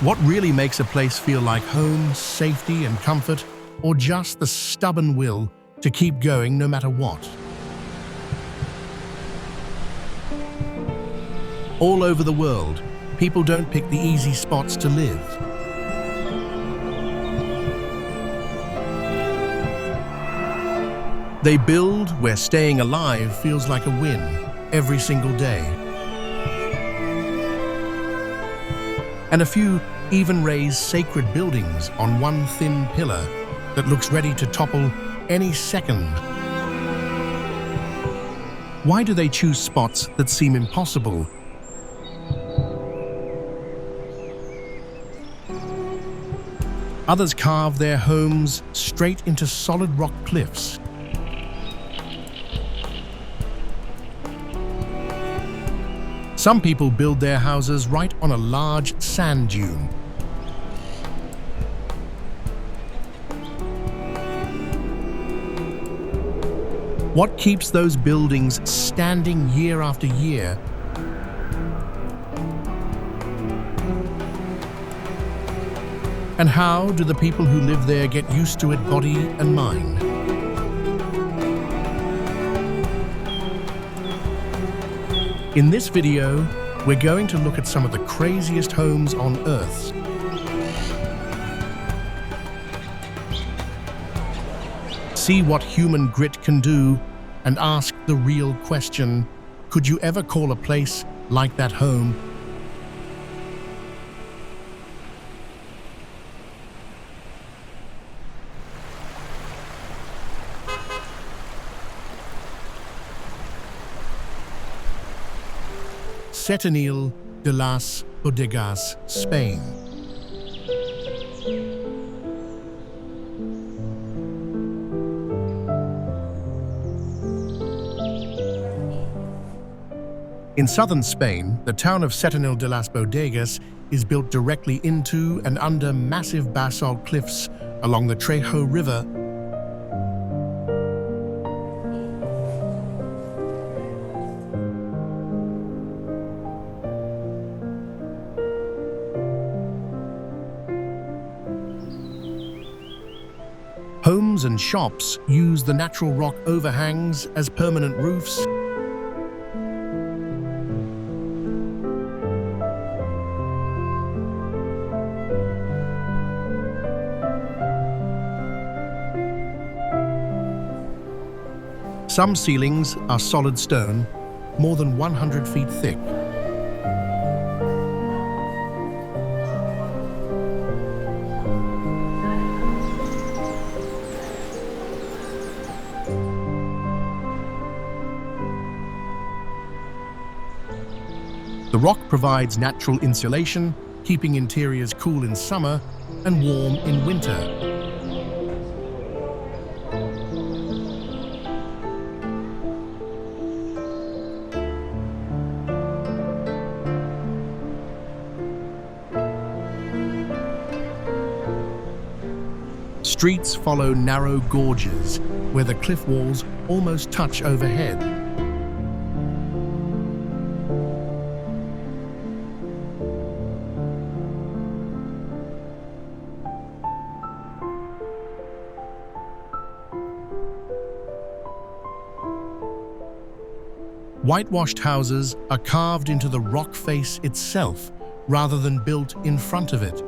What really makes a place feel like home, safety, and comfort, or just the stubborn will to keep going no matter what? All over the world, people don't pick the easy spots to live. They build where staying alive feels like a win every single day. And a few even raise sacred buildings on one thin pillar that looks ready to topple any second. Why do they choose spots that seem impossible? Others carve their homes straight into solid rock cliffs. Some people build their houses right on a large sand dune. What keeps those buildings standing year after year? And how do the people who live there get used to it body and mind? In this video, we're going to look at some of the craziest homes on Earth. See what human grit can do and ask the real question, could you ever call a place like that home? Setenil de las Bodegas, Spain. In southern Spain, the town of Setenil de las Bodegas is built directly into and under massive basalt cliffs along the Trejo River. Homes and shops use the natural rock overhangs as permanent roofs. Some ceilings are solid stone, more than 100 feet thick. The rock provides natural insulation, keeping interiors cool in summer and warm in winter. Streets follow narrow gorges where the cliff walls almost touch overhead. Whitewashed houses are carved into the rock face itself rather than built in front of it.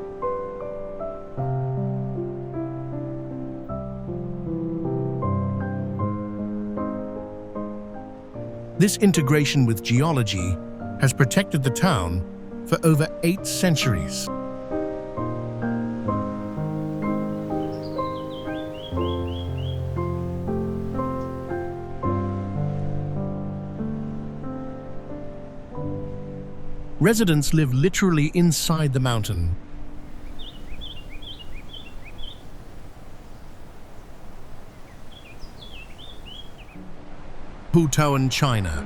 This integration with geology has protected the town for over 8 centuries. Residents live literally inside the mountain. Houtouwan, China.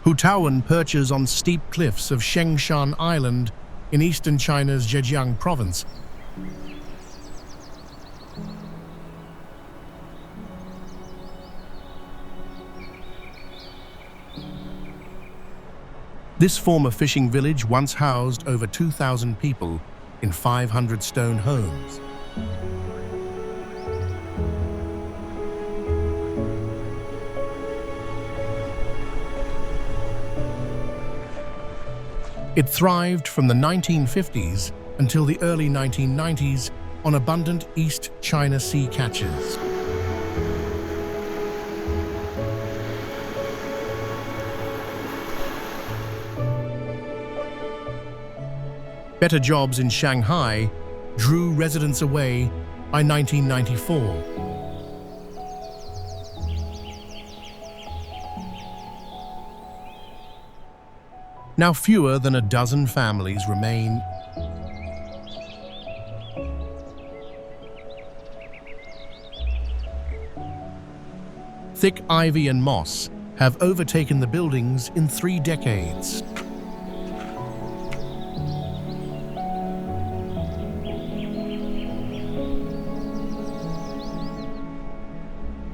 Houtouwan perches on steep cliffs of Shengshan Island in eastern China's Zhejiang province. This former fishing village once housed over 2,000 people in 500 stone homes. It thrived from the 1950s until the early 1990s on abundant East China Sea catches. Better jobs in Shanghai drew residents away by 1994. Now fewer than a dozen families remain. Thick ivy and moss have overtaken the buildings in 3 decades.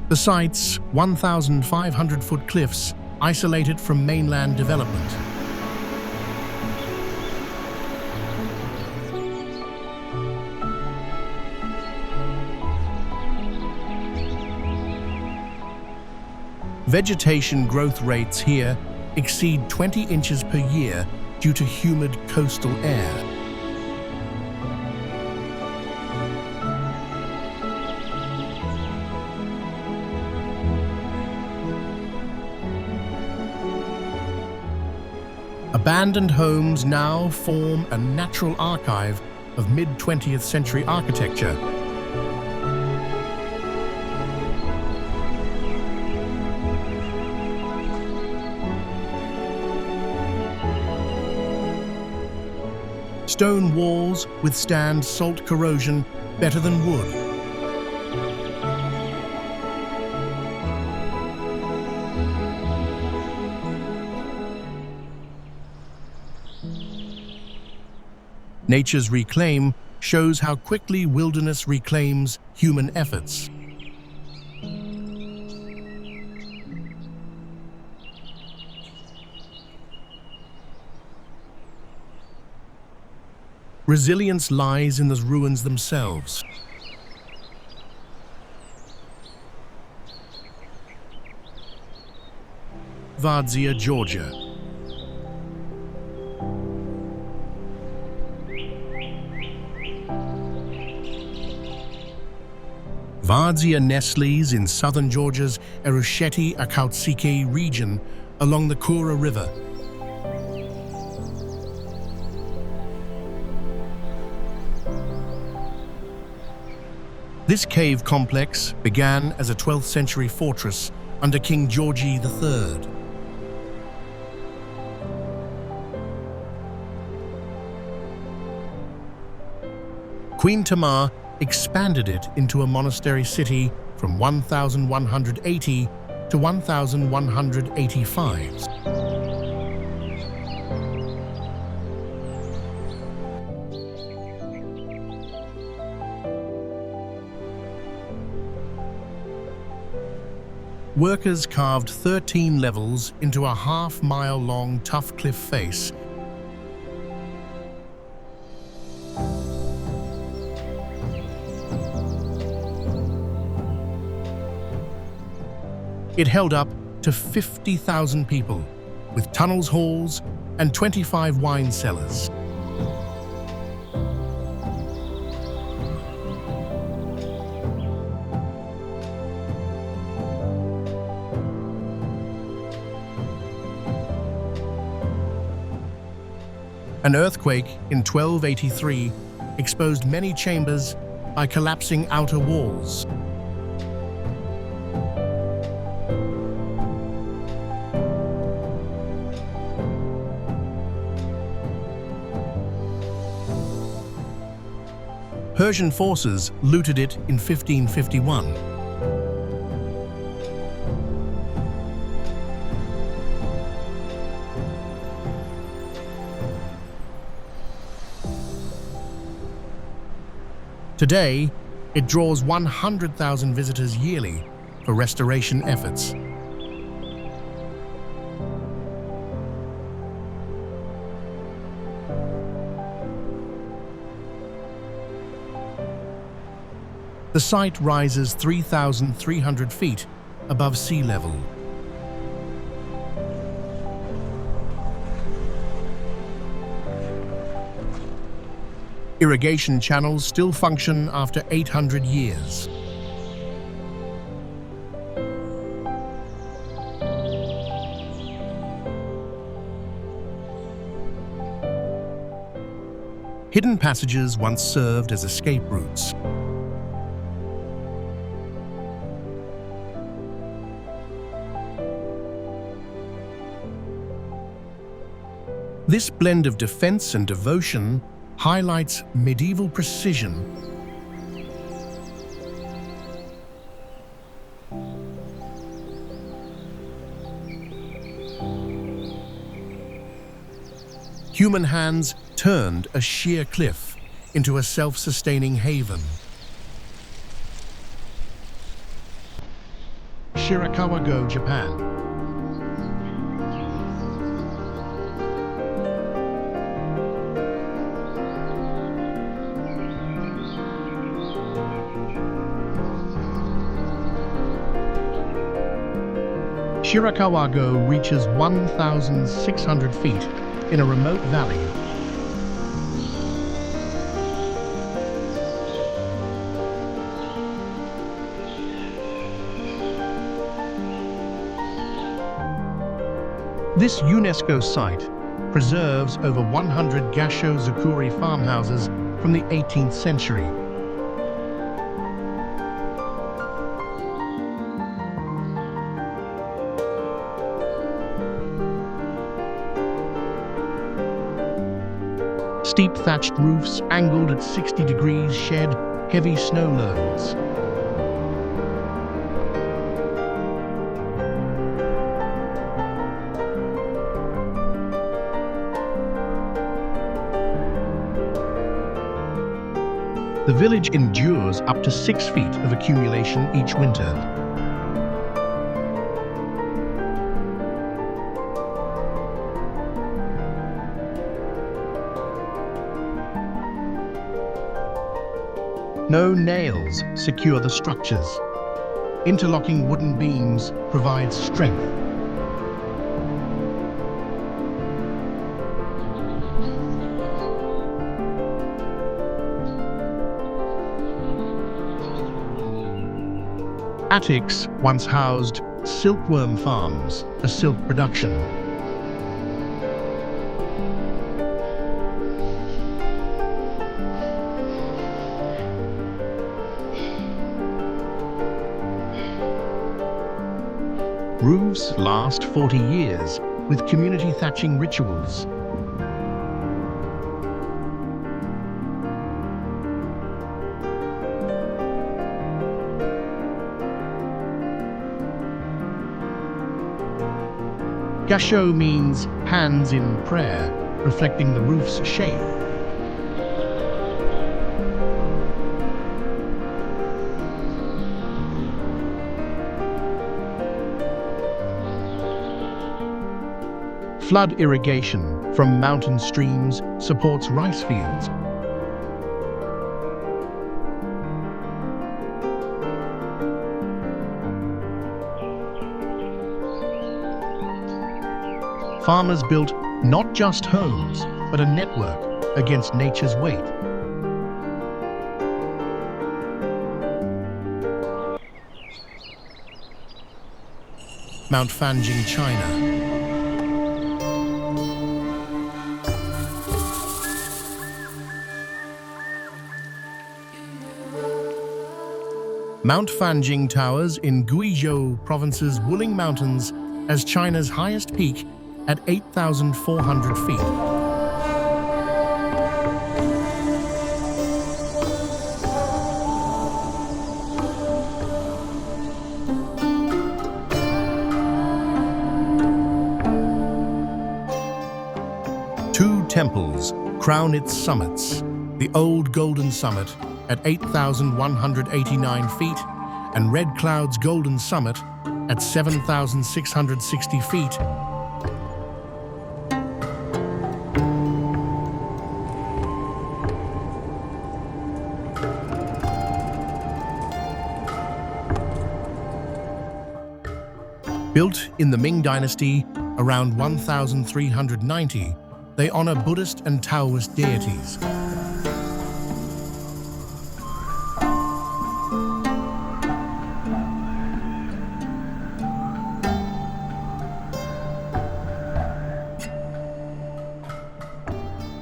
The site's 1,500-foot cliffs isolate it from mainland development. Vegetation growth rates here exceed 20 inches per year due to humid coastal air. Abandoned homes now form a natural archive of mid-20th century architecture. Stone walls withstand salt corrosion better than wood. Nature's reclaim shows how quickly wilderness reclaims human efforts. Resilience lies in the ruins themselves. Vardzia, Georgia. Vardzia nestles in southern Georgia's Erusheti-Akautsike region along the Kura River. This cave complex began as a 12th century fortress under King Georgi III. Queen Tamar expanded it into a monastery city from 1180 to 1185. Workers carved 13 levels into a half-mile-long tough cliff face. It held up to 50,000 people, with tunnels, halls, and 25 wine cellars. An earthquake in 1283 exposed many chambers by collapsing outer walls. Persian forces looted it in 1551. Today, it draws 100,000 visitors yearly for restoration efforts. The site rises 3,300 feet above sea level. Irrigation channels still function after 800 years. Hidden passages once served as escape routes. This blend of defense and devotion highlights medieval precision. Human hands turned a sheer cliff into a self-sustaining haven. Shirakawa-go, Japan. Shirakawa-go reaches 1,600 feet in a remote valley. This UNESCO site preserves over 100 Gasho-zukuri farmhouses from the 18th century. Steep thatched roofs, angled at 60 degrees, shed heavy snow loads. The village endures up to 6 feet of accumulation each winter. No nails secure the structures. Interlocking wooden beams provide strength. Attics once housed silkworm farms, a silk production. Roofs last 40 years with community thatching rituals. Gasho means hands in prayer, reflecting the roof's shape. Flood irrigation from mountain streams supports rice fields. Farmers built not just homes, but a network against nature's weight. Mount Fanjing, China. Mount Fanjing towers in Guizhou Province's Wuling Mountains as China's highest peak at 8,400 feet. Two temples crown its summits, the Old Golden Summit at 8,189 feet and Red Cloud's Golden Summit at 7,660 feet. Built in the Ming Dynasty around 1390, they honor Buddhist and Taoist deities.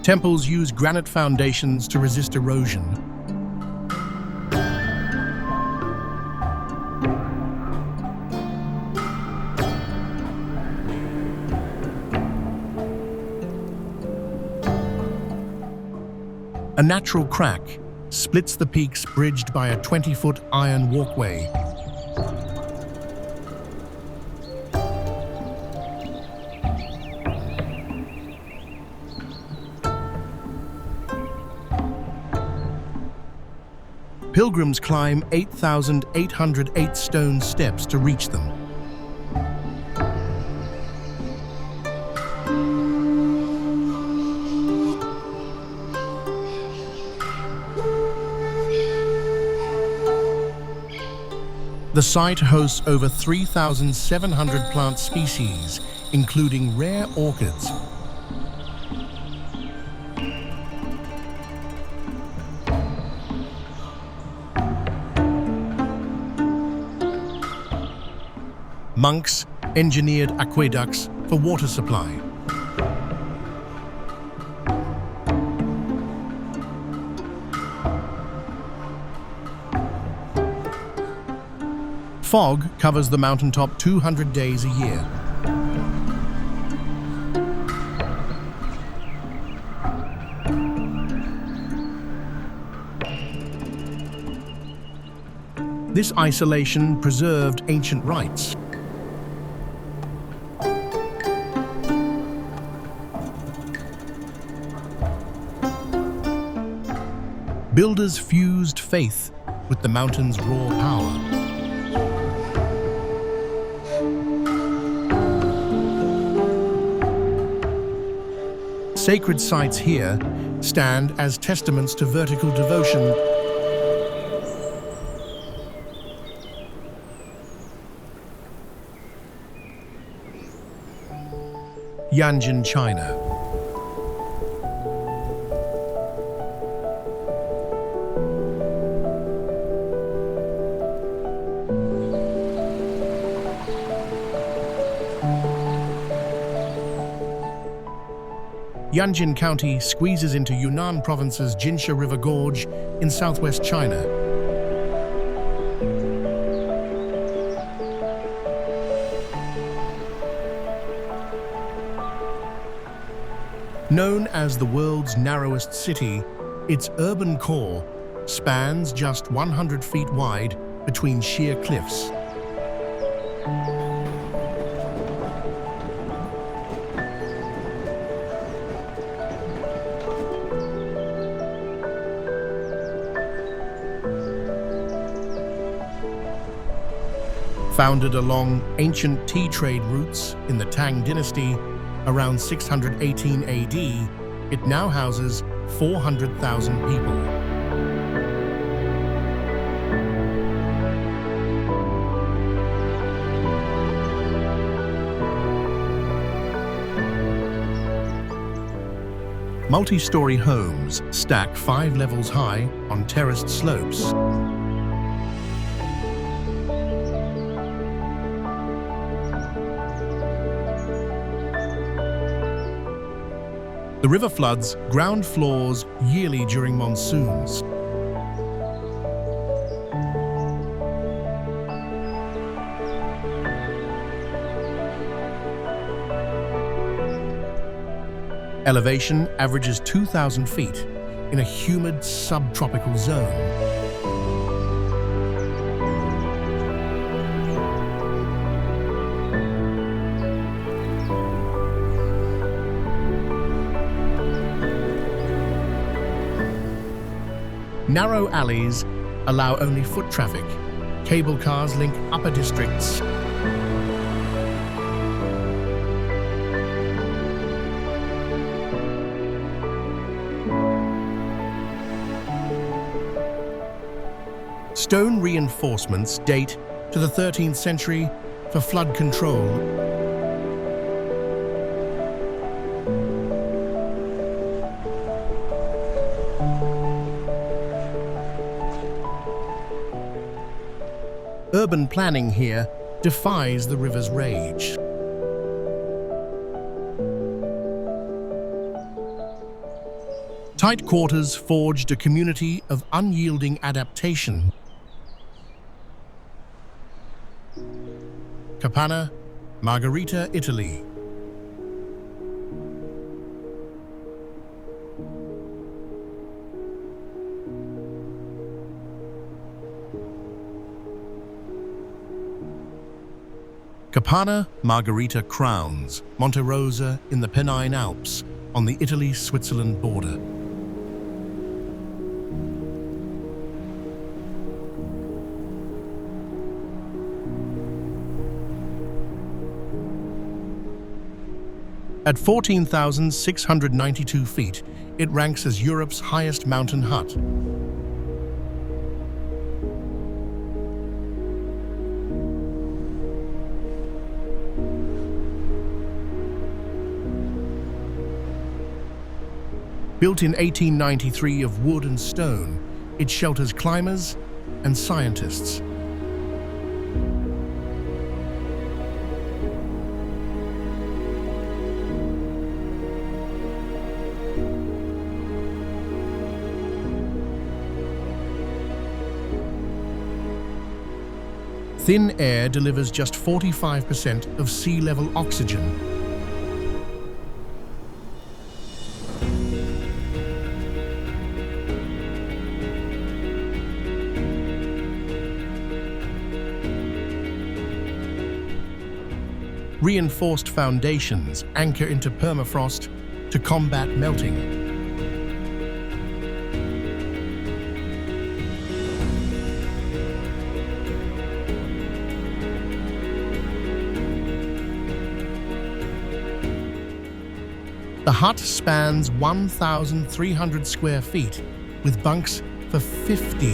Temples use granite foundations to resist erosion. A natural crack splits the peaks bridged by a 20-foot iron walkway. Pilgrims climb 8,808 stone steps to reach them. The site hosts over 3,700 plant species, including rare orchids. Monks engineered aqueducts for water supply. Fog covers the mountaintop 200 days a year. This isolation preserved ancient rites. Builders fused faith with the mountain's raw power. Sacred sites here stand as testaments to vertical devotion. Yanjin, China. Yanjin County squeezes into Yunnan Province's Jinsha River Gorge in southwest China. Known as the world's narrowest city, its urban core spans just 100 feet wide between sheer cliffs. Founded along ancient tea trade routes in the Tang dynasty around 618 AD, it now houses 400,000 people. Multi-story homes stack 5 levels high on terraced slopes. The river floods ground floors yearly during monsoons. Elevation averages 2,000 feet in a humid subtropical zone. Narrow alleys allow only foot traffic. Cable cars link upper districts. Stone reinforcements date to the 13th century for flood control. Urban planning here defies the river's rage. Tight quarters forged a community of unyielding adaptation. Capanna, Margherita, Italy. Capanna, Margherita crowns, Monte Rosa in the Pennine Alps, on the Italy-Switzerland border. At 14,692 feet, it ranks as Europe's highest mountain hut. Built in 1893 of wood and stone, it shelters climbers and scientists. Thin air delivers just 45% of sea level oxygen. Reinforced foundations anchor into permafrost to combat melting. The hut spans 1,300 square feet, with bunks for 50.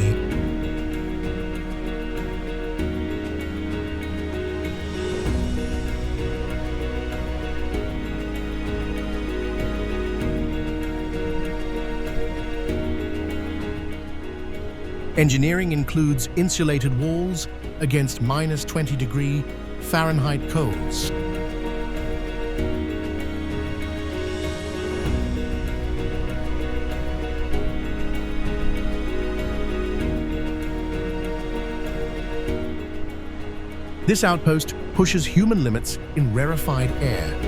Engineering includes insulated walls against -20-degree Fahrenheit colds. This outpost pushes human limits in rarefied air.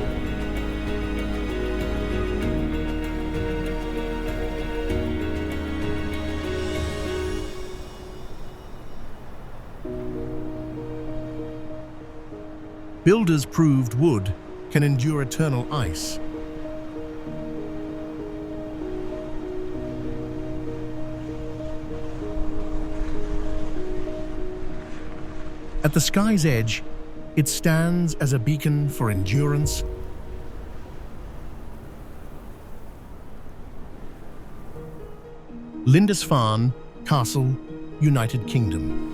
Builders proved wood can endure eternal ice. At the sky's edge, it stands as a beacon for endurance Lindisfarne Castle, United Kingdom.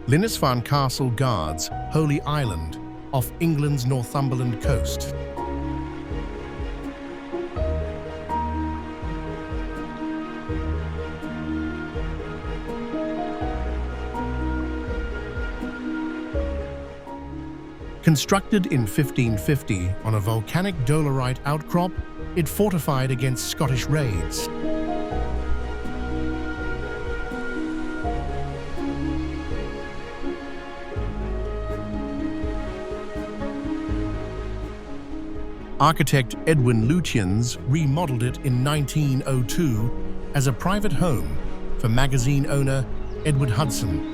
Lindisfarne Castle guards Holy Island off England's Northumberland coast. Constructed in 1550 on a volcanic dolerite outcrop, it fortified against Scottish raids. Architect Edwin Lutyens remodeled it in 1902 as a private home for magazine owner Edward Hudson.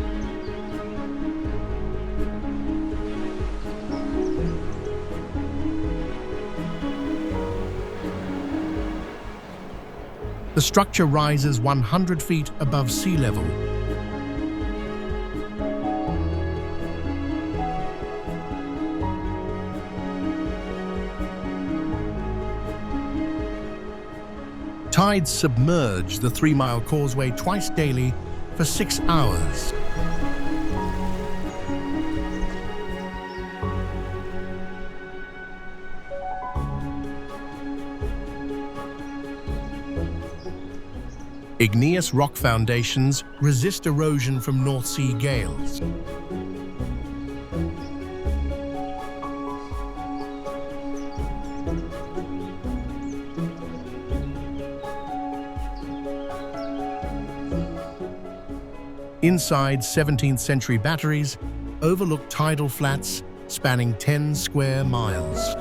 The structure rises 100 feet above sea level. tides submerge the 3-mile causeway twice daily for 6 hours. Igneous rock foundations resist erosion from North Sea gales. Inside 17th century batteries overlook tidal flats spanning 10 square miles.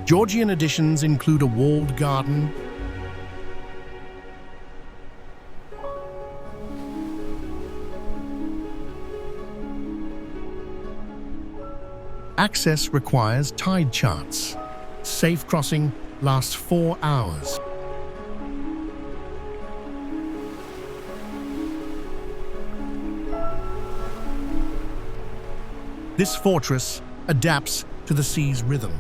Georgian additions include a walled garden, access requires tide charts. Safe crossing lasts 4 hours. This fortress adapts to the sea's rhythm.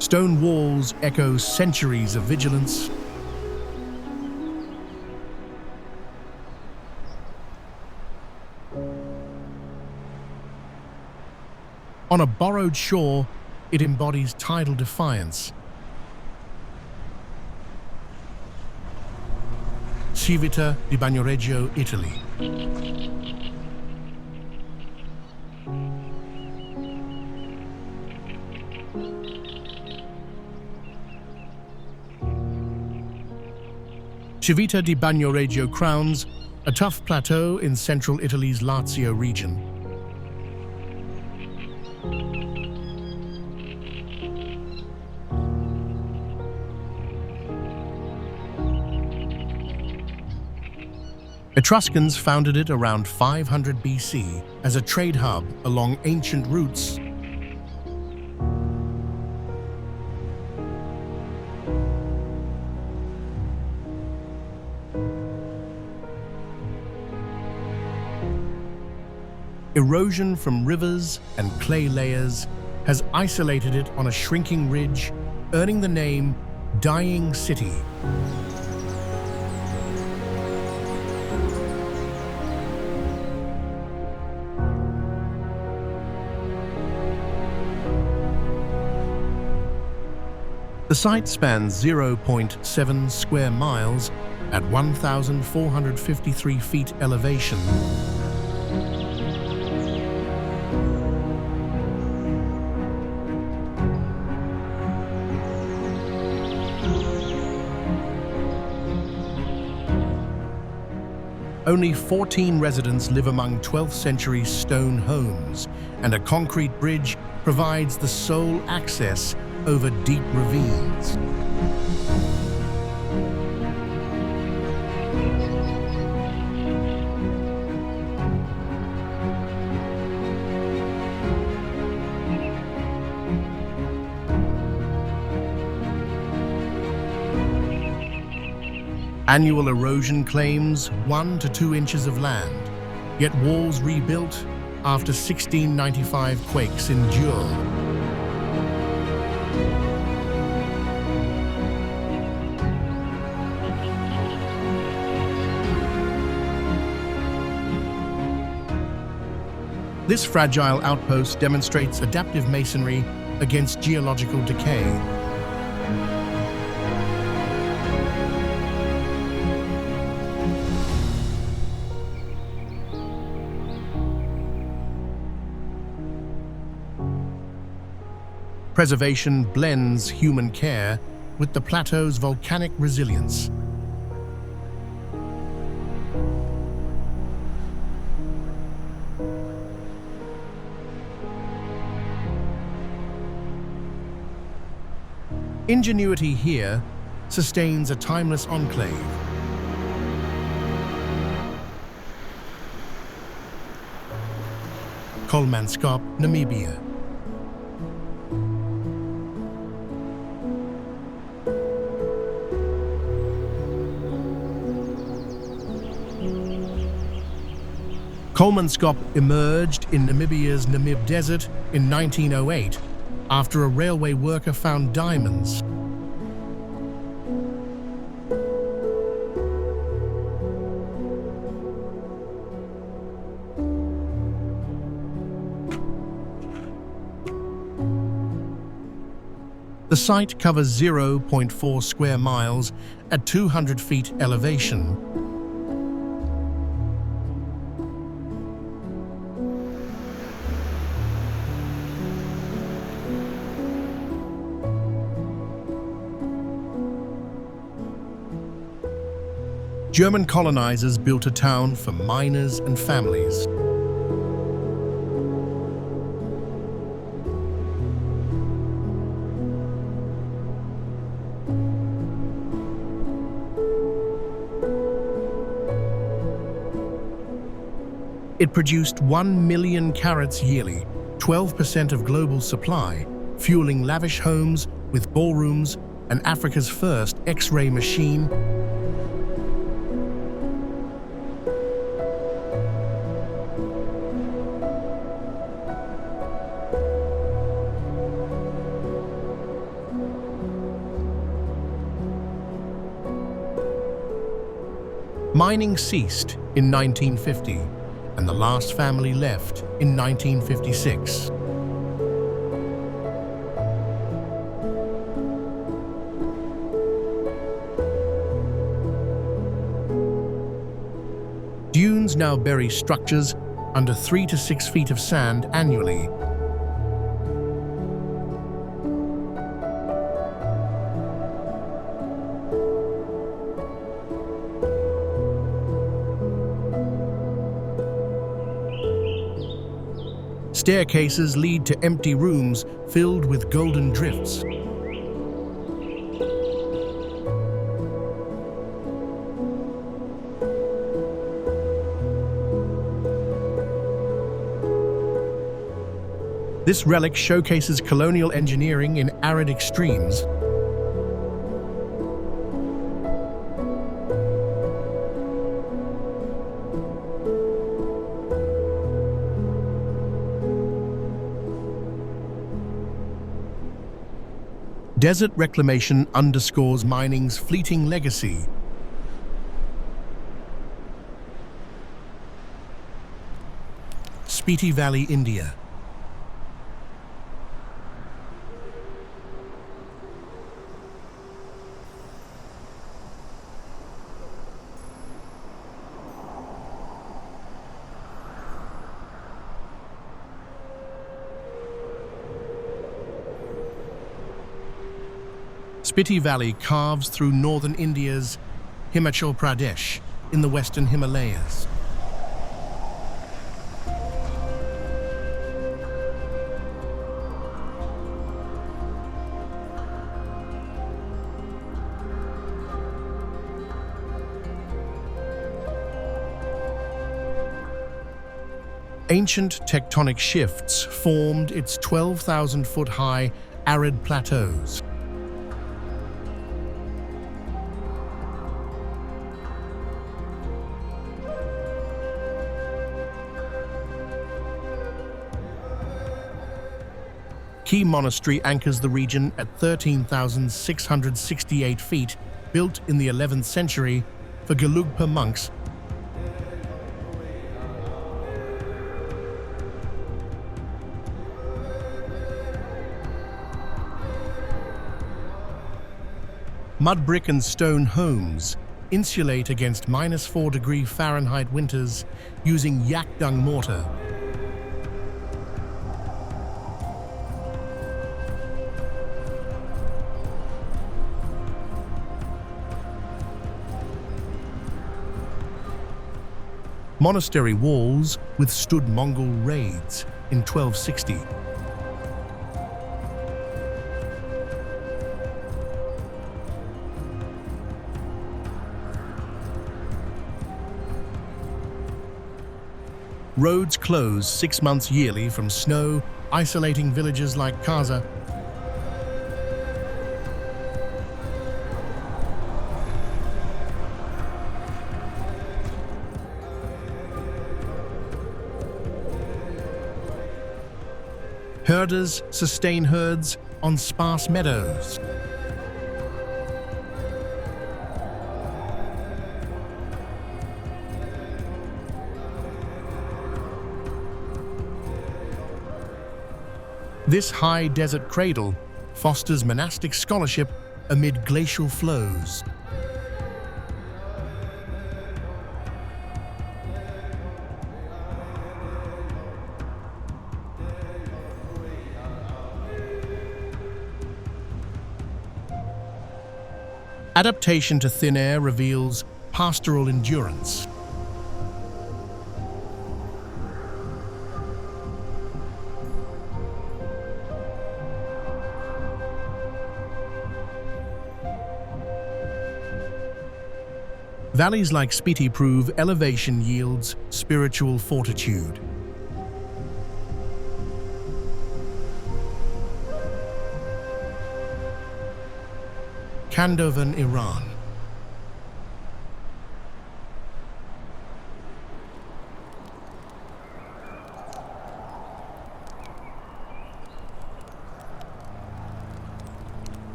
Stone walls echo centuries of vigilance. On a borrowed shore, it embodies tidal defiance. Civita di Bagnoregio, Italy. Civita di Bagnoregio crowns a tough plateau in central Italy's Lazio region. Etruscans founded it around 500 BC as a trade hub along ancient routes. Erosion from rivers and clay layers has isolated it on a shrinking ridge, earning the name Dying City. The site spans 0.7 square miles at 1,453 feet elevation. Only 14 residents live among 12th century stone homes, and a concrete bridge provides the sole access over deep ravines. Annual erosion claims 1 to 2 inches of land, yet walls rebuilt after 1695 quakes endure. This fragile outpost demonstrates adaptive masonry against geological decay. Preservation blends human care with the plateau's volcanic resilience. Ingenuity here sustains a timeless enclave. Kolmanskop, Namibia. Kolmanskop emerged in Namibia's Namib Desert in 1908 after a railway worker found diamonds. The site covers 0.4 square miles at 200 feet elevation. German colonizers built a town for miners and families. It produced 1 million carats yearly, 12% of global supply, fueling lavish homes with ballrooms and Africa's first X-ray machine. Mining ceased in 1950, and the last family left in 1956. Dunes now bury structures under 3 to 6 feet of sand annually. Staircases lead to empty rooms filled with golden drifts. This relic showcases colonial engineering in arid extremes. Desert reclamation underscores mining's fleeting legacy. Spiti Valley, India. Spiti Valley carves through northern India's Himachal Pradesh in the western Himalayas. Ancient tectonic shifts formed its 12,000-foot-high arid plateaus. Key Monastery anchors the region at 13,668 feet, built in the 11th century for Gelugpa monks. Mud brick and stone homes insulate against -4 Fahrenheit winters using yak dung mortar. Monastery walls withstood Mongol raids in 1260. Roads close 6 months yearly from snow, isolating villages like Kaza. Herders sustain herds on sparse meadows. This high desert cradle fosters monastic scholarship amid glacial flows. Adaptation to thin air reveals pastoral endurance. Valleys like Spiti prove elevation yields spiritual fortitude. Kandovan, Iran.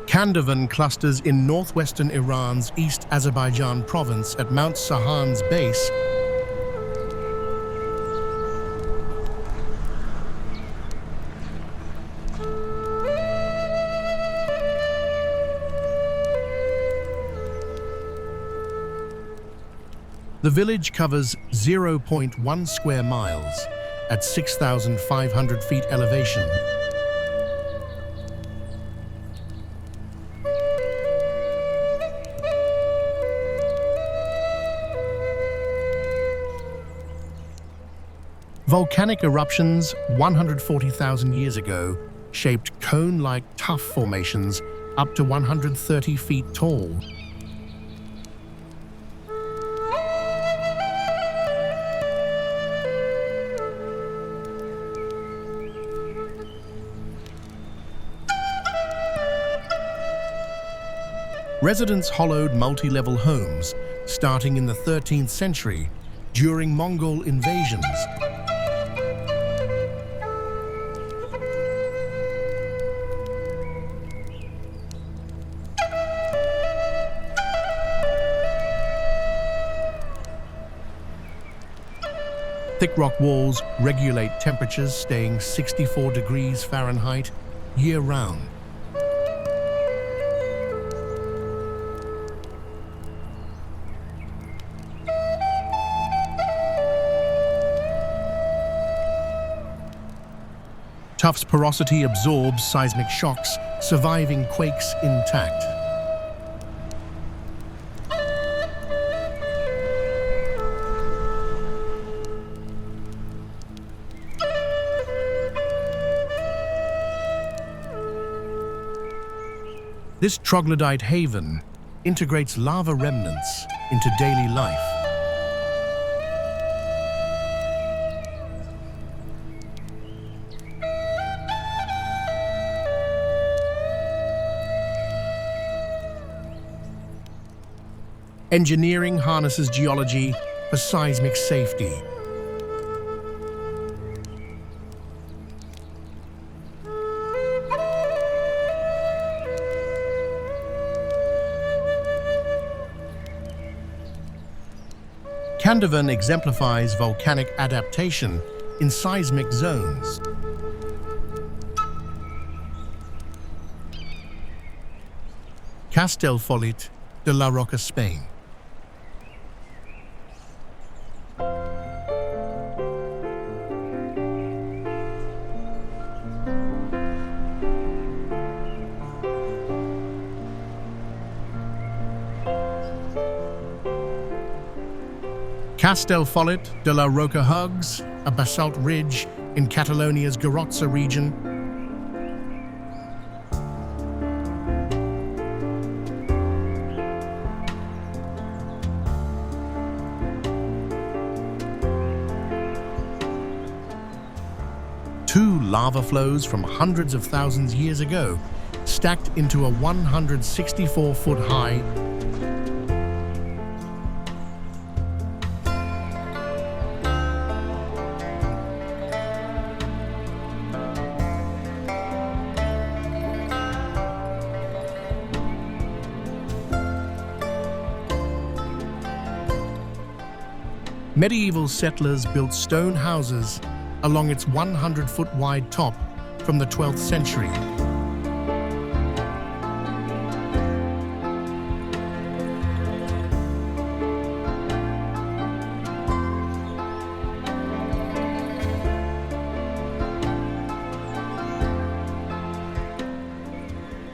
Kandovan clusters in northwestern Iran's East Azerbaijan province at Mount Sahan's base. The village covers 0.1 square miles at 6,500 feet elevation. Volcanic eruptions 140,000 years ago shaped cone-like tuff formations up to 130 feet tall. Residents hollowed multi-level homes starting in the 13th century during Mongol invasions. Thick rock walls regulate temperatures, staying 64 degrees Fahrenheit year-round. Tuff's porosity absorbs seismic shocks, surviving quakes intact. This troglodyte haven integrates lava remnants into daily life. Engineering harnesses geology for seismic safety. Kandovan exemplifies volcanic adaptation in seismic zones. Castellfollit de la Roca, Spain. Castellfollit de la Roca hugs a basalt ridge in Catalonia's Garrotxa region. Two lava flows from hundreds of thousands years ago stacked into a 164-foot high Medieval settlers built stone houses along its 100-foot wide top from the 12th century.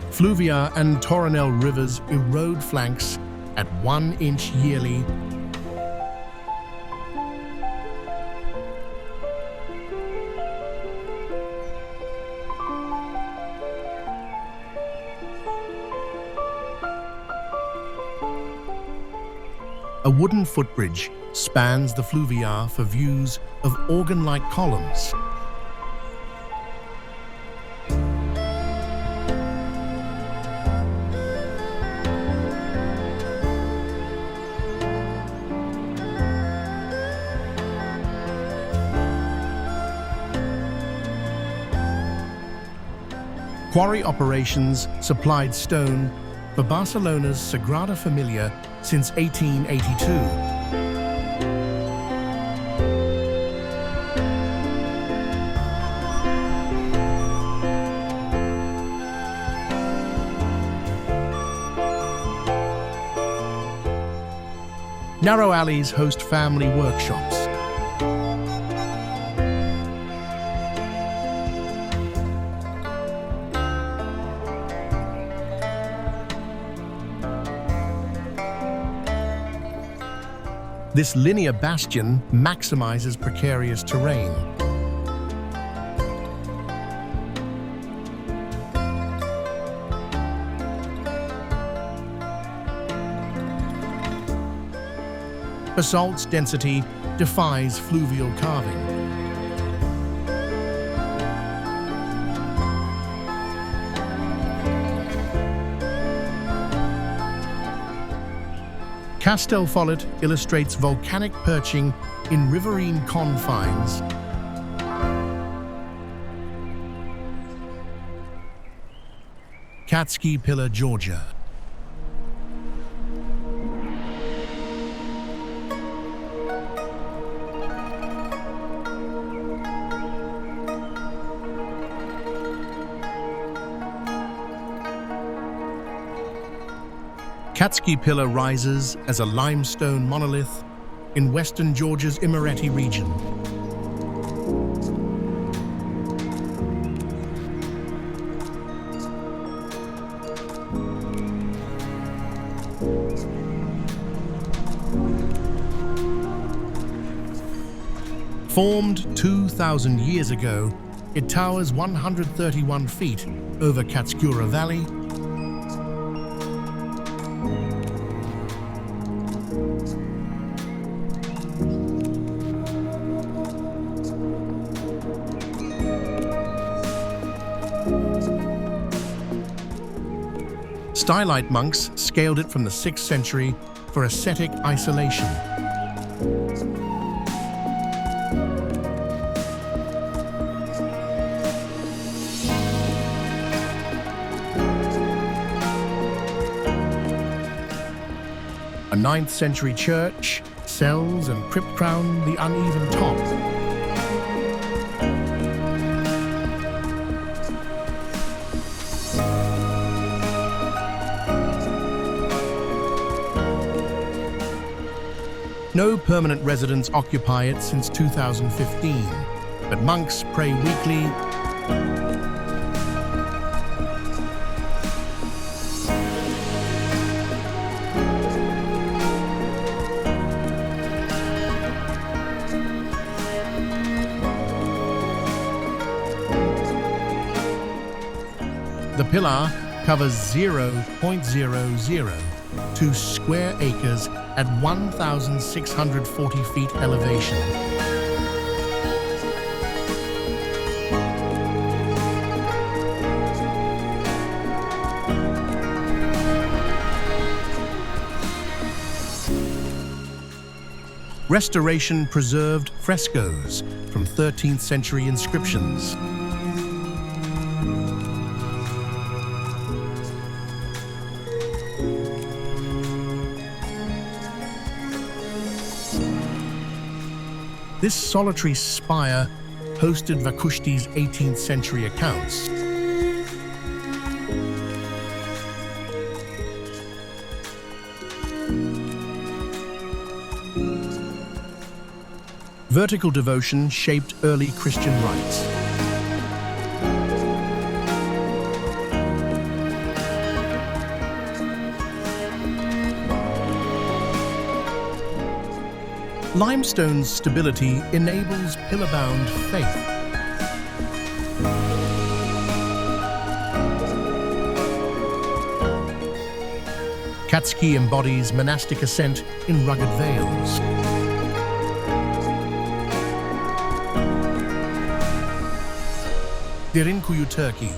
Fluvia and Torrent rivers erode flanks at 1 inch yearly. A wooden footbridge spans the fluvia for views of organ-like columns. Quarry operations supplied stone for Barcelona's Sagrada Familia since 1882. Narrow alleys host family workshops. This linear bastion maximizes precarious terrain. Basalt's density defies fluvial carving. Castellfollit illustrates volcanic perching in riverine confines. Katskhi Pillar, Georgia. Katskhi Pillar rises as a limestone monolith in western Georgia's Imereti region. Formed 2,000 years ago, it towers 131 feet over Katskura Valley. Stylite monks scaled it from the 6th century for ascetic isolation. A 9th century church, cells and crypt crown the uneven top. No permanent residents occupy it since 2015, but monks pray weekly. The pillar covers 0.002 square acres at 1,640 feet elevation. Restoration preserved frescoes from 13th century inscriptions. This solitary spire hosted Vakushti's 18th century accounts. Vertical devotion shaped early Christian rites. Limestone's stability enables pillar-bound faith. Katskhi embodies monastic ascent in rugged vales. Derinkuyu, Turkey.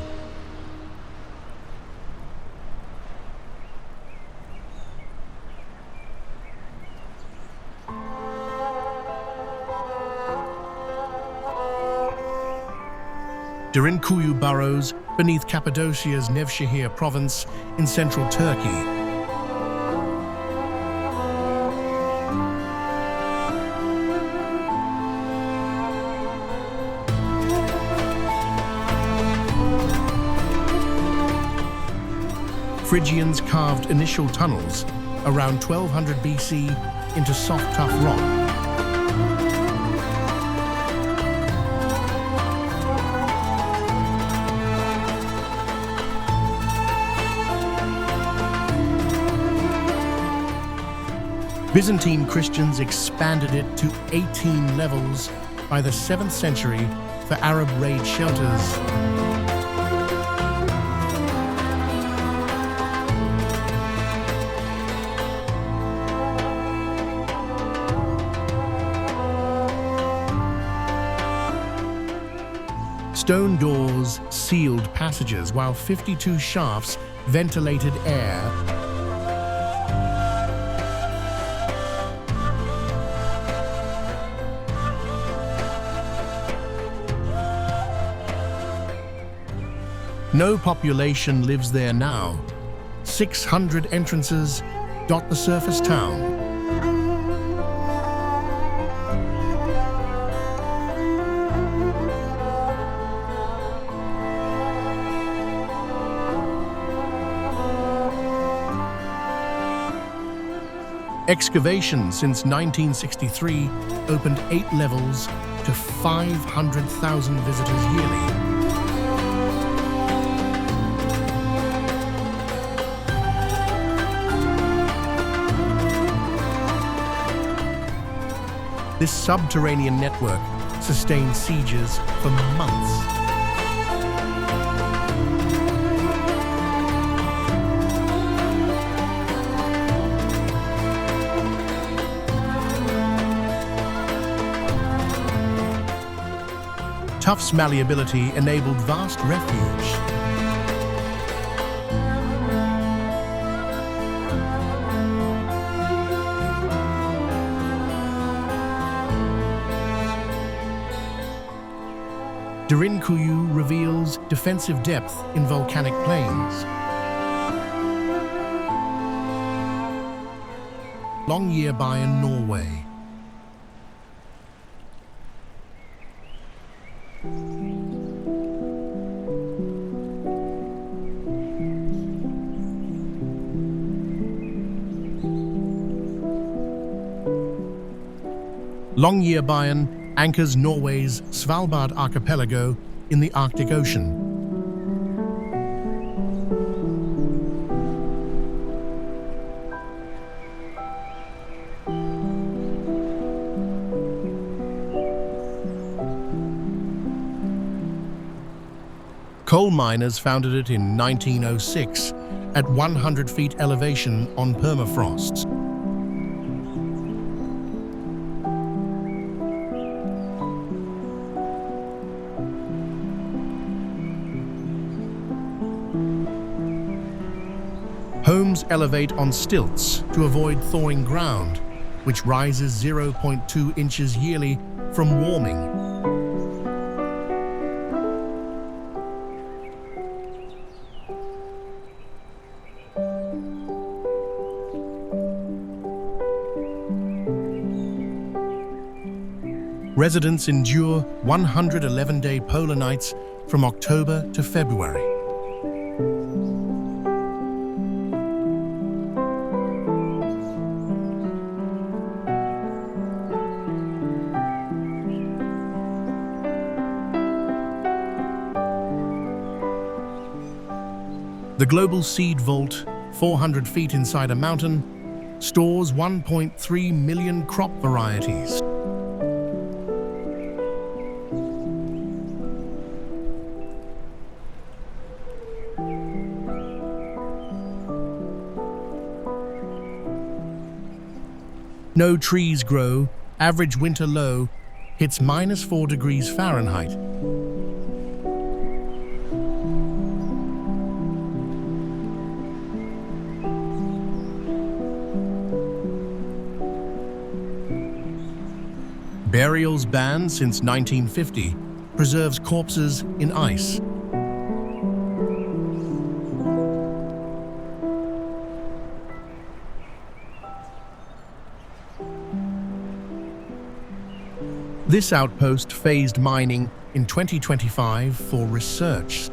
Derinkuyu burrows beneath Cappadocia's Nevşehir province in central Turkey. Phrygians carved initial tunnels around 1200 BC into soft, tough rock. Byzantine Christians expanded it to 18 levels by the 7th century for Arab raid shelters. Stone doors sealed passages, while 52 shafts ventilated air. No population lives there now. 600 entrances dot the surface town. Excavation since 1963 opened 8 levels to 500,000 visitors yearly. This subterranean network sustained sieges for months. Tufts' malleability enabled vast refuge. Derinkuyu reveals defensive depth in volcanic plains. Longyearbyen, Norway. Longyearbyen anchors Norway's Svalbard archipelago in the Arctic Ocean. Coal miners founded it in 1906 at 100 feet elevation on permafrost. Homes elevate on stilts to avoid thawing ground, which rises 0.2 inches yearly from warming. Residents endure 111-day polar nights from October to February. The global seed vault, 400 feet inside a mountain, stores 1.3 million crop varieties. No trees grow, average winter low hits -4 degrees Fahrenheit. Burials banned since 1950 preserves corpses in ice. This outpost phased mining in 2025 for research.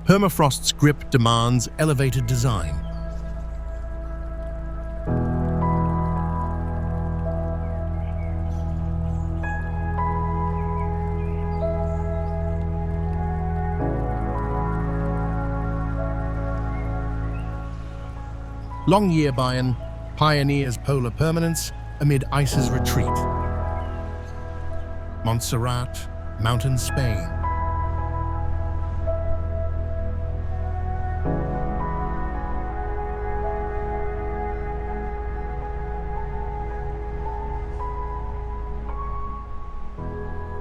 Permafrost's grip demands elevated design. Longyearbyen pioneers polar permanence amid ice's retreat. Montserrat, mountain Spain.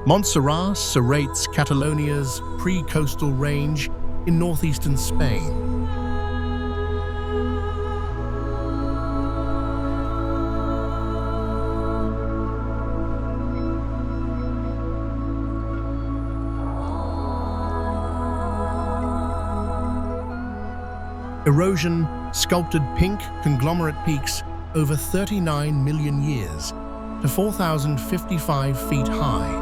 Montserrat serrates Catalonia's pre-coastal range in northeastern Spain. Erosion sculpted pink conglomerate peaks over 39 million years to 4,055 feet high.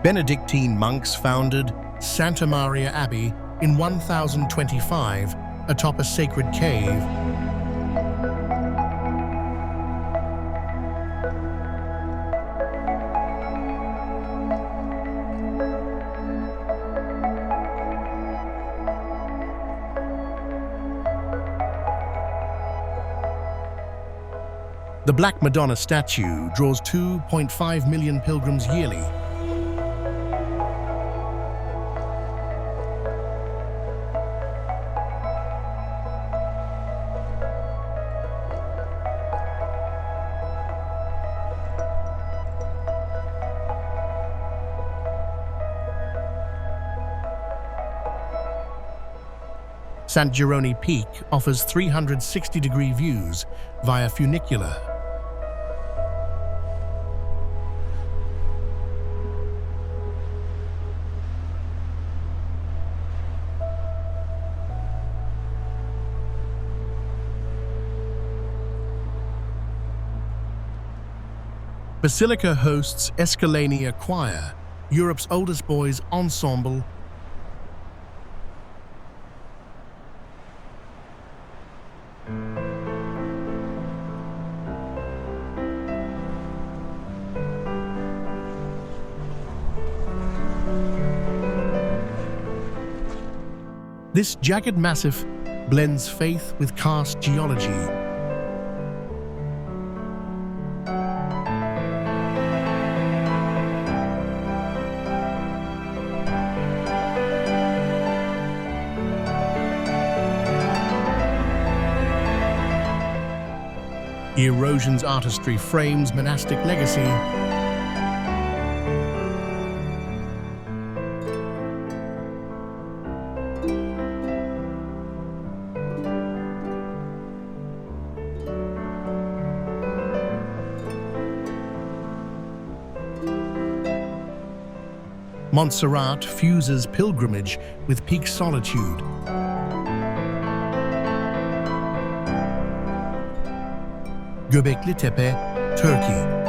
Benedictine monks founded Santa Maria Abbey in 1025 atop a sacred cave. The Black Madonna statue draws 2.5 million pilgrims yearly. Sant Gironi Peak offers 360-degree views via funicular. Basilica hosts Escalania Choir, Europe's oldest boys' ensemble. This jagged massif blends faith with karst geology. The erosion's artistry frames monastic legacy. Montserrat fuses pilgrimage with peak solitude. Göbekli Tepe, Turkey.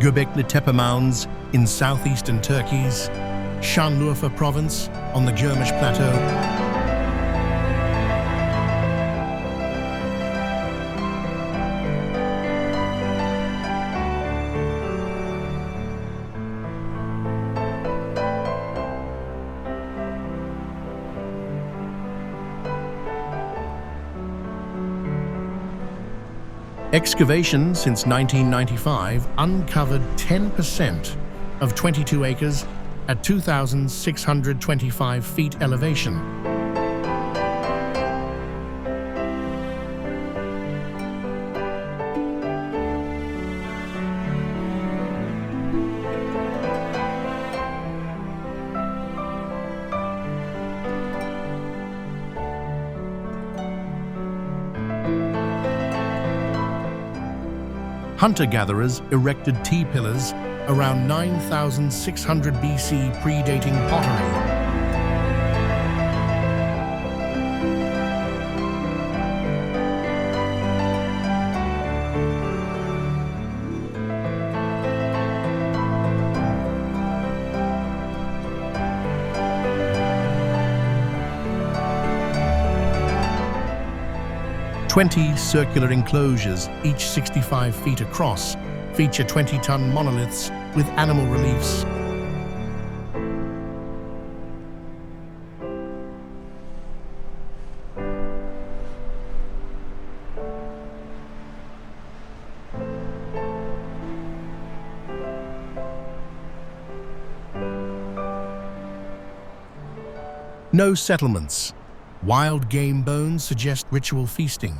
Göbekli Tepe mounds in southeastern Turkey's Şanlıurfa province on the Gürmüş Plateau. Excavation since 1995 uncovered 10% of 22 acres at 2,625 feet elevation. Hunter-gatherers erected T-pillars around 9,600 BC, predating pottery. "20 circular enclosures, each 65 feet across, feature 20-ton monoliths with animal reliefs. No settlements. Wild game bones suggest ritual feasting.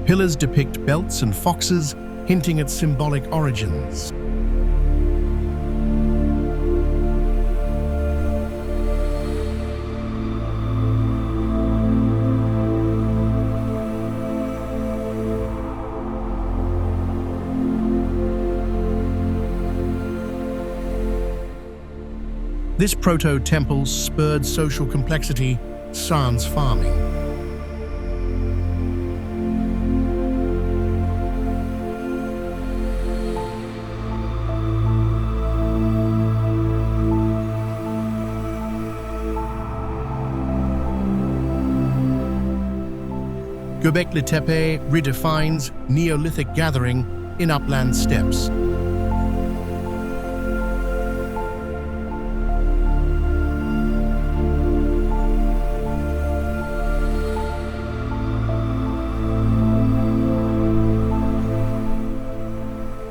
Pillars depict belts and foxes, hinting at symbolic origins. This proto-temple spurred social complexity, sans farming. Göbekli Tepe redefines Neolithic gathering in upland steppes.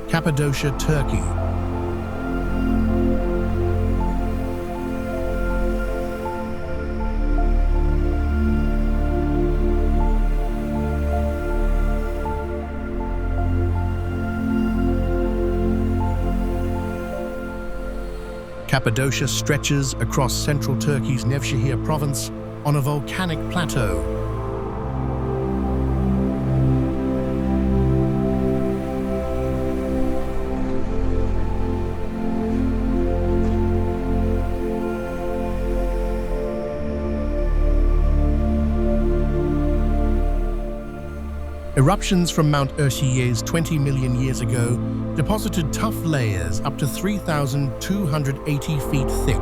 Cappadocia, Turkey. Cappadocia stretches across central Turkey's Nevşehir province on a volcanic plateau. Eruptions from Mount Erciyes 20 million years ago deposited tough layers up to 3,280 feet thick.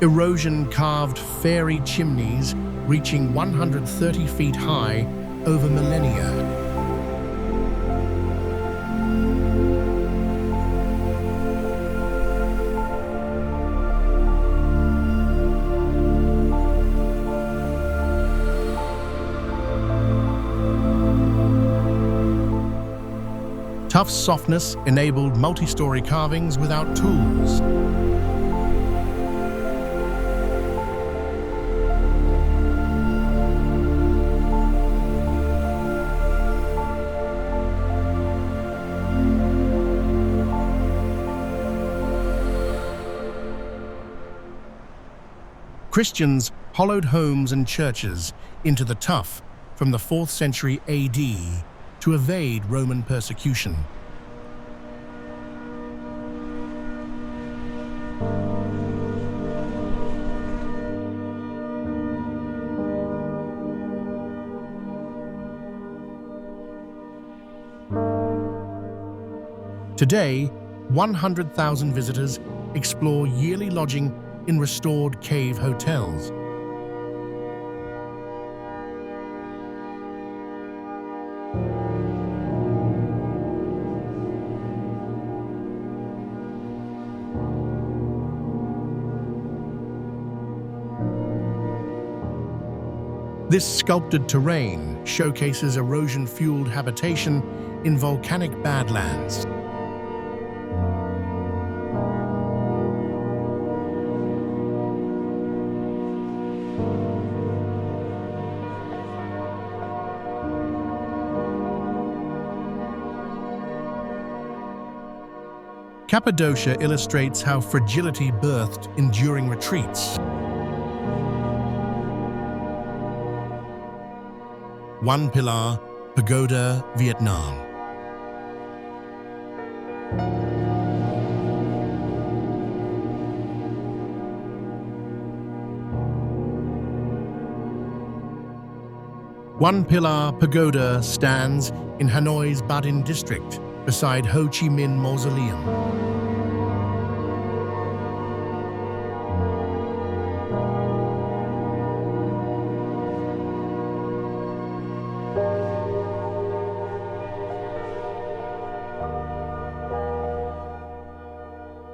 erosion-carved fairy chimneys reaching 130 feet high over millennia. Tuff softness enabled multi-story carvings without tools. Christians hollowed homes and churches into the tuff from the 4th century AD to evade Roman persecution. Today, 100,000 visitors explore yearly lodging in restored cave hotels. This sculpted terrain showcases erosion-fueled habitation in volcanic badlands. Cappadocia illustrates how fragility birthed enduring retreats. One Pilar, Pagoda, Vietnam. One Pilar Pagoda stands in Hanoi's Ba Dinh district beside Ho Chi Minh Mausoleum.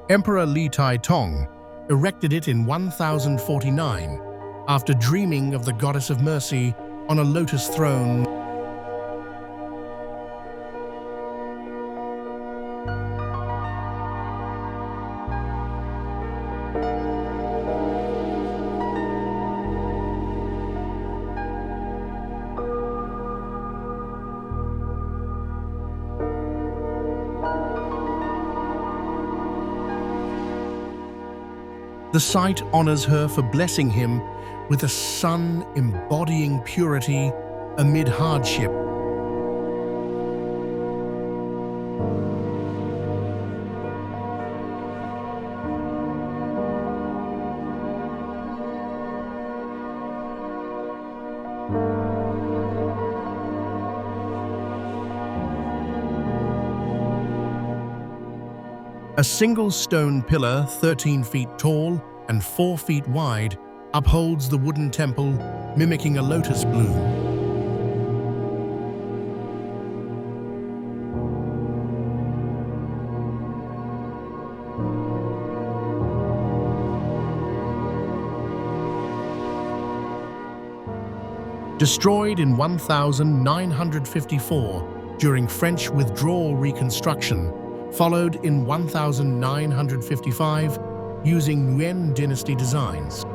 Emperor Li Tai Tong erected it in 1049 after dreaming of the Goddess of Mercy on a lotus throne. The site honors her for blessing him with a son embodying purity amid hardship. A single stone pillar 13 feet tall and 4 feet wide upholds the wooden temple, mimicking a lotus bloom. Destroyed in 1954 during French withdrawal reconstruction, followed in 1955 using Nguyen dynasty designs.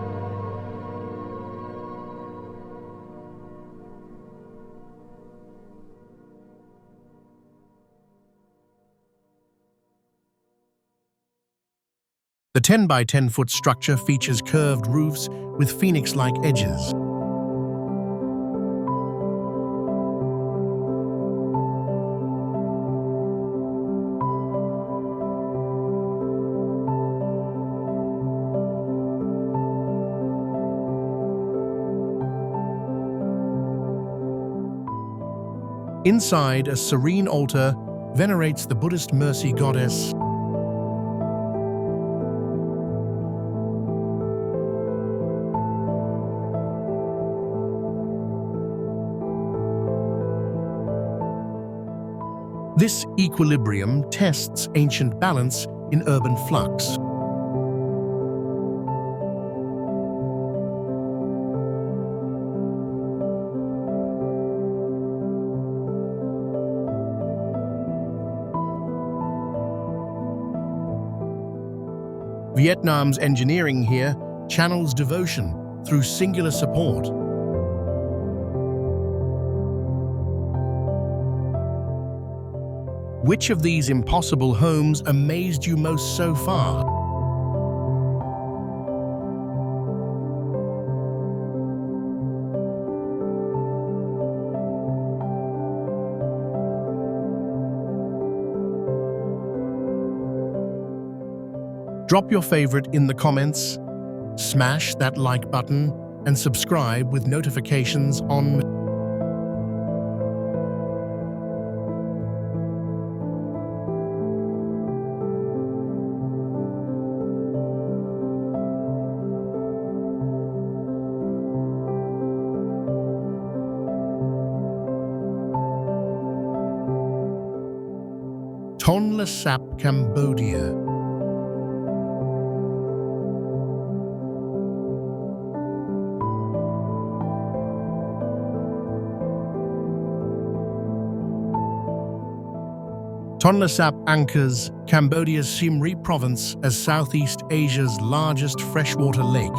The 10 by 10 foot structure features curved roofs with phoenix-like edges. Inside, a serene altar venerates the Buddhist mercy goddess. This equilibrium tests ancient balance in urban flux. Vietnam's engineering here channels devotion through singular support. Which of these impossible homes amazed you most so far? Drop your favorite in the comments, smash that like button, and subscribe with notifications on. Tonle Sap, Cambodia. Tonle Sap anchors Cambodia's Siem Reap province as Southeast Asia's largest freshwater lake.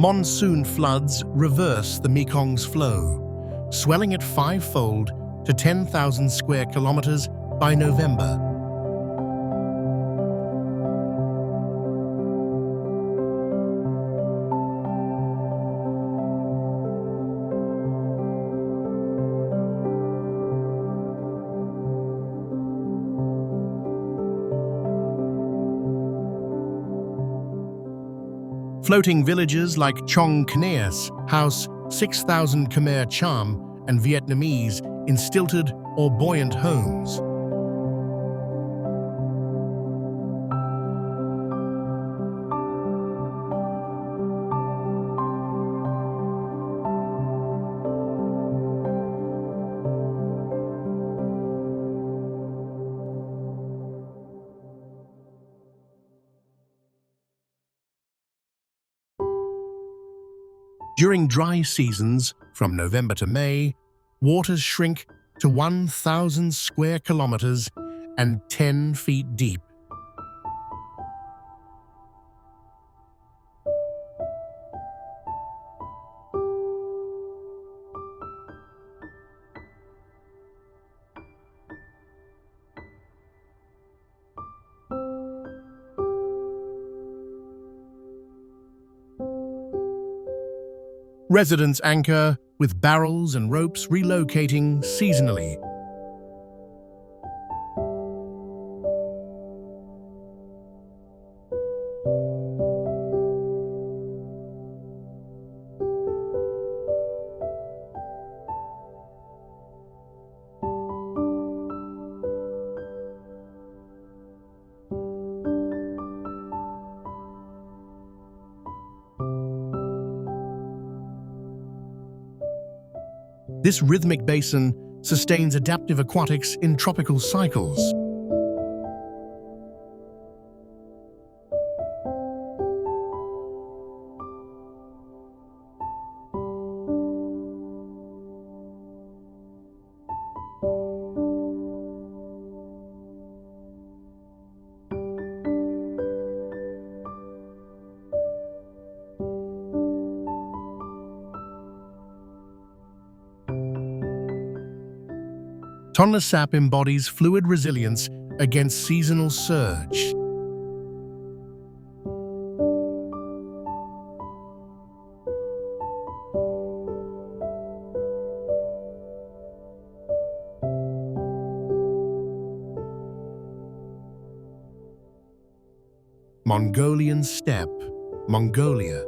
Monsoon floods reverse the Mekong's flow, swelling it fivefold to 10,000 square kilometers by November. Floating villages like Chong Kneas house 6,000 Khmer Cham and Vietnamese in stilted or buoyant homes. During dry seasons, from November to May, waters shrink to 1,000 square kilometers and 10 feet deep. Residents anchor with barrels and ropes, relocating seasonally. This rhythmic basin sustains adaptive aquatics in tropical cycles. Tonle Sap embodies fluid resilience against seasonal surge. Mongolian steppe, Mongolia.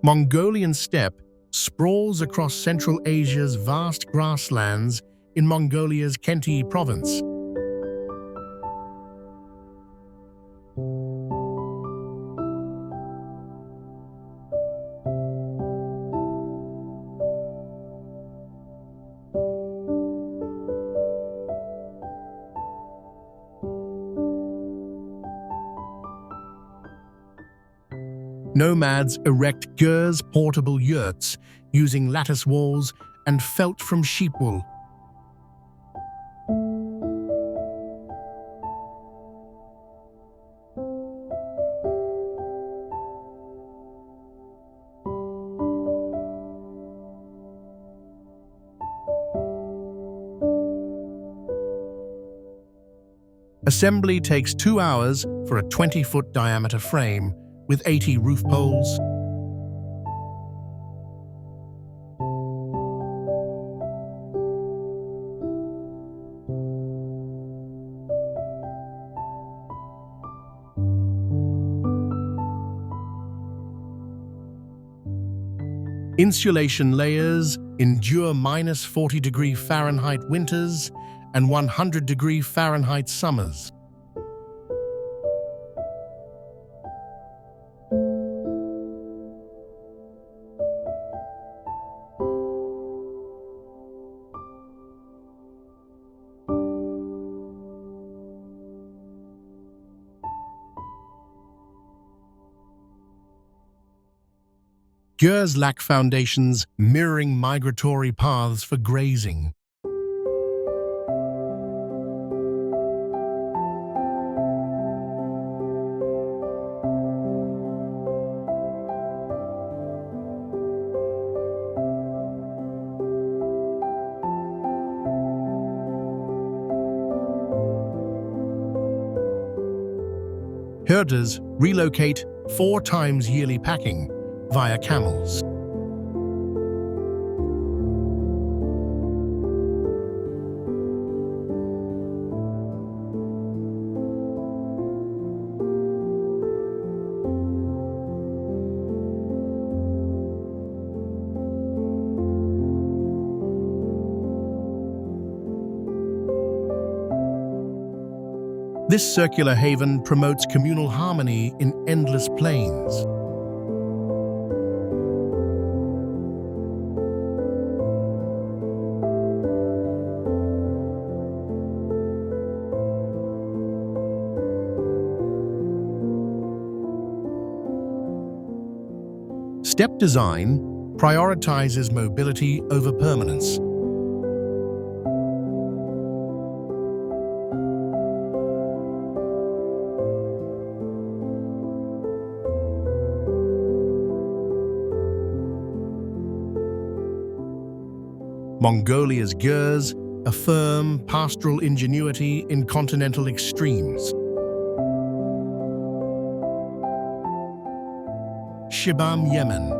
Mongolian steppe sprawls across Central Asia's vast grasslands in Mongolia's Khenti province. Nomads erect Gers portable yurts using lattice walls and felt from sheep wool. Assembly takes 2 hours for a 20-foot diameter frame with 80 roof poles. Insulation layers endure -40 Fahrenheit winters and 100 Fahrenheit summers. Gers lack foundations mirroring migratory paths for grazing. Herders relocate 4 times yearly packing via camels. This circular haven promotes communal harmony in endless plains. Steppe design prioritizes mobility over permanence. Mongolia's Gers affirm pastoral ingenuity in continental extremes. Shibam, Yemen.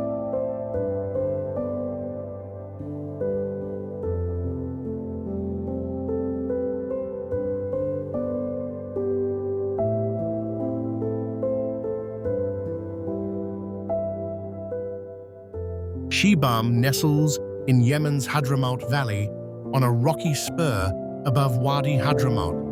Shibam nestles in Yemen's Hadramaut Valley on a rocky spur above Wadi Hadramaut.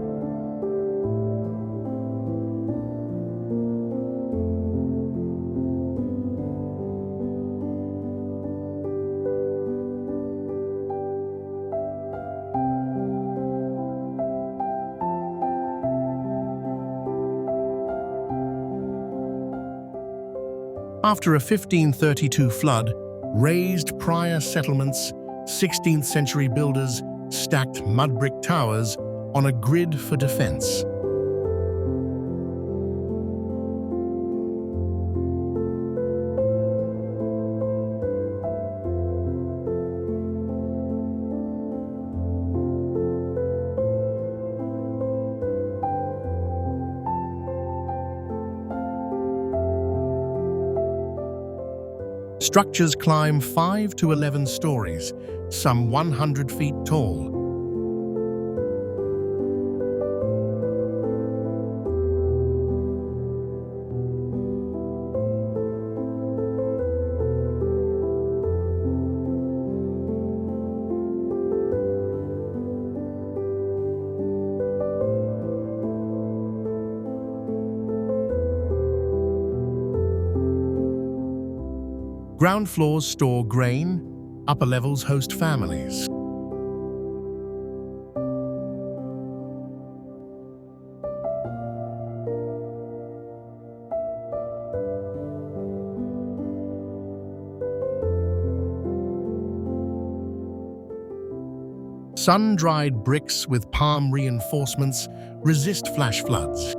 After a 1532 flood, raised prior settlements, 16th century builders stacked mud brick towers on a grid for defense. Structures climb 5 to 11 stories, some 100 feet tall. Ground floors store grain, upper levels host families. Sun-dried bricks with palm reinforcements resist flash floods.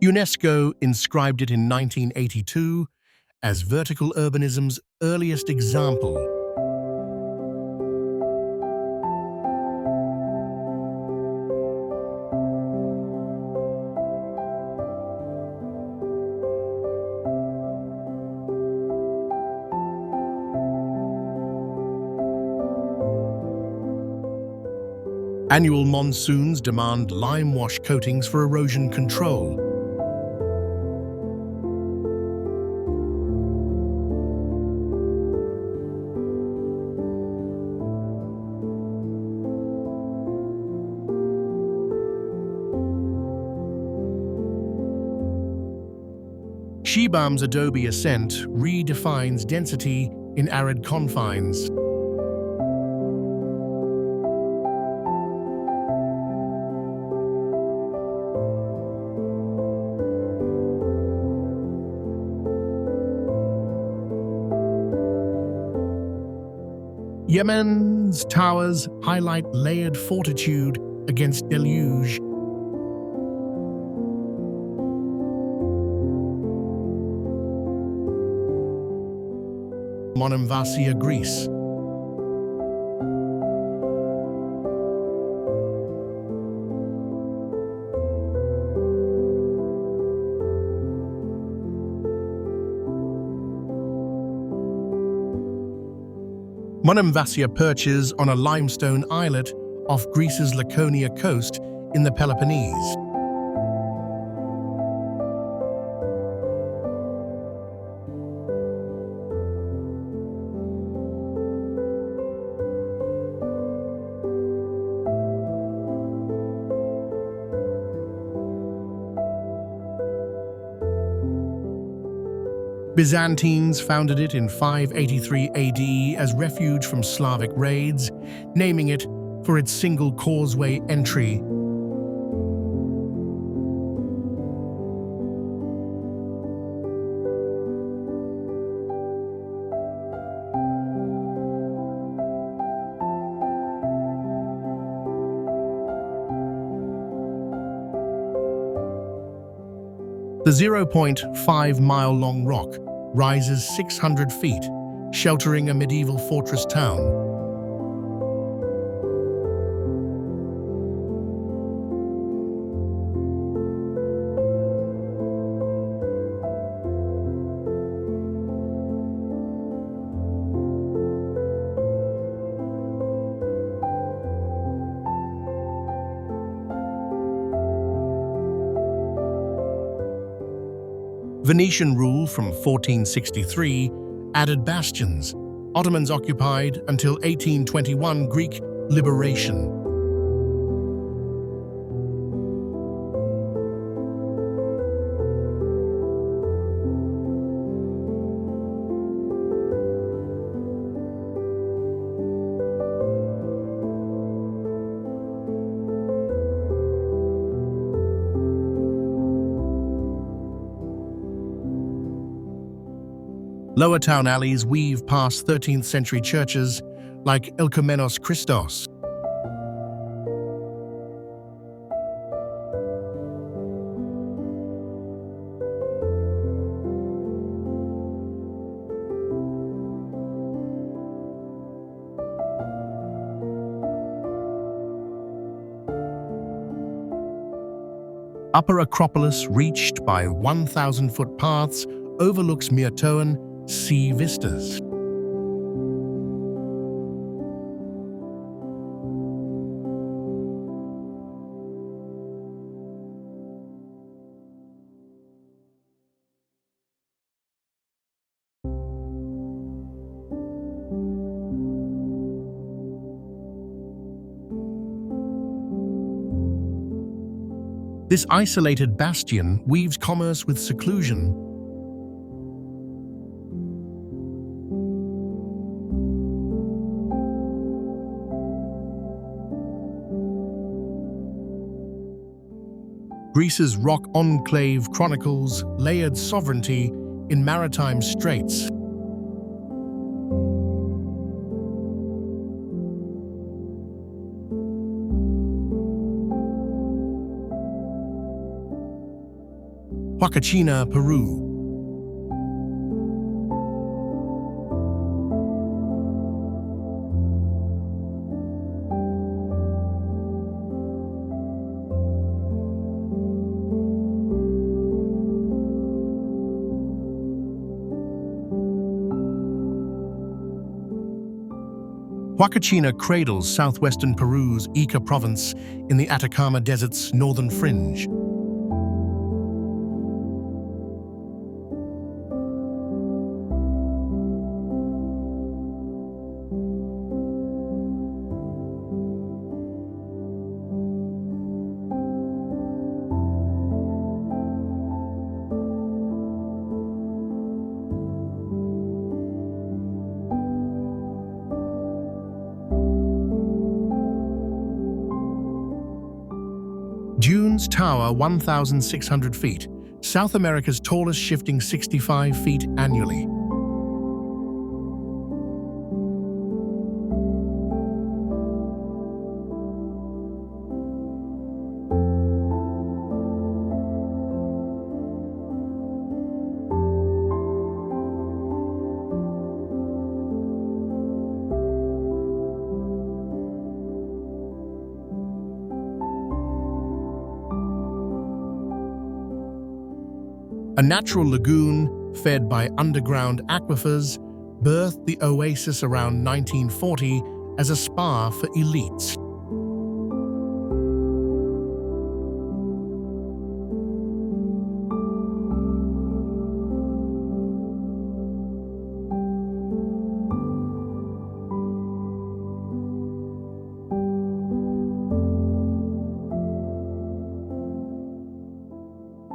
UNESCO inscribed it in 1982 as vertical urbanism's earliest example. Annual monsoons demand lime wash coatings for erosion control. Shibam's adobe ascent redefines density in arid confines. Yemen's towers highlight layered fortitude against deluge. Vardzia, Greece. Vardzia perches on a limestone islet off Greece's Laconia coast in the Peloponnese. Byzantines founded it in 583 AD as refuge from Slavic raids, naming it for its single causeway entry. The 0.5-mile-long rock rises 600 feet, sheltering a medieval fortress town. Venetian rule from 1463 added bastions. Ottomans occupied until 1821 Greek liberation. Lower town alleys weave past 13th century churches like Elkomenos Christos. Upper Acropolis, reached by 1,000-foot paths, overlooks Houtouwan sea vistas. This isolated bastion weaves commerce with seclusion. Greece's rock enclave chronicles layered sovereignty in maritime straits. Huacachina, Peru. Huacachina cradles southwestern Peru's Ica province in the Atacama Desert's northern fringe. Dunes tower 1,600 feet, South America's tallest, shifting 65 feet annually. A natural lagoon, fed by underground aquifers, birthed the oasis around 1940 as a spa for elites.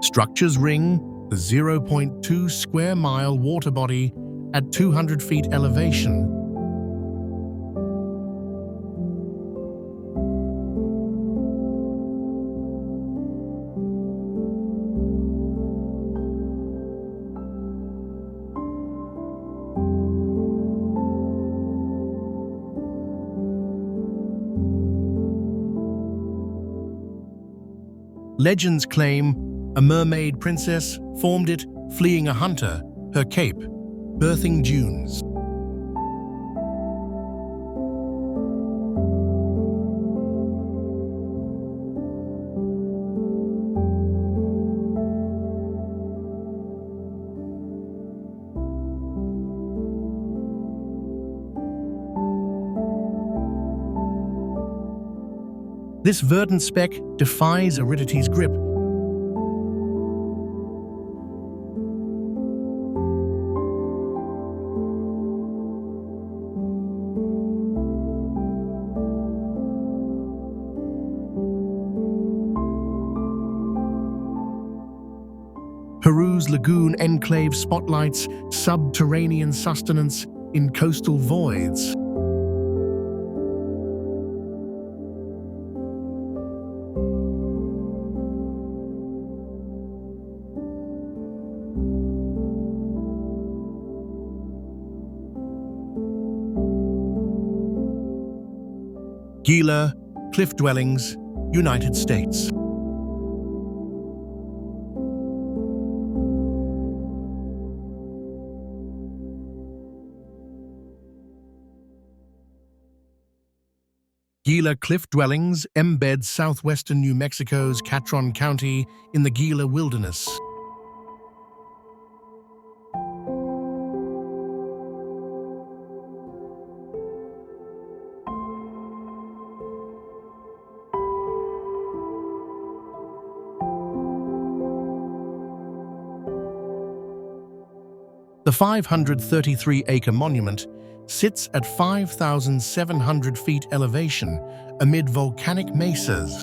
Structures ring the 0.2 square mile water body at 200 feet elevation. Legends claim a mermaid princess formed it, fleeing a hunter, her cape, birthing dunes. This verdant speck defies aridity's grip. Peru's lagoon enclave spotlights subterranean sustenance in coastal voids. Gila, cliff dwellings, United States. Gila cliff dwellings embed southwestern New Mexico's Catron County in the Gila Wilderness. The 533-acre monument sits at 5,700 feet elevation amid volcanic mesas.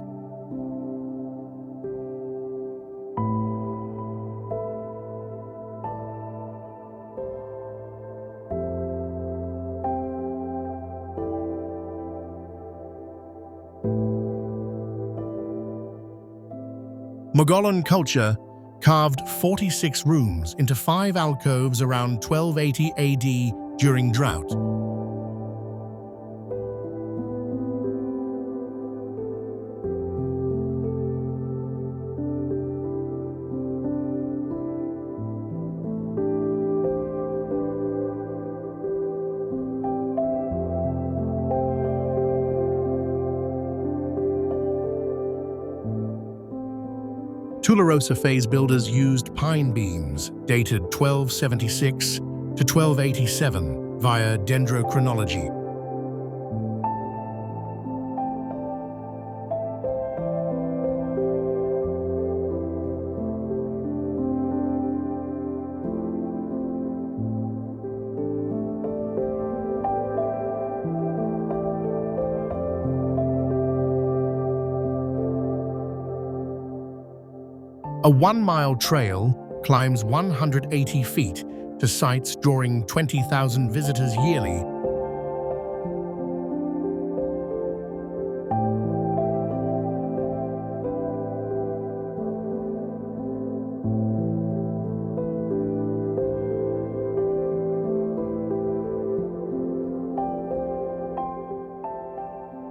Mogollon culture carved 46 rooms into 5 alcoves around 1280 AD during drought. Tularosa phase builders used pine beams dated 1276 to 1287 via dendrochronology. A 1-mile trail climbs 180 feet to sites drawing 20,000 visitors yearly.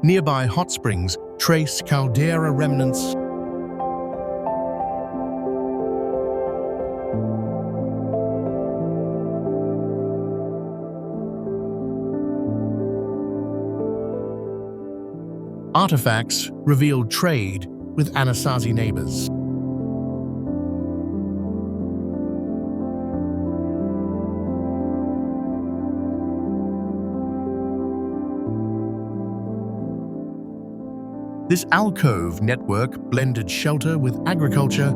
Nearby hot springs trace caldera remnants. Artifacts revealed trade with Anasazi neighbors. This alcove network blended shelter with agriculture,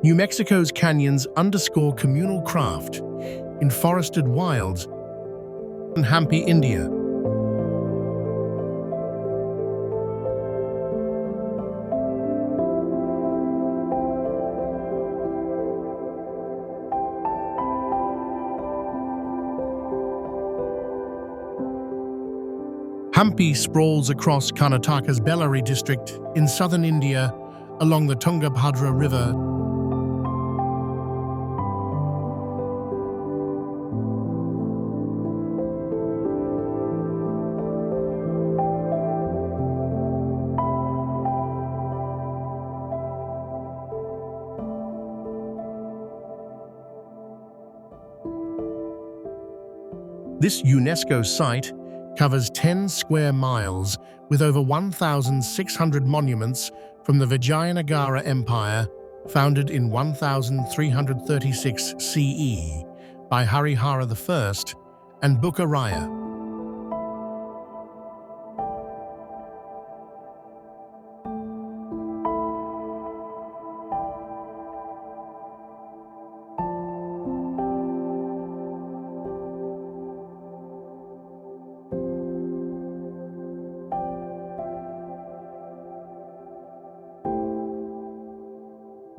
New Mexico's canyons underscore communal craft in forested wilds in Hampi, India. Hampi sprawls across Karnataka's Bellary district in southern India along the Tungabhadra River. This UNESCO site covers 10 square miles with over 1,600 monuments from the Vijayanagara Empire, founded in 1336 CE by Harihara I and Bukharaya.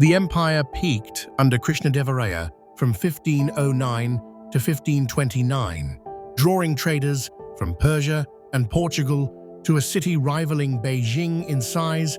The empire peaked under Krishnadevaraya from 1509 to 1529, drawing traders from Persia and Portugal to a city rivaling Beijing in size.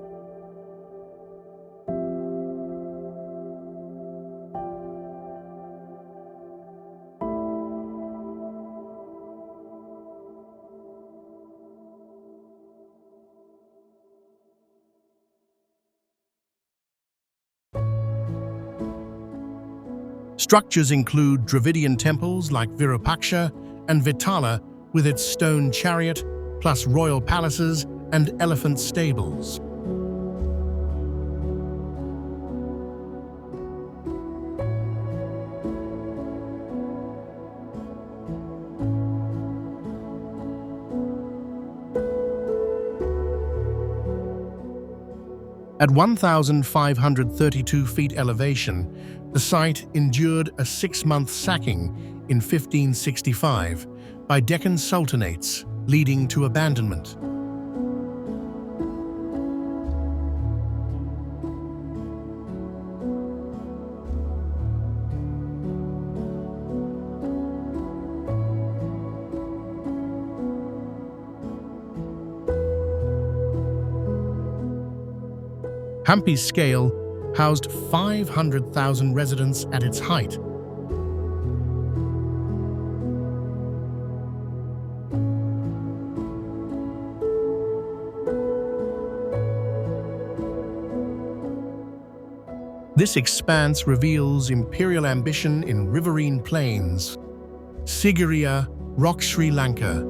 Structures include Dravidian temples like Virupaksha and Vitala with its stone chariot, plus royal palaces and elephant stables. At 1,532 feet elevation, the site endured a 6-month sacking in 1565 by Deccan sultanates, leading to abandonment. Hampi's scale housed 500,000 residents at its height. This expanse reveals imperial ambition in riverine plains. Sigiriya, Rock, Sri Lanka.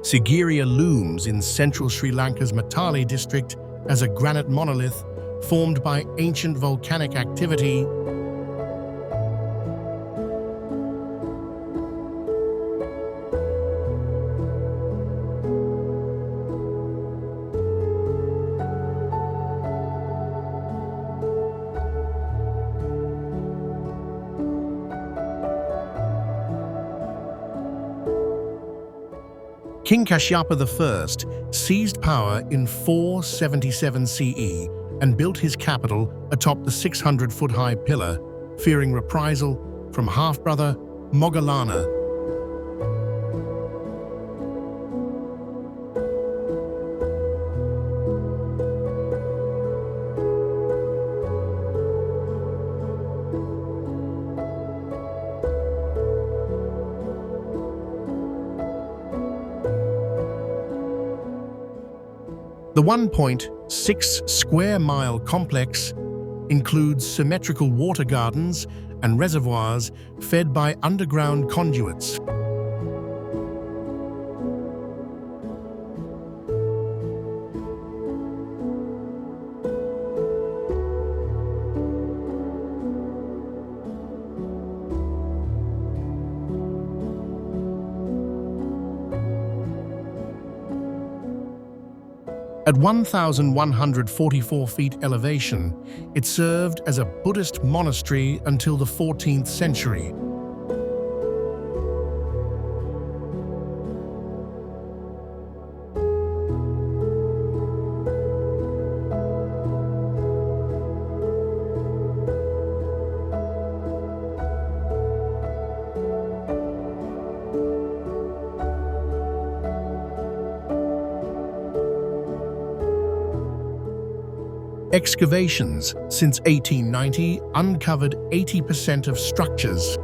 Sigiriya looms in central Sri Lanka's Matale district as a granite monolith formed by ancient volcanic activity. King Kashyapa I seized power in 477 CE and built his capital atop the 600-foot-high pillar, fearing reprisal from half-brother Moggallana. The 1.6 square mile complex includes symmetrical water gardens and reservoirs fed by underground conduits. At 1,144 feet elevation, it served as a Buddhist monastery until the 14th century. Excavations since 1890 uncovered 80% of structures.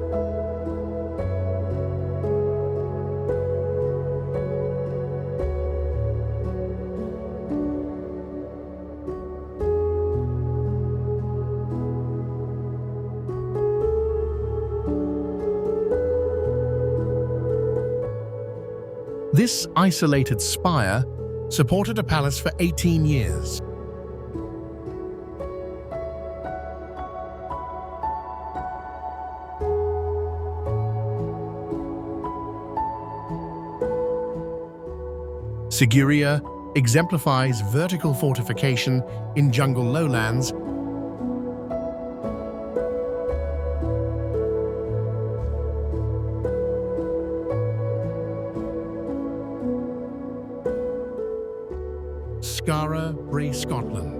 This isolated spire supported a palace for 18 years. Sigiriya exemplifies vertical fortification in jungle lowlands. Skara Brae, Scotland.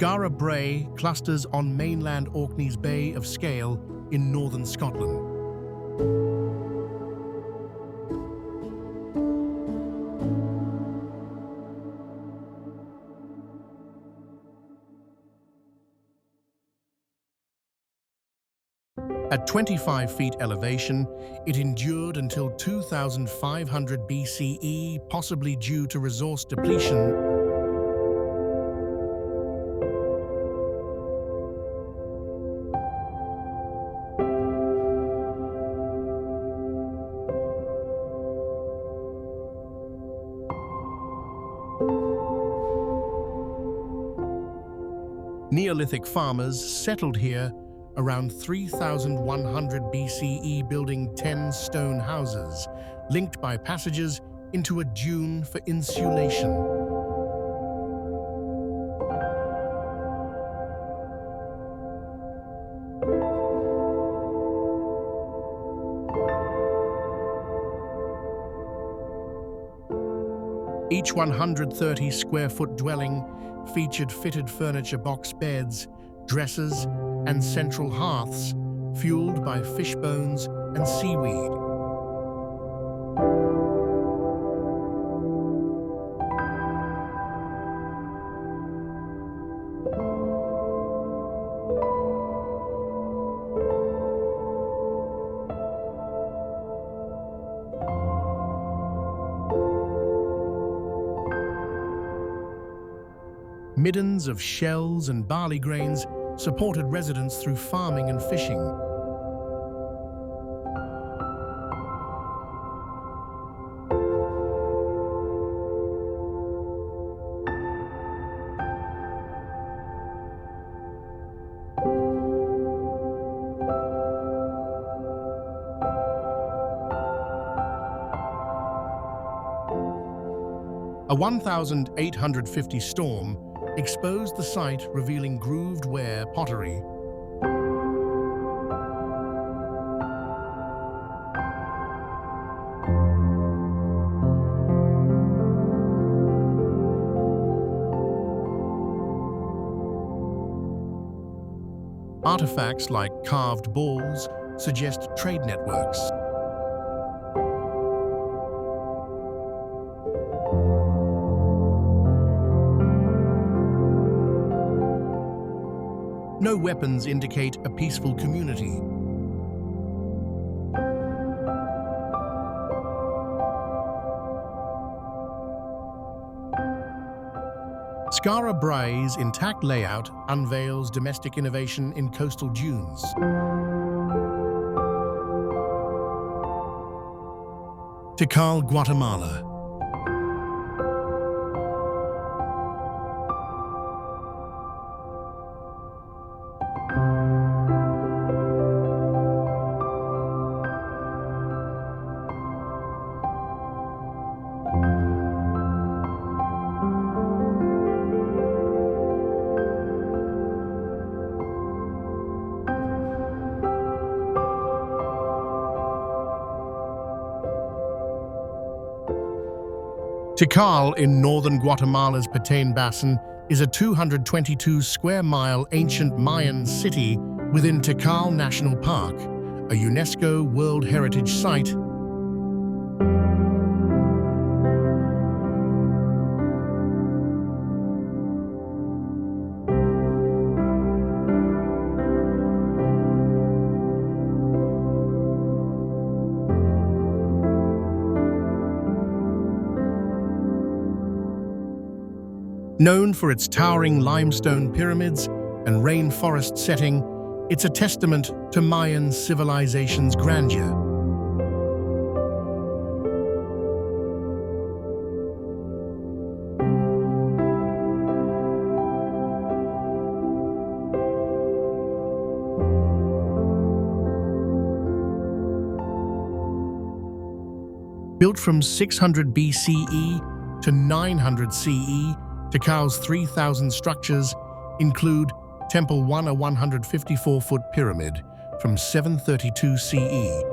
Skara Brae clusters on mainland Orkney's Bay of Scale in northern Scotland. At 25 feet elevation, it endured until 2500 BCE, possibly due to resource depletion. Neolithic farmers settled here around 3100 BCE, building 10 stone houses, linked by passages into a dune for insulation. Each 130 square foot dwelling featured fitted furniture box beds, dressers, and central hearths, fueled by fish bones and seaweed. Middens of shells and barley grains supported residents through farming and fishing. A 1,850 storm exposed the site, revealing grooved ware pottery. Artifacts like carved balls suggest trade networks. No weapons indicate a peaceful community. Skara Brae's intact layout unveils domestic innovation in coastal dunes. Tikal, Guatemala. Tikal in northern Guatemala's Petén Basin is a 222 square mile ancient Mayan city within Tikal National Park, a UNESCO World Heritage Site. Known for its towering limestone pyramids and rainforest setting, it's a testament to Mayan civilization's grandeur. Built from 600 BCE to 900 CE, Tikal's 3,000 structures include Temple 1, a 154-foot pyramid from 732 CE.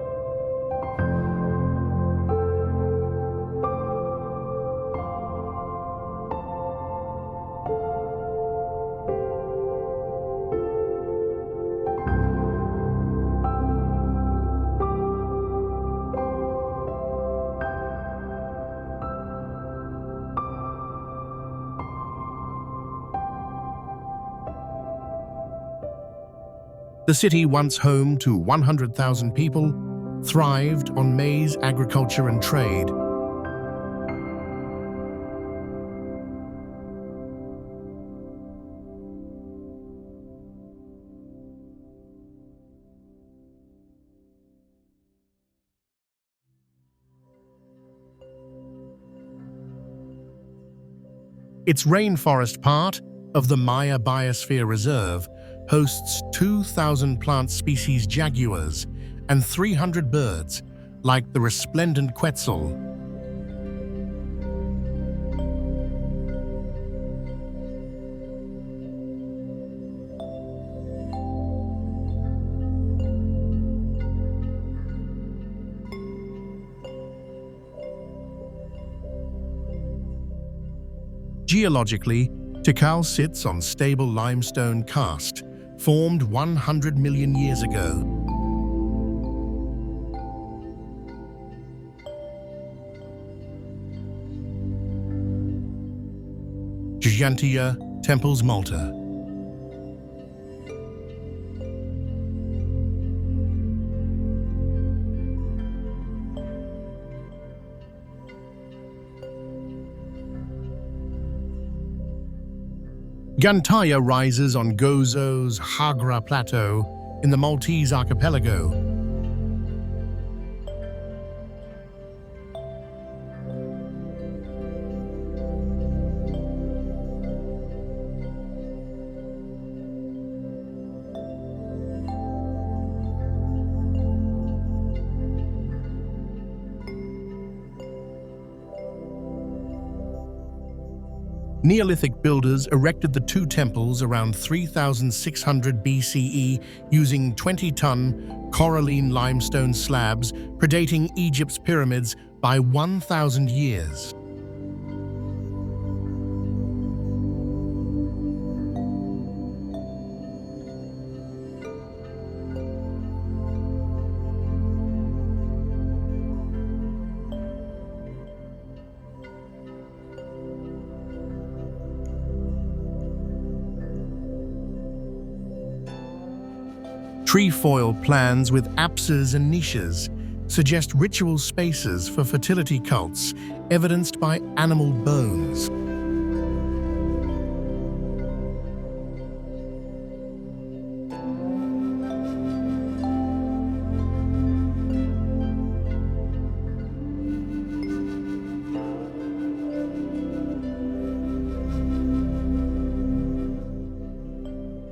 The city, once home to 100,000 people, thrived on maize agriculture and trade. Its rainforest part of the Maya Biosphere Reserve hosts 2,000 plant species jaguars and 300 birds, like the resplendent quetzal. Geologically, Tikal sits on stable limestone karst, formed 100 million years ago. Gigantia, Temples, Malta. Gantaya rises on Gozo's Hagra Plateau in the Maltese archipelago. Neolithic builders erected the two temples around 3600 BCE using 20-ton coralline limestone slabs, predating Egypt's pyramids by 1,000 years. Trefoil plans with apses and niches suggest ritual spaces for fertility cults, evidenced by animal bones.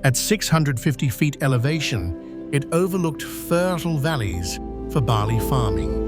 At 650 feet elevation, it overlooked fertile valleys for barley farming.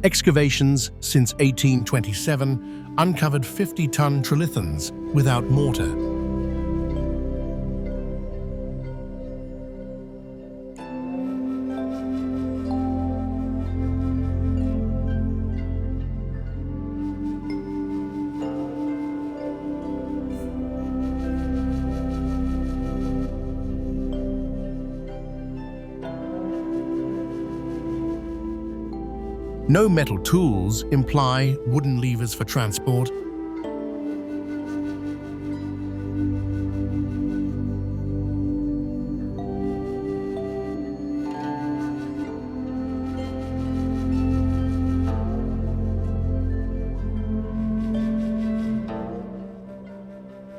Excavations since 1827 uncovered 50-ton trilithons without mortar. No metal tools imply wooden levers for transport.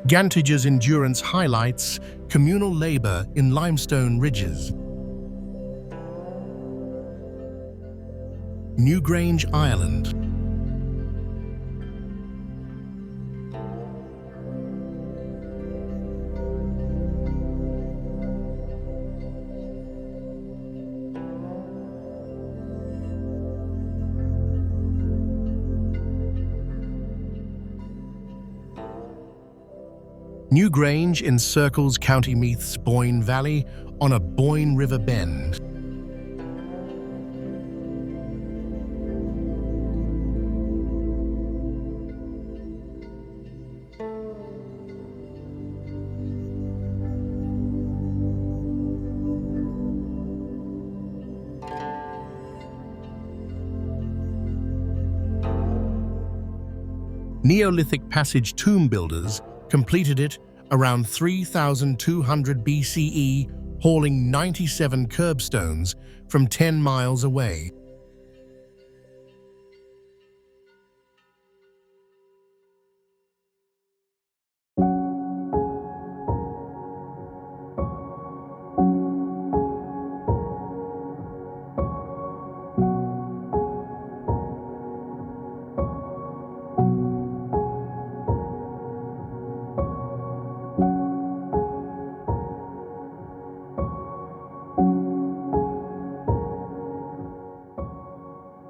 Gantage's endurance highlights communal labor in limestone ridges. Newgrange, Ireland. Newgrange encircles County Meath's Boyne Valley on a Boyne River bend. Neolithic passage tomb builders completed it around 3200 BCE, hauling 97 curbstones from 10 miles away.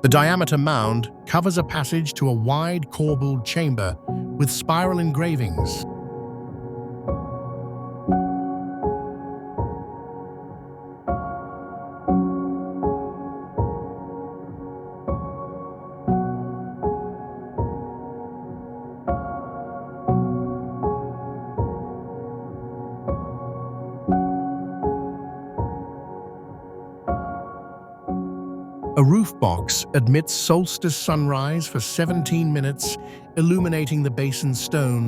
The diameter mound covers a passage to a wide corbelled chamber with spiral engravings. A roof box admits solstice sunrise for 17 minutes, illuminating the basin's stone.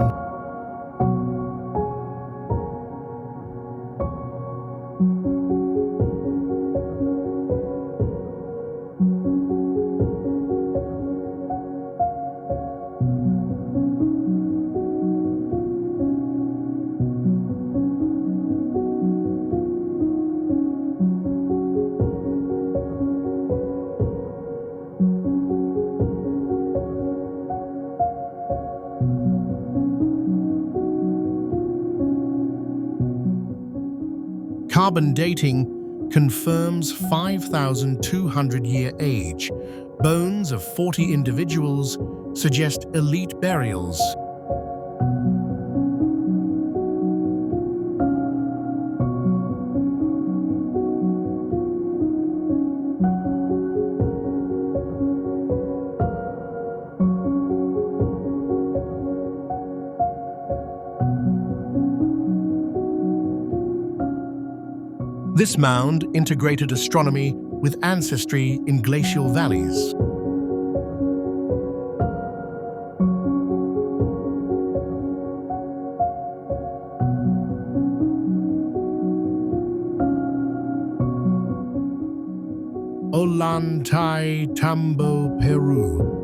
Carbon dating confirms 5,200-year age. Bones of 40 individuals suggest elite burials. This mound integrated astronomy with ancestry in glacial valleys. Ollantaytambo, Peru.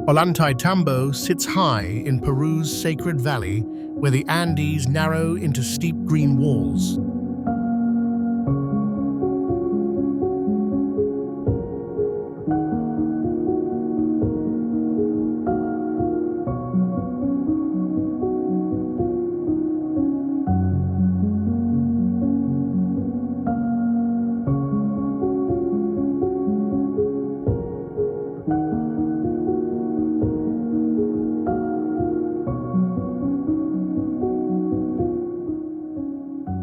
Ollantaytambo sits high in Peru's Sacred Valley, where the Andes narrow into steep green walls.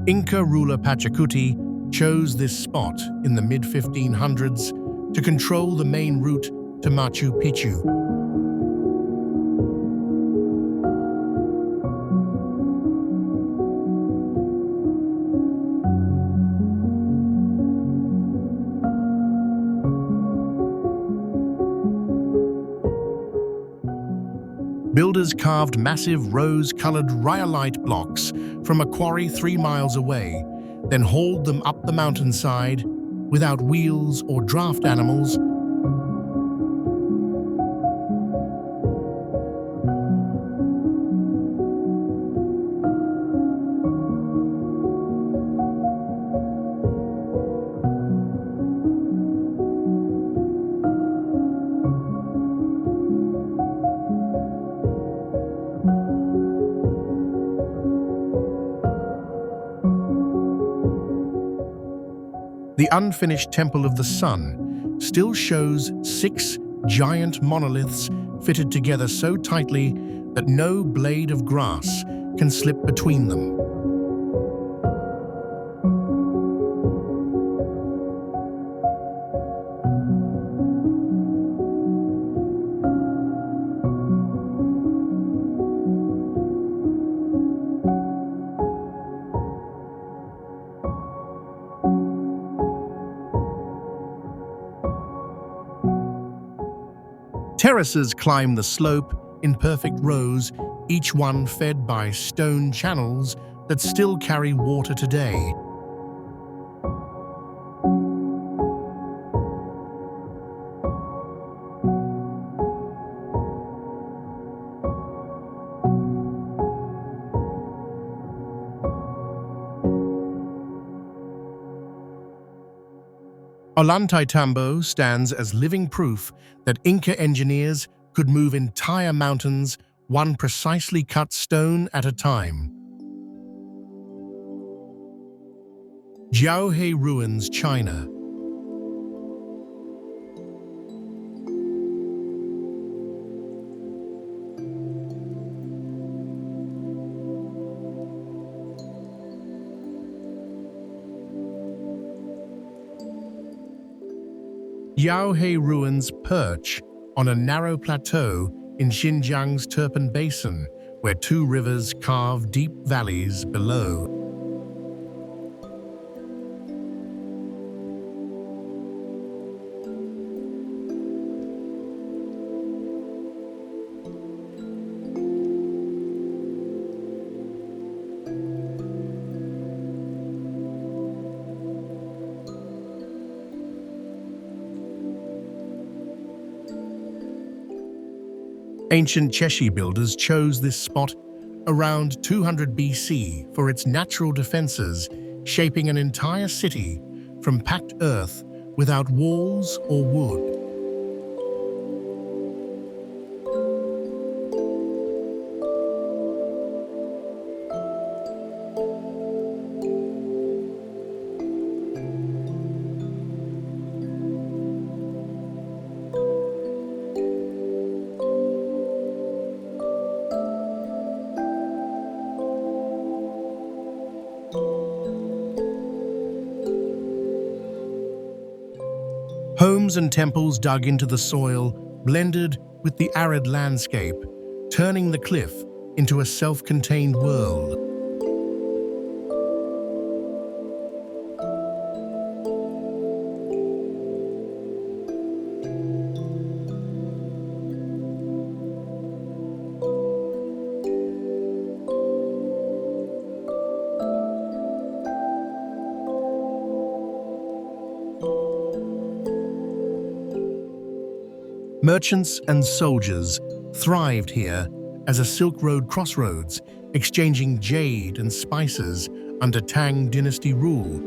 Inca ruler Pachacuti chose this spot in the mid-1500s to control the main route to Machu Picchu. Builders carved massive rose-colored rhyolite blocks from a quarry 3 miles away, then hauled them up the mountainside without wheels or draft animals. The unfinished Temple of the Sun still shows 6 giant monoliths fitted together so tightly that no blade of grass can slip between them. Terraces climb the slope in perfect rows, each one fed by stone channels that still carry water today. Ollantaytambo stands as living proof that Inca engineers could move entire mountains one precisely cut stone at a time. Jiaohe Ruins, China. Jiaohe Ruins perch on a narrow plateau in Xinjiang's Turpan Basin, where two rivers carve deep valleys below. Ancient Cheshi builders chose this spot around 200 BC for its natural defenses, shaping an entire city from packed earth without walls or wood. Homes and temples dug into the soil blended with the arid landscape, turning the cliff into a self-contained world. Merchants and soldiers thrived here as a Silk Road crossroads, exchanging jade and spices under Tang dynasty rule.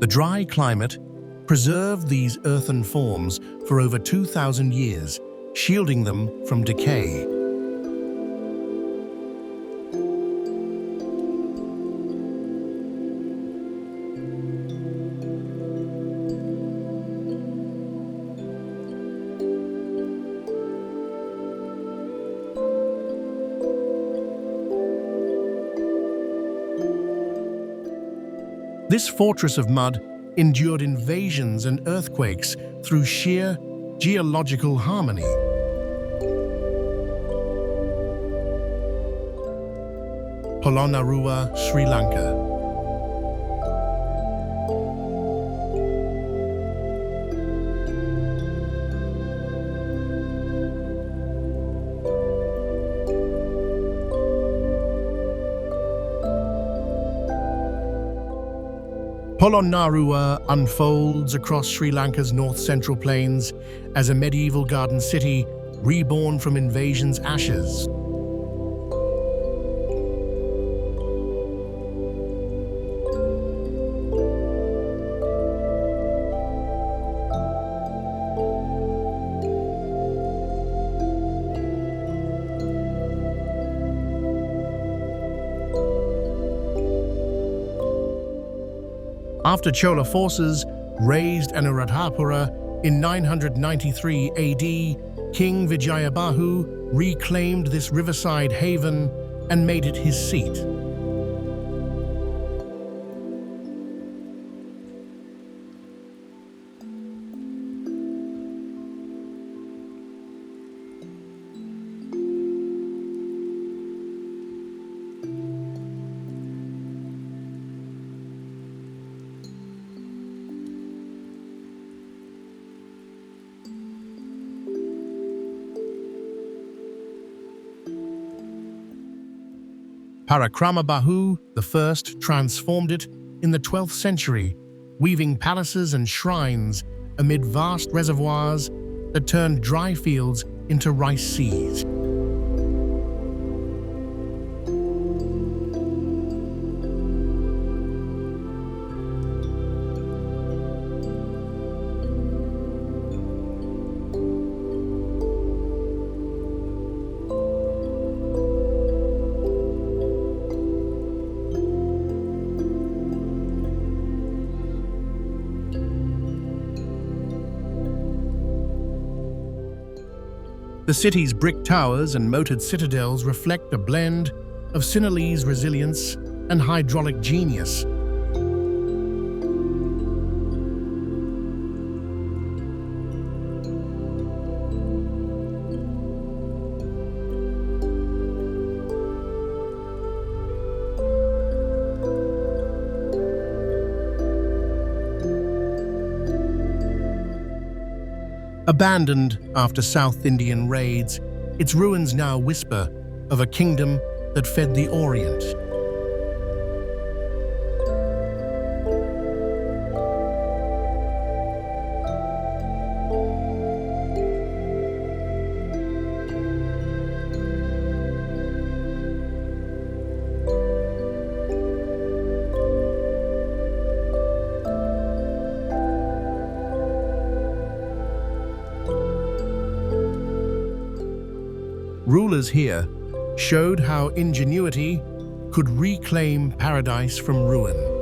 The dry climate preserved these earthen forms for over 2,000 years, shielding them from decay. This fortress of mud endured invasions and earthquakes through sheer geological harmony. Polonnaruwa, Sri Lanka. Polonnaruwa unfolds across Sri Lanka's north-central plains as a medieval garden city reborn from invasion's ashes. After Chola forces razed Anuradhapura in 993 AD, King Vijayabahu reclaimed this riverside haven and made it his seat. Parakramabahu I transformed it in the 12th century, weaving palaces and shrines amid vast reservoirs that turned dry fields into rice seas. The city's brick towers and moated citadels reflect a blend of Sinhalese resilience and hydraulic genius. Abandoned after South Indian raids, its ruins now whisper of a kingdom that fed the Orient. Rulers here showed how ingenuity could reclaim paradise from ruin.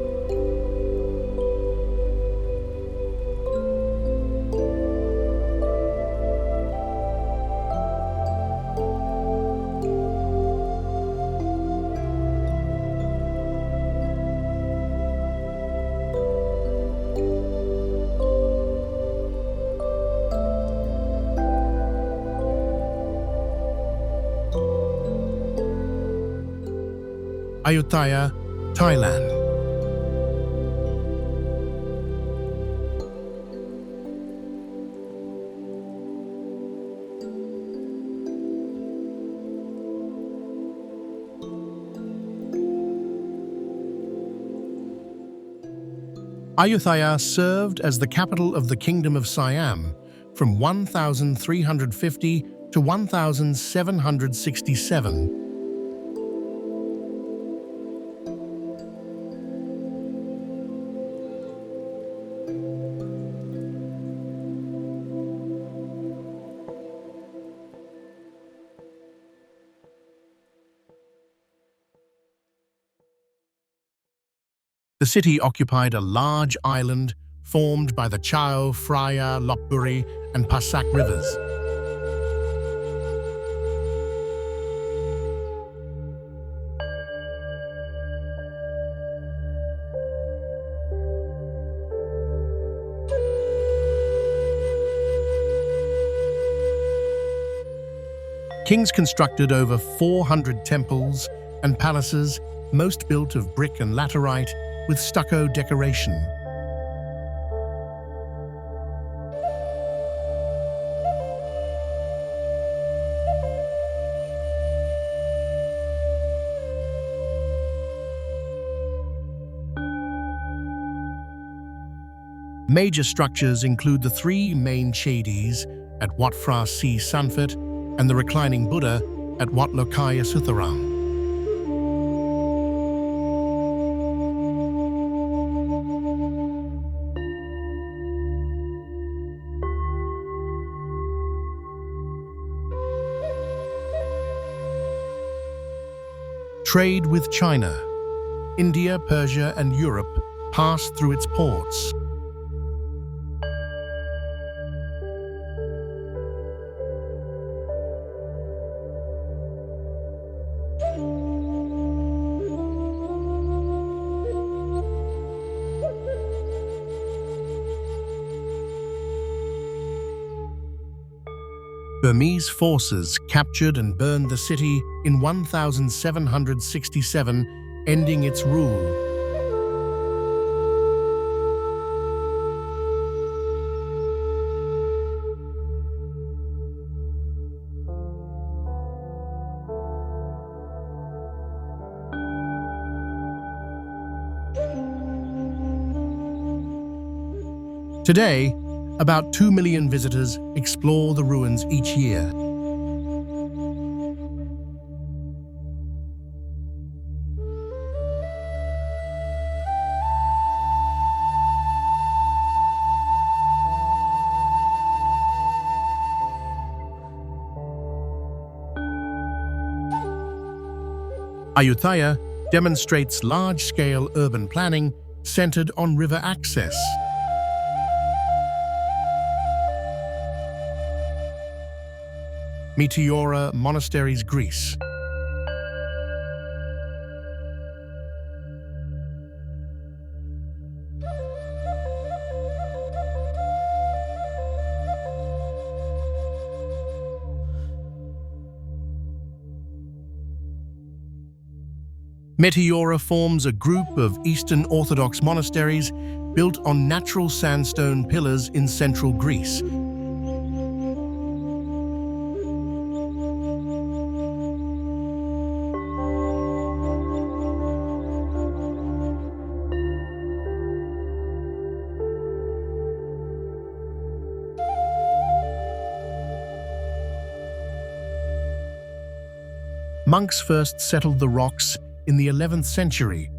Ayutthaya, Thailand. Ayutthaya served as the capital of the Kingdom of Siam from 1350 to 1767. The city occupied a large island formed by the Chao, Phraya, Lopburi, and Pasak rivers. Kings constructed over 400 temples and palaces, most built of brick and laterite, with stucco decoration. Major structures include the three main chadis at Wat Phra Si Sanfat and the reclining Buddha at Wat Lokaya Sutharang. Trade with China, India, Persia, and Europe passed through its ports. Burmese forces captured and burned the city in 1767, ending its rule. Today, about 2 million visitors explore the ruins each year. Ayutthaya demonstrates large-scale urban planning centered on river access. Meteora Monasteries, Greece. Meteora forms a group of Eastern Orthodox monasteries built on natural sandstone pillars in central Greece. Monks first settled the rocks in the 11th century.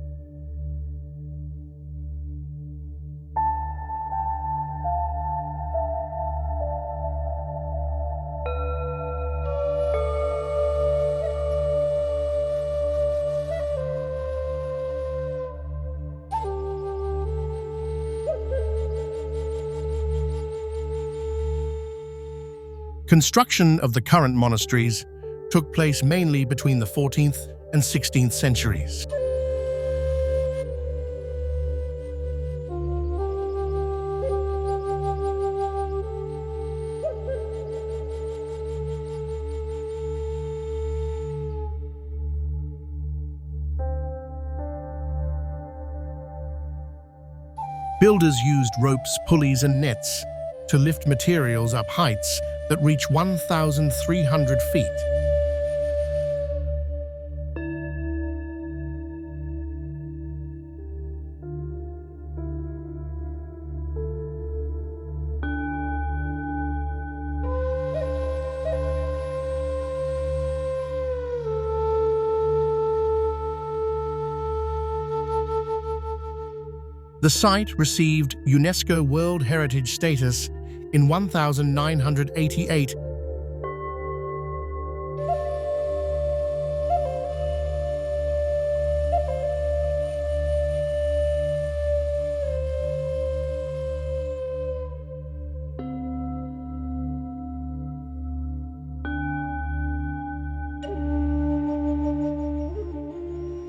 Construction of the current monasteries took place mainly between the 14th and 16th centuries. Builders used ropes, pulleys, and nets to lift materials up heights that reach 1,300 feet. The site received UNESCO World Heritage status in 1988.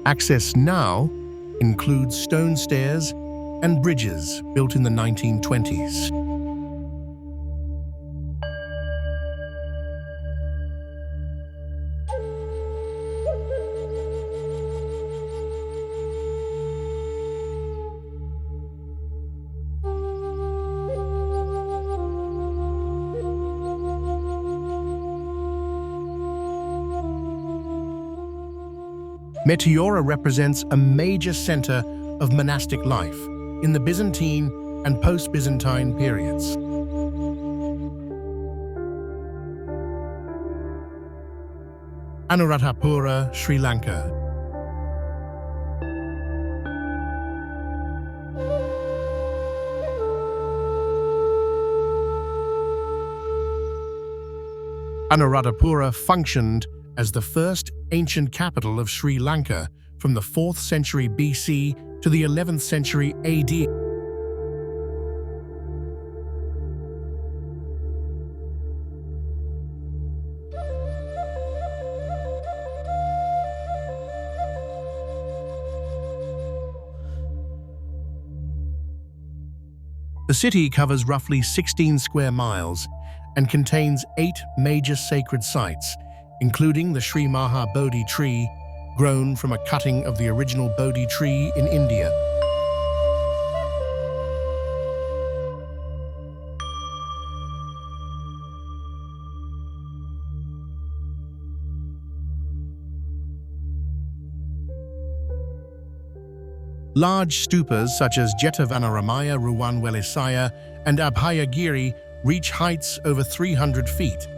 Access now includes stone stairs and bridges built in the 1920s. Meteora represents a major center of monastic life in the Byzantine and post-Byzantine periods. Anuradhapura, Sri Lanka. Anuradhapura functioned as the first ancient capital of Sri Lanka from the 4th century BC to the 11th century AD. The city covers roughly 16 square miles and contains 8 major sacred sites, including the Sri Maha Bodhi tree, grown from a cutting of the original Bodhi tree in India. Large stupas such as Jetavanaramaya Ruwanwelisaya and Abhayagiri reach heights over 300 feet.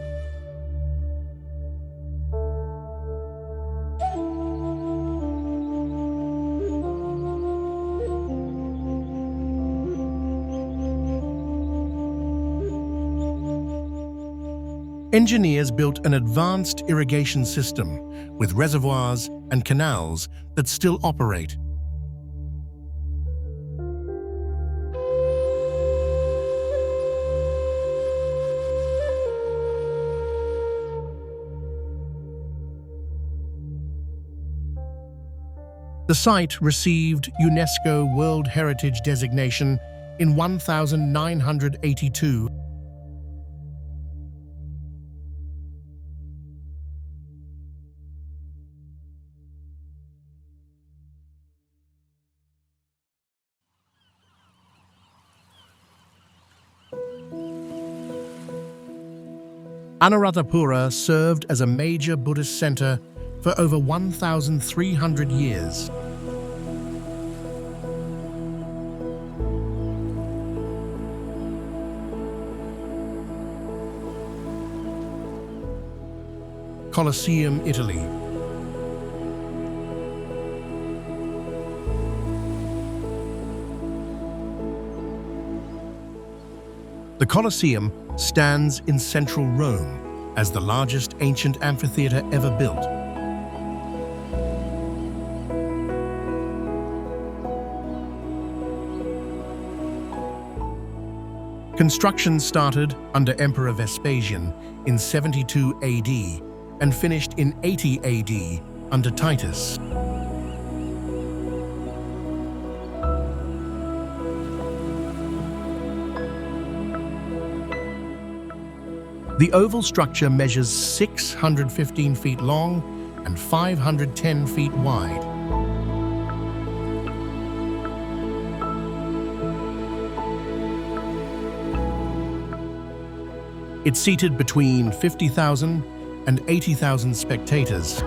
Engineers built an advanced irrigation system with reservoirs and canals that still operate. The site received UNESCO World Heritage designation in 1982. Anuradhapura served as a major Buddhist center for over 1,300 years. Colosseum, Italy. The Colosseum stands in central Rome as the largest ancient amphitheater ever built. Construction started under Emperor Vespasian in 72 AD and finished in 80 AD under Titus. The oval structure measures 615 feet long and 510 feet wide. It seated between 50,000 and 80,000 spectators.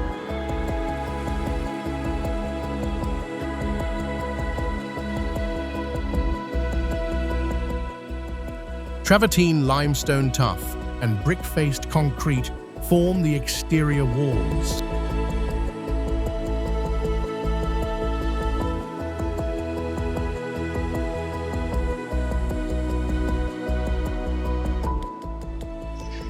Travertine limestone tuff and brick-faced concrete form the exterior walls.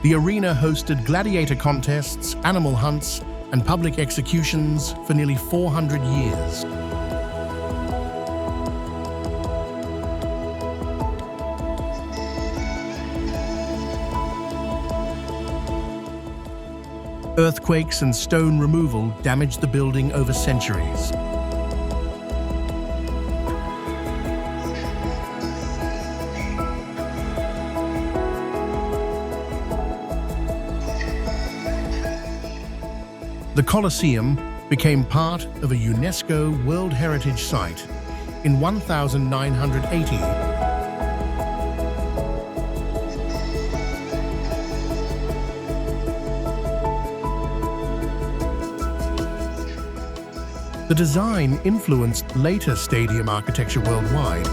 The arena hosted gladiator contests, animal hunts, and public executions for nearly 400 years. Earthquakes and stone removal damaged the building over centuries. The Colosseum became part of a UNESCO World Heritage Site in 1980. The design influenced later stadium architecture worldwide.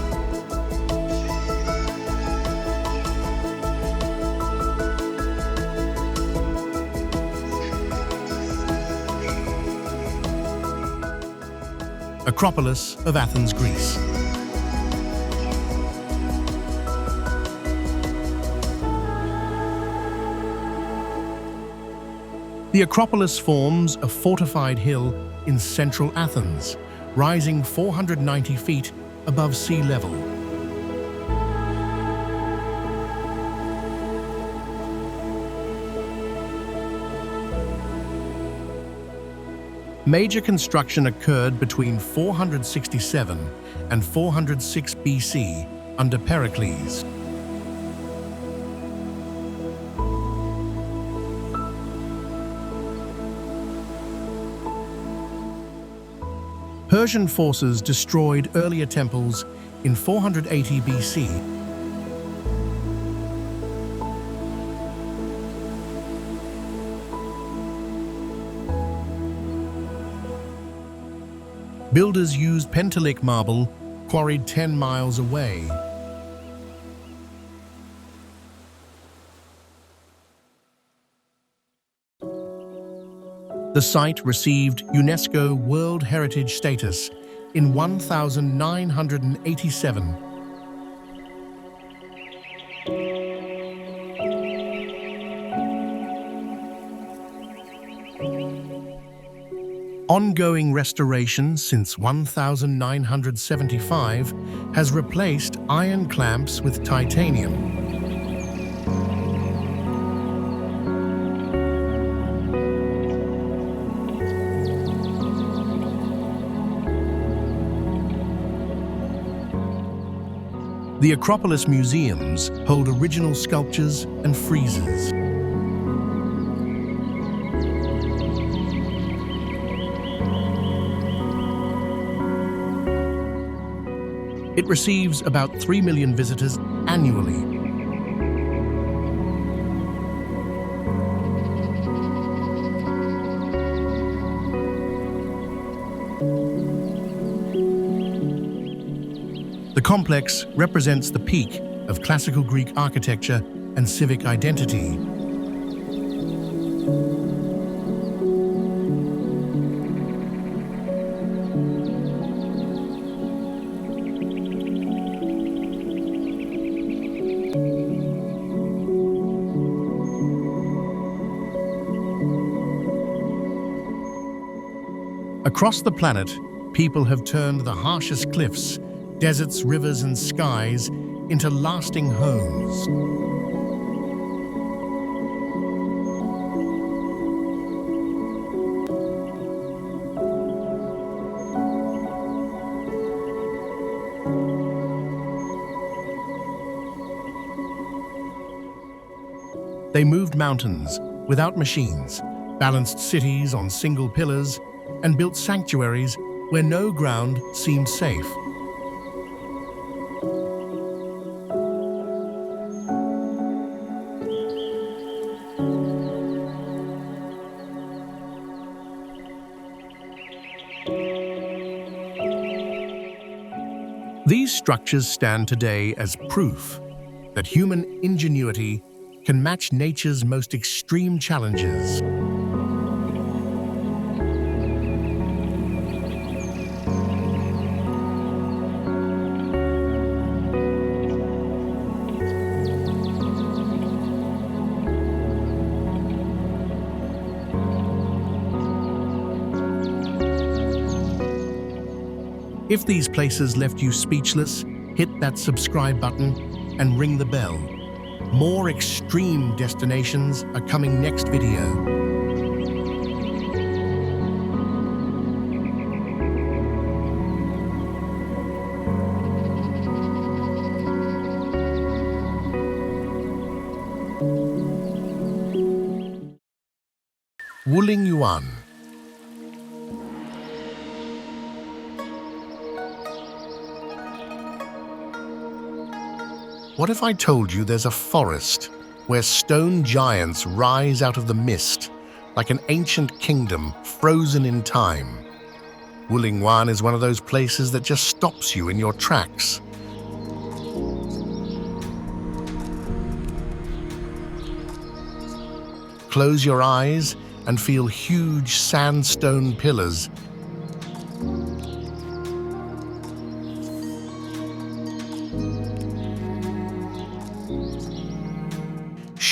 Acropolis of Athens, Greece. The Acropolis forms a fortified hill in central Athens, rising 490 feet above sea level. Major construction occurred between 467 and 406 BC under Pericles. Persian forces destroyed earlier temples in 480 BC. Builders used pentelic marble quarried 10 miles away. The site received UNESCO World Heritage status in 1987. Ongoing restoration since 1975 has replaced iron clamps with titanium. The Acropolis museums hold original sculptures and friezes. It receives about 3 million visitors annually. The complex represents the peak of classical Greek architecture and civic identity. Across the planet, people have turned the harshest cliffs, deserts, rivers, and skies into lasting homes. They moved mountains without machines, balanced cities on single pillars, and built sanctuaries where no ground seemed safe. These structures stand today as proof that human ingenuity can match nature's most extreme challenges. If these places left you speechless, hit that subscribe button and ring the bell. More extreme destinations are coming next video. Longyearbyen. What if I told you there's a forest where stone giants rise out of the mist like an ancient kingdom frozen in time? Longyearbyen is one of those places that just stops you in your tracks. Close your eyes and feel huge sandstone pillars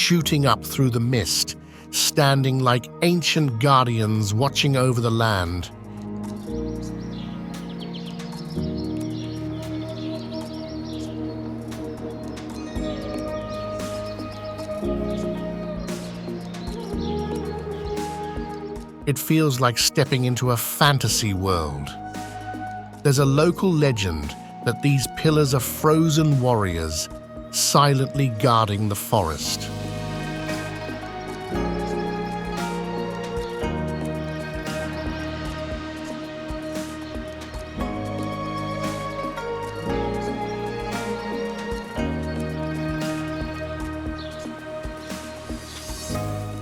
shooting up through the mist, standing like ancient guardians watching over the land. It feels like stepping into a fantasy world. There's a local legend that these pillars are frozen warriors, silently guarding the forest.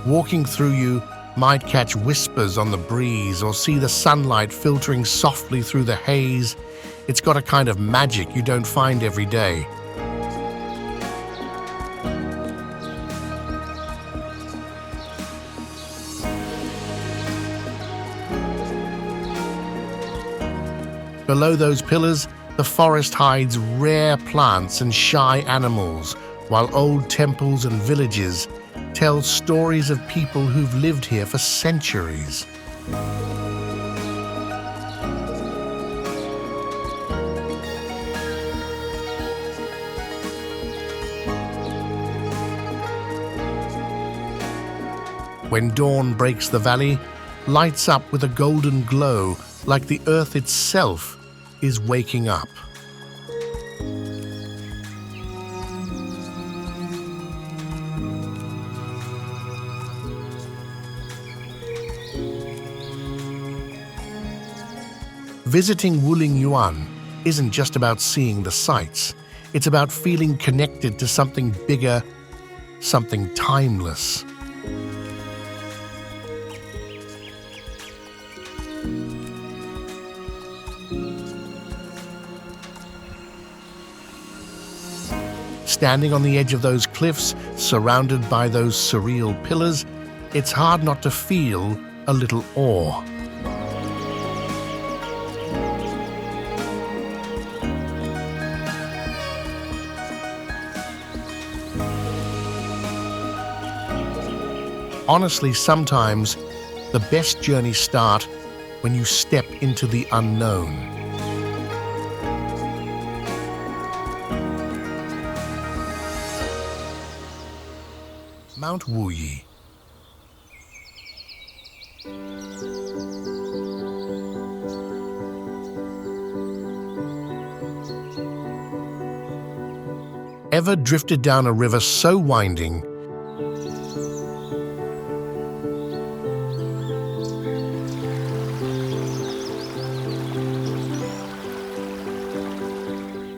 Walking through you Might catch whispers on the breeze or see the sunlight filtering softly through the haze. It's got a kind of magic you don't find every day. Below those pillars, the forest hides rare plants and shy animals, while old temples and villages tell stories of people who've lived here for centuries. When dawn breaks the valley, lights up with a golden glow, like the earth itself is waking up. Visiting Longyearbyen isn't just about seeing the sights. It's about feeling connected to something bigger, something timeless. Standing on the edge of those cliffs, surrounded by those surreal pillars, it's hard not to feel a little awe. Honestly, sometimes the best journeys start when you step into the unknown. Mount Wuyi. Ever drifted down a river so winding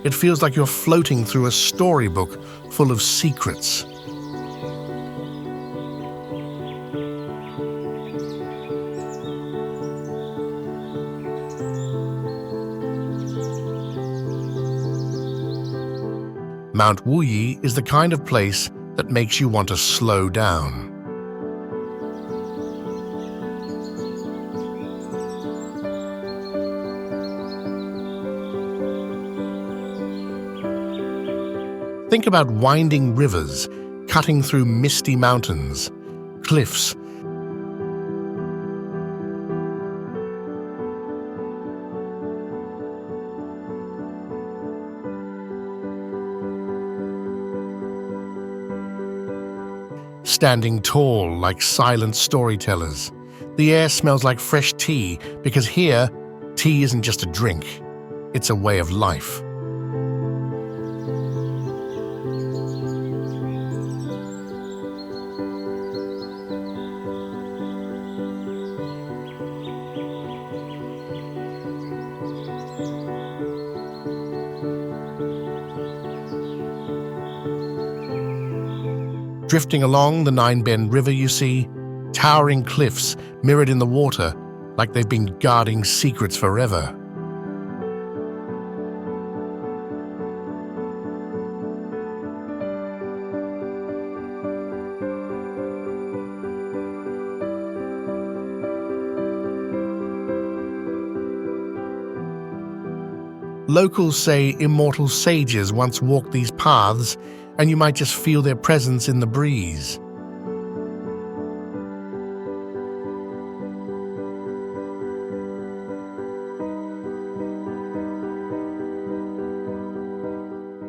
it feels like you're floating through a storybook full of secrets? Mount Wuyi is the kind of place that makes you want to slow down. Think about winding rivers, cutting through misty mountains, cliffs, standing tall like silent storytellers. The air smells like fresh tea because here, tea isn't just a drink, it's a way of life. Drifting along the Nine Bend River, you see towering cliffs mirrored in the water like they've been guarding secrets forever. Locals say immortal sages once walked these paths, and you might just feel their presence in the breeze.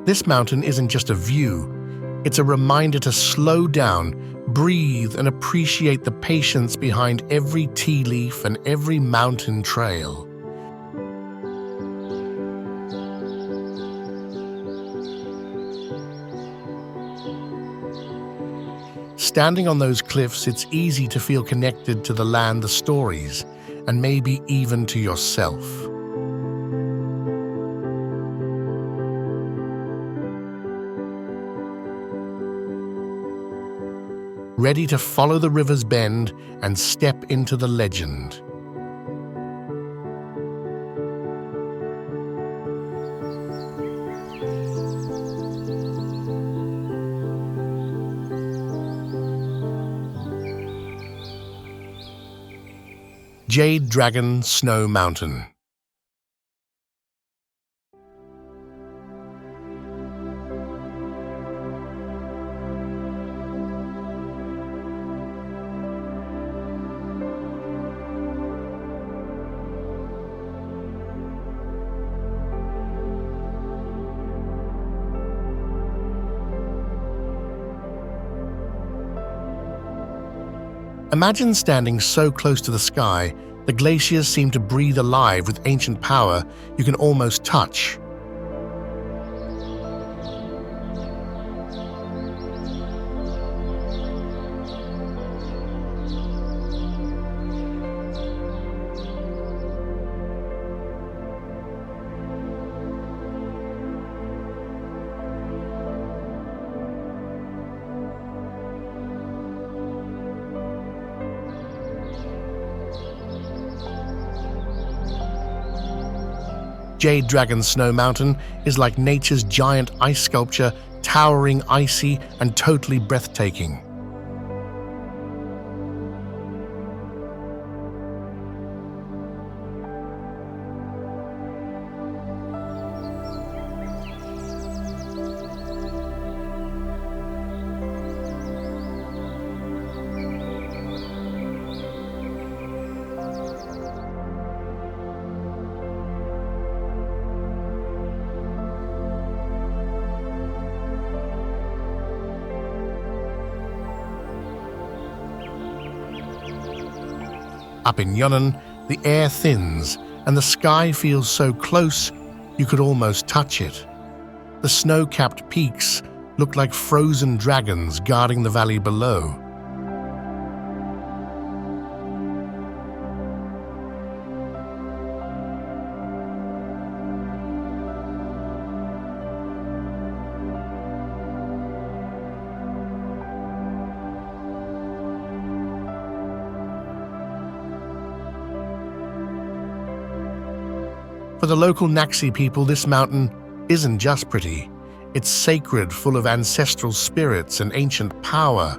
This mountain isn't just a view, it's a reminder to slow down, breathe, and appreciate the patience behind every tea leaf and every mountain trail. Standing on those cliffs, it's easy to feel connected to the land, the stories, and maybe even to yourself. ready to follow the river's bend and step into the legend. Jade Dragon Snow Mountain. Imagine standing so close to the sky, the glaciers seem to breathe alive with ancient power you can almost touch. Jade Dragon Snow Mountain is like nature's giant ice sculpture, towering, icy, and totally breathtaking. Up in Yunnan, the air thins and the sky feels so close you could almost touch it. The snow-capped peaks look like frozen dragons guarding the valley below. For the local Naxi people, this mountain isn't just pretty. It's sacred, full of ancestral spirits and ancient power.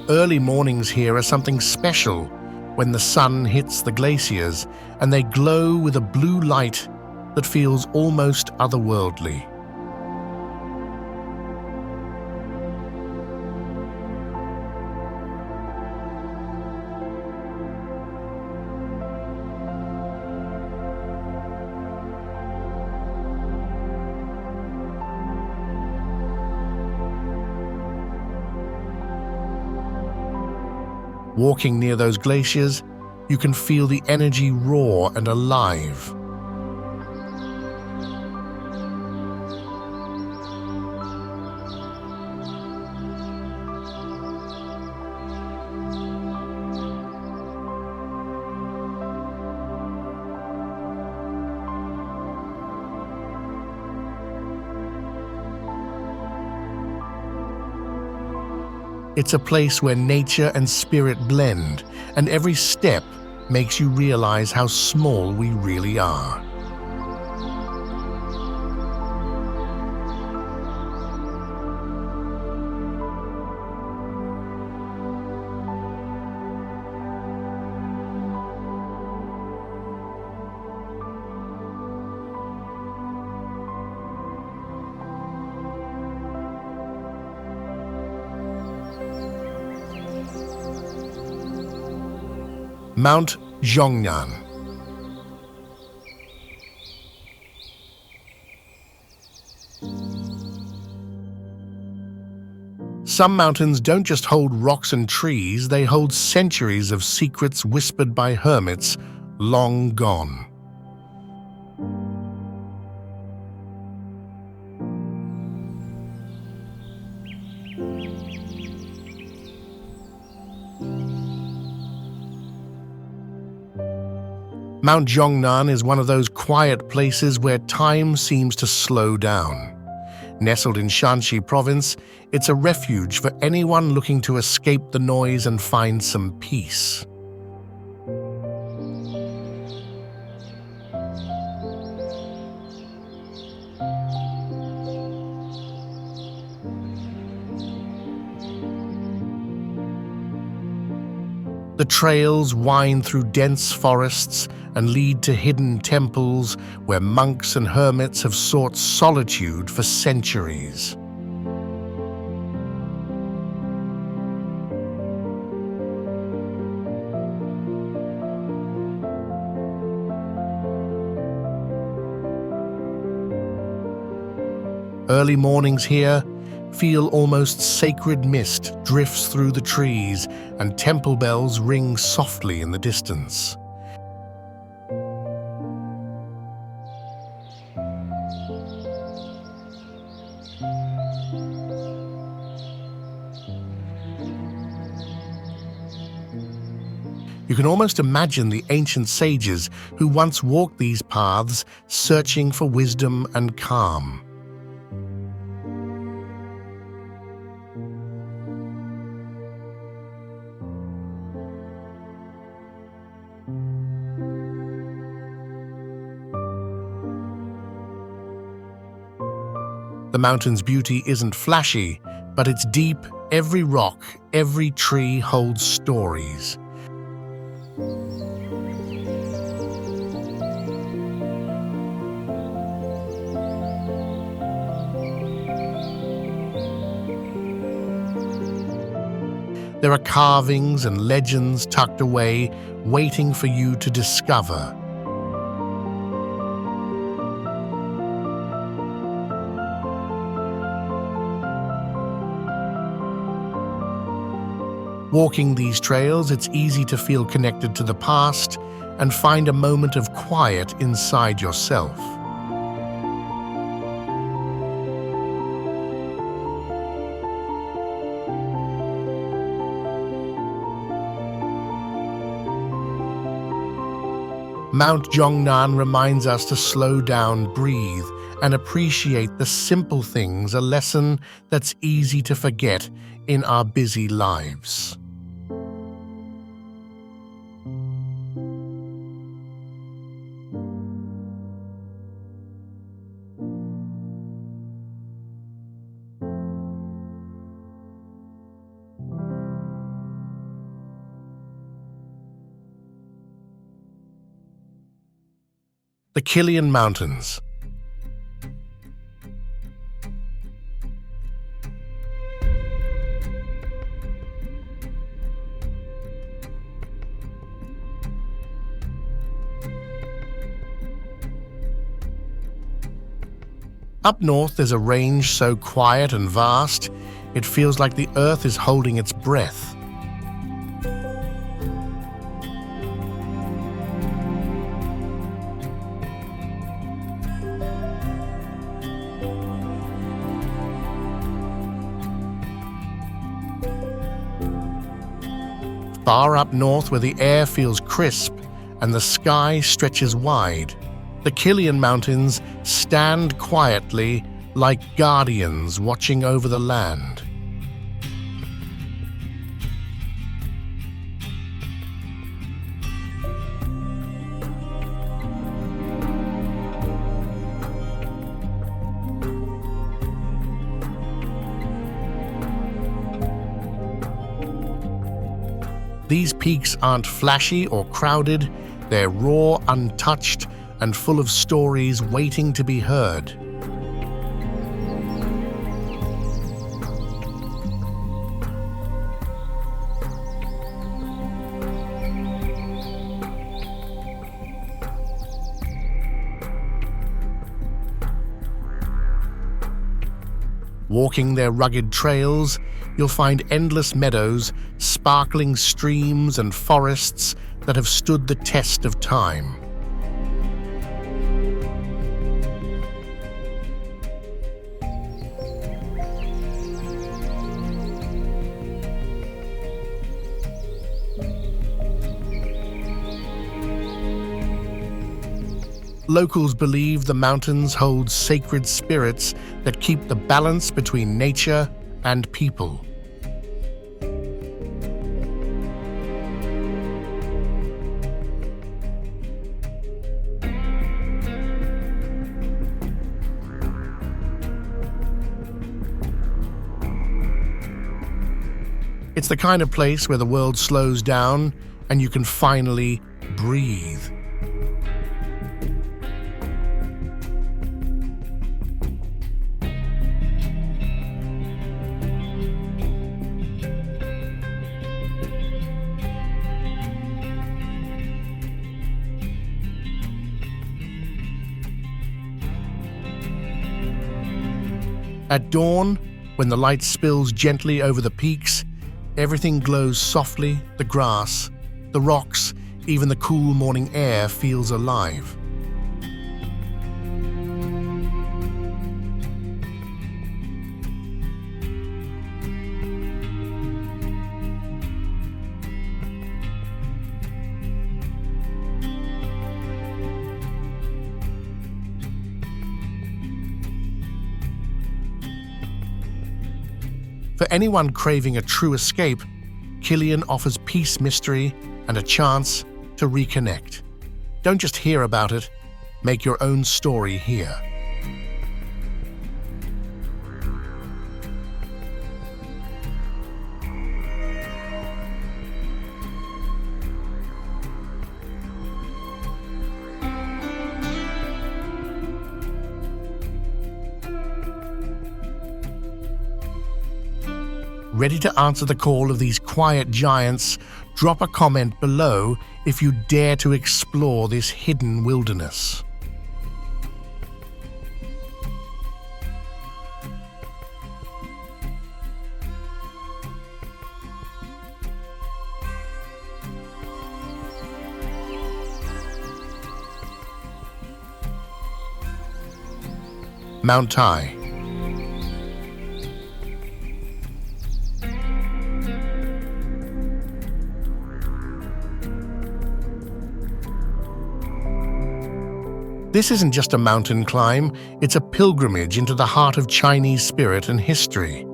Early mornings here are something special when the sun hits the glaciers and they glow with a blue light that feels almost otherworldly. Walking near those glaciers, you can feel the energy raw and alive. It's a place where nature and spirit blend, and every step makes you realize how small we really are. Mount Zhongnan. Some mountains don't just hold rocks and trees, they hold centuries of secrets whispered by hermits long gone. Mount Zhongnan is one of those quiet places where time seems to slow down. Nestled in Shanxi province, it's a refuge for anyone looking to escape the noise and find some peace. The trails wind through dense forests and lead to hidden temples where monks and hermits have sought solitude for centuries. Early mornings here feel almost sacred. Mist drifts through the trees and temple bells ring softly in the distance. You can almost imagine the ancient sages who once walked these paths, searching for wisdom and calm. The mountain's beauty isn't flashy, but it's deep. Every rock, every tree holds stories. There are carvings and legends tucked away, waiting for you to discover. Walking these trails, it's easy to feel connected to the past and find a moment of quiet inside yourself. Mount Zhongnan reminds us to slow down, breathe, and appreciate the simple things, a lesson that's easy to forget in our busy lives. The Kilian Mountains. Up north, there's a range so quiet and vast, it feels like the earth is holding its breath. Far up north, where the air feels crisp and the sky stretches wide, the Kilian Mountains stand quietly like guardians watching over the land. These peaks aren't flashy or crowded, they're raw, untouched, and full of stories waiting to be heard. Walking their rugged trails, you'll find endless meadows, sparkling streams, and forests that have stood the test of time. Locals believe the mountains hold sacred spirits that keep the balance between nature and people. It's the kind of place where the world slows down and you can finally breathe. At dawn, when the light spills gently over the peaks, everything glows softly, the grass, the rocks, even the cool morning air feels alive. For anyone craving a true escape, Kilian offers peace, mystery, and a chance to reconnect. Don't just hear about it, make your own story here. Ready to answer the call of these quiet giants? Drop a comment below if you dare to explore this hidden wilderness. Mount Tai. This isn't just a mountain climb, it's a pilgrimage into the heart of Chinese spirit and history.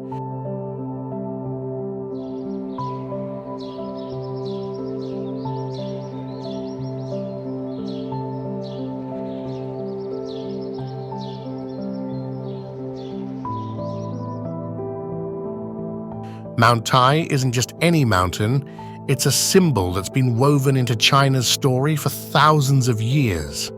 Mount Tai isn't just any mountain, it's a symbol that's been woven into China's story for thousands of years.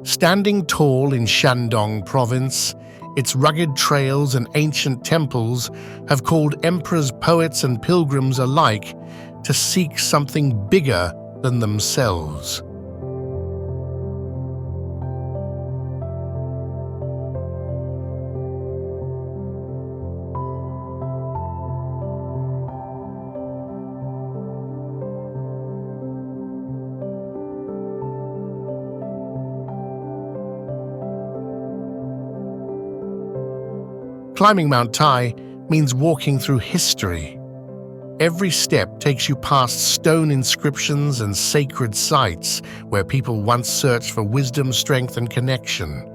Standing tall in Shandong province, its rugged trails and ancient temples have called emperors, poets, and pilgrims alike to seek something bigger than themselves. Climbing Mount Tai means walking through history. Every step takes you past stone inscriptions and sacred sites where people once searched for wisdom, strength, and connection.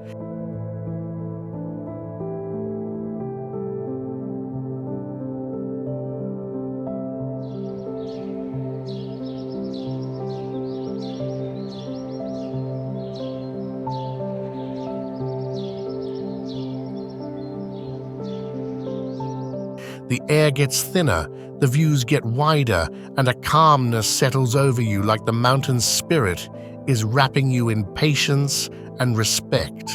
The air gets thinner, the views get wider, and a calmness settles over you like the mountain's spirit is wrapping you in patience and respect.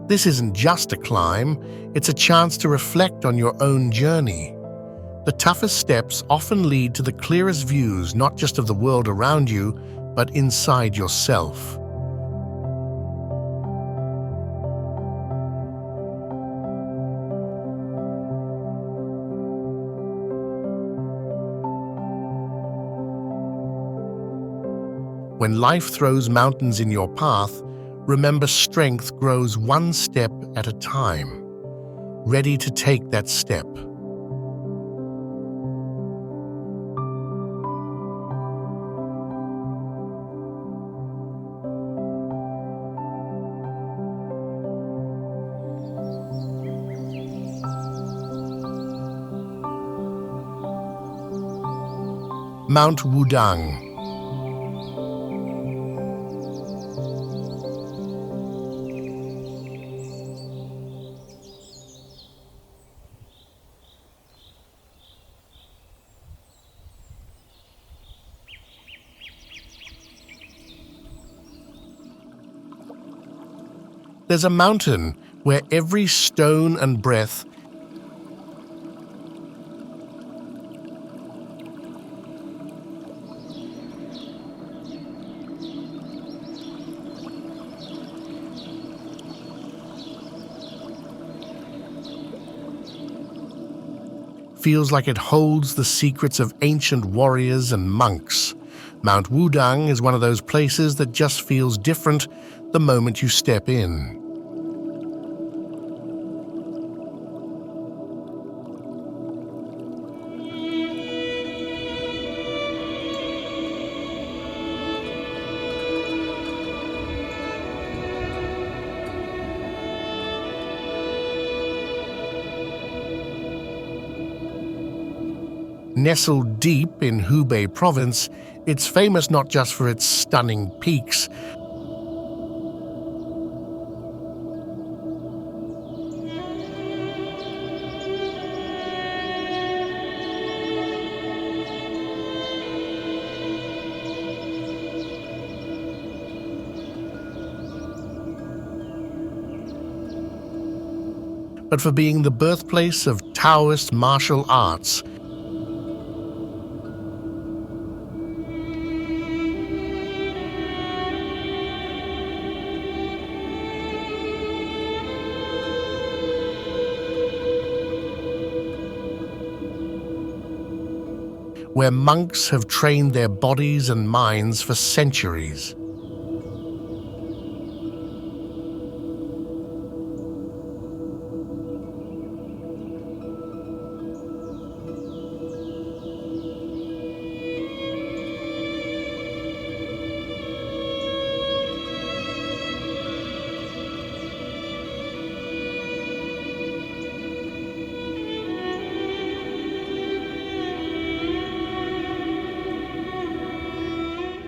This isn't just a climb, it's a chance to reflect on your own journey. The toughest steps often lead to the clearest views, not just of the world around you, but inside yourself. When life throws mountains in your path, remember strength grows one step at a time, ready to take that step. Mount Wudang. There's a mountain where every stone and breath feels like it holds the secrets of ancient warriors and monks. Mount Wudang is one of those places that just feels different the moment you step in. Nestled deep in Hubei province, it's famous not just for its stunning peaks, but for being the birthplace of Taoist martial arts. Where monks have trained their bodies and minds for centuries.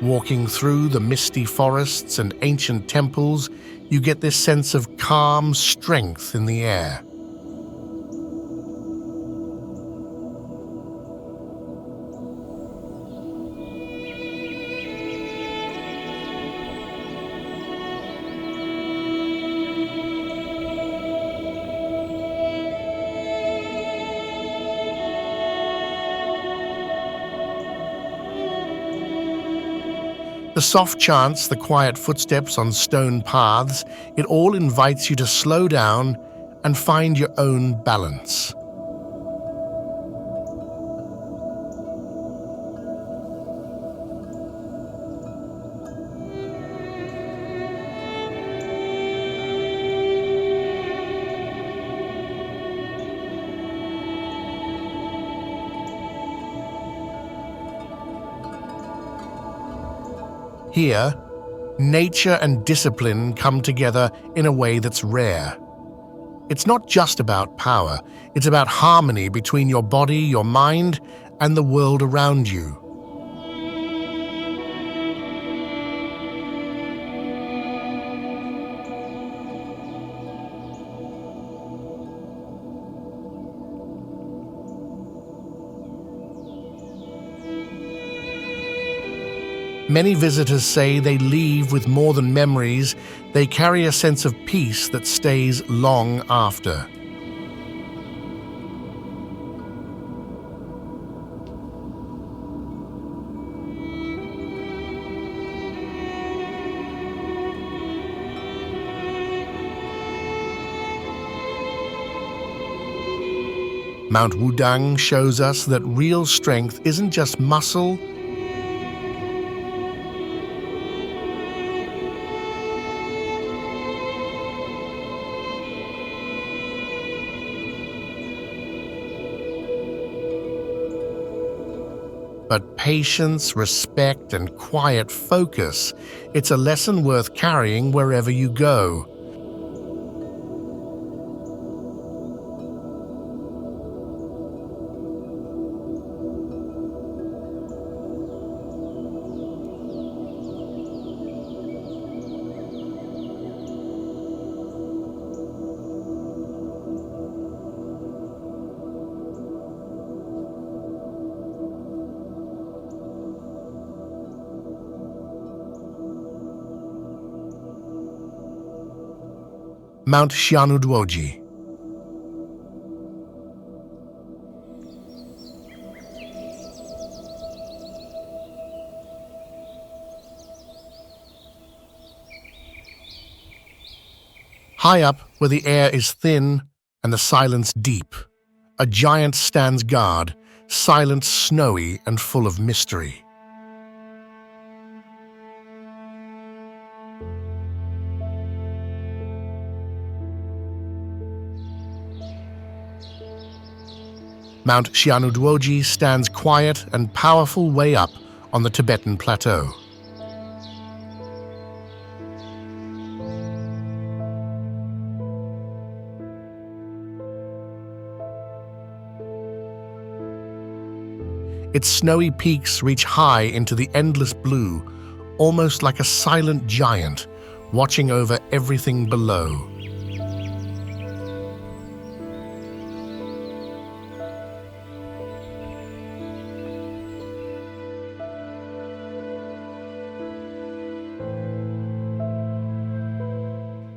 Walking through the misty forests and ancient temples, you get this sense of calm strength in the air. The soft chants, the quiet footsteps on stone paths, it all invites you to slow down and find your own balance. Here, nature and discipline come together in a way that's rare. It's not just about power, it's about harmony between your body, your mind, and the world around you. Many visitors say they leave with more than memories, they carry a sense of peace that stays long after. Mount Wudang shows us that real strength isn't just muscle, but patience, respect, and quiet focus. It's a lesson worth carrying wherever you go. Mount Xianudwoji. High up, where the air is thin and the silence deep, a giant stands guard, silent, snowy, and full of mystery. Mount Xianudwoji stands quiet and powerful way up on the Tibetan plateau. Its snowy peaks reach high into the endless blue, almost like a silent giant, watching over everything below.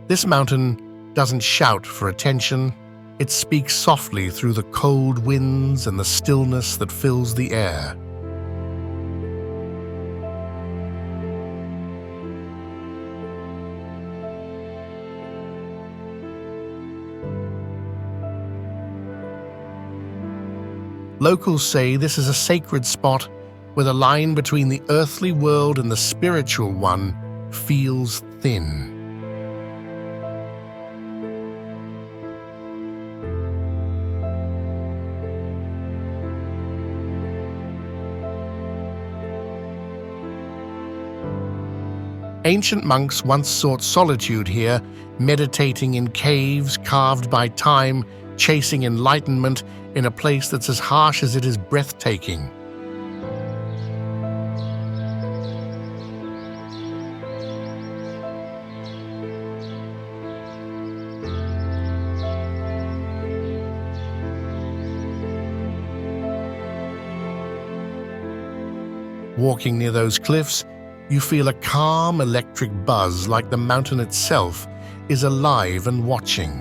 This mountain doesn't shout for attention. It speaks softly through the cold winds and the stillness that fills the air. Locals say this is a sacred spot where the line between the earthly world and the spiritual one feels thin. Ancient monks once sought solitude here, meditating in caves carved by time, chasing enlightenment in a place that's as harsh as it is breathtaking. Walking near those cliffs, you feel a calm electric buzz, like the mountain itself is alive and watching.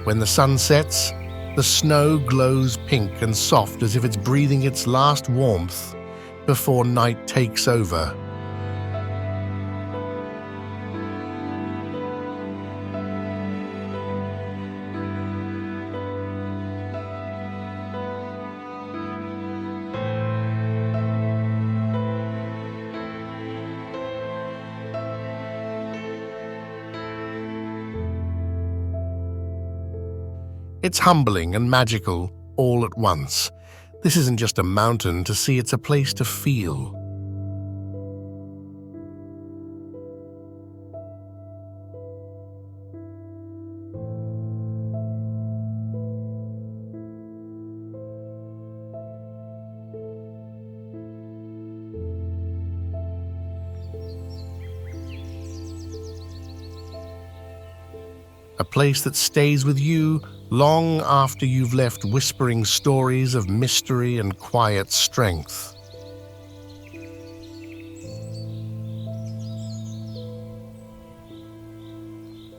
When the sun sets, the snow glows pink and soft as if it's breathing its last warmth before night takes over. It's humbling and magical all at once. This isn't just a mountain to see, it's a place to feel. a place that stays with you long after you've left, whispering stories of mystery and quiet strength.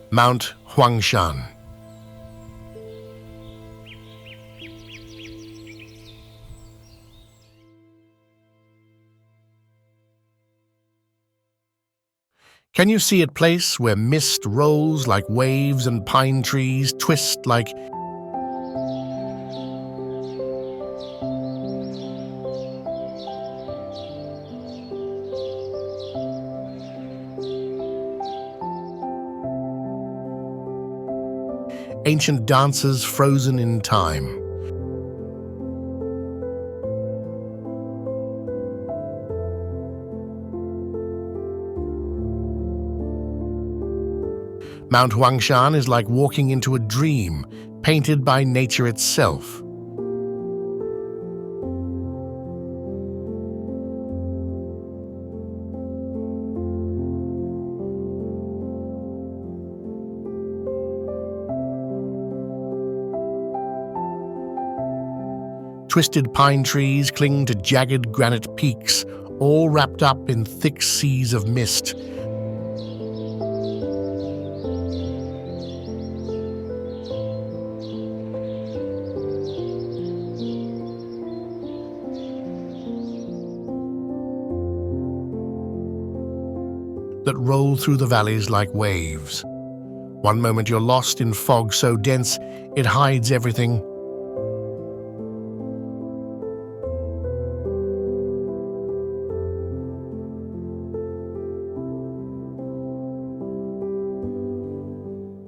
Mount Huangshan. Can you see it, place where mist rolls like waves and pine trees twist like ancient dances frozen in time? Mount Huangshan is like walking into a dream, painted by nature itself. Twisted pine trees cling to jagged granite peaks, all wrapped up in thick seas of mist. That roll through the valleys like waves. One moment you're lost in fog so dense it hides everything.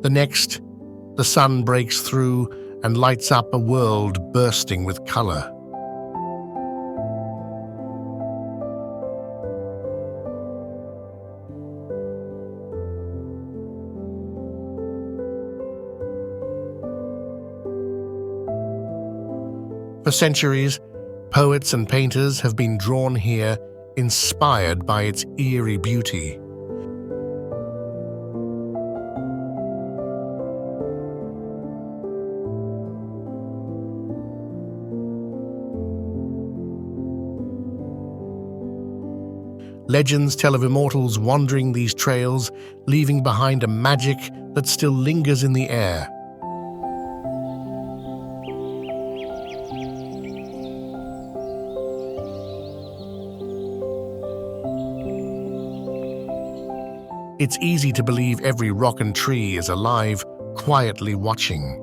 The next, the sun breaks through and lights up a world bursting with color. For centuries, poets and painters have been drawn here, inspired by its eerie beauty. Legends tell of immortals wandering these trails, leaving behind a magic that still lingers in the air. It's easy to believe every rock and tree is alive, quietly watching.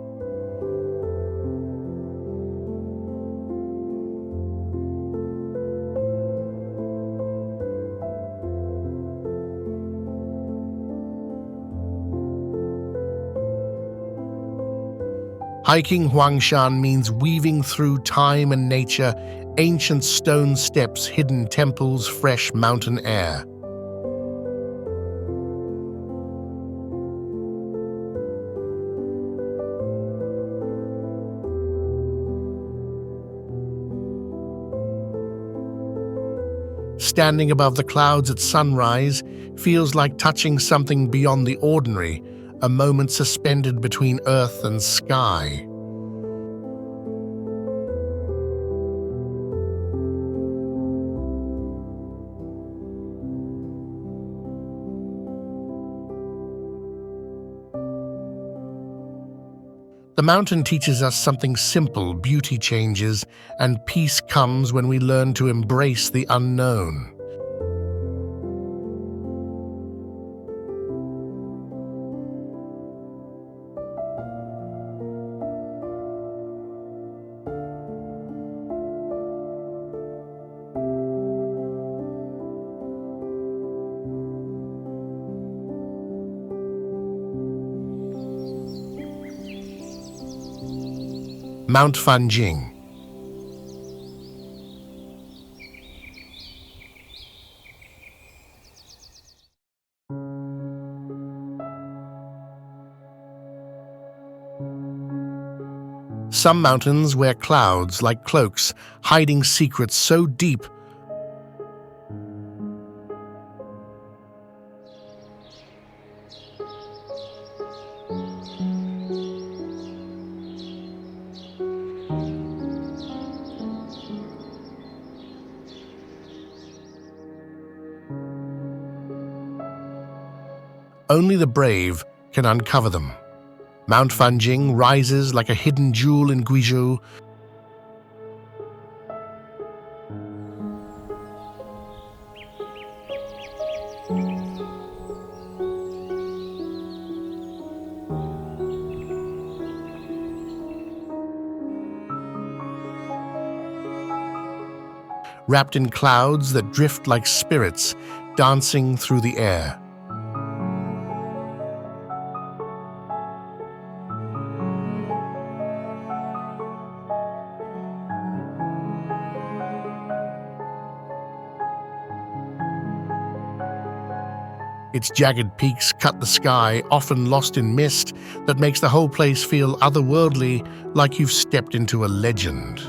Hiking Huangshan means weaving through time and nature, ancient stone steps, hidden temples, fresh mountain air. Standing above the clouds at sunrise feels like touching something beyond the ordinary, a moment suspended between earth and sky. The mountain teaches us something simple: beauty changes, and peace comes when we learn to embrace the unknown. Mount Fanjing. Some mountains wear clouds like cloaks, hiding secrets so deep Only the brave can uncover them. Mount Fanjing rises like a hidden jewel in Guizhou. Wrapped in clouds that drift like spirits dancing through the air. Its jagged peaks cut the sky, often lost in mist, that makes the whole place feel otherworldly, like you've stepped into a legend.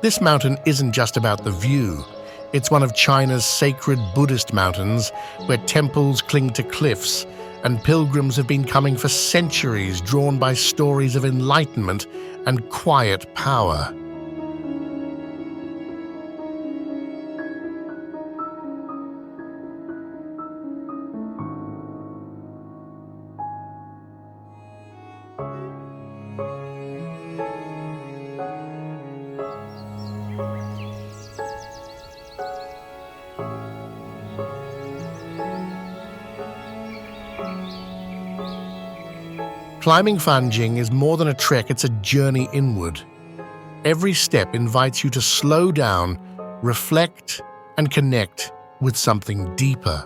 This mountain isn't just about the view. It's one of China's sacred Buddhist mountains, where temples cling to cliffs, and pilgrims have been coming for centuries, drawn by stories of enlightenment and quiet power. Climbing Fanjing is more than a trek, it's a journey inward. Every step invites you to slow down, reflect, and connect with something deeper.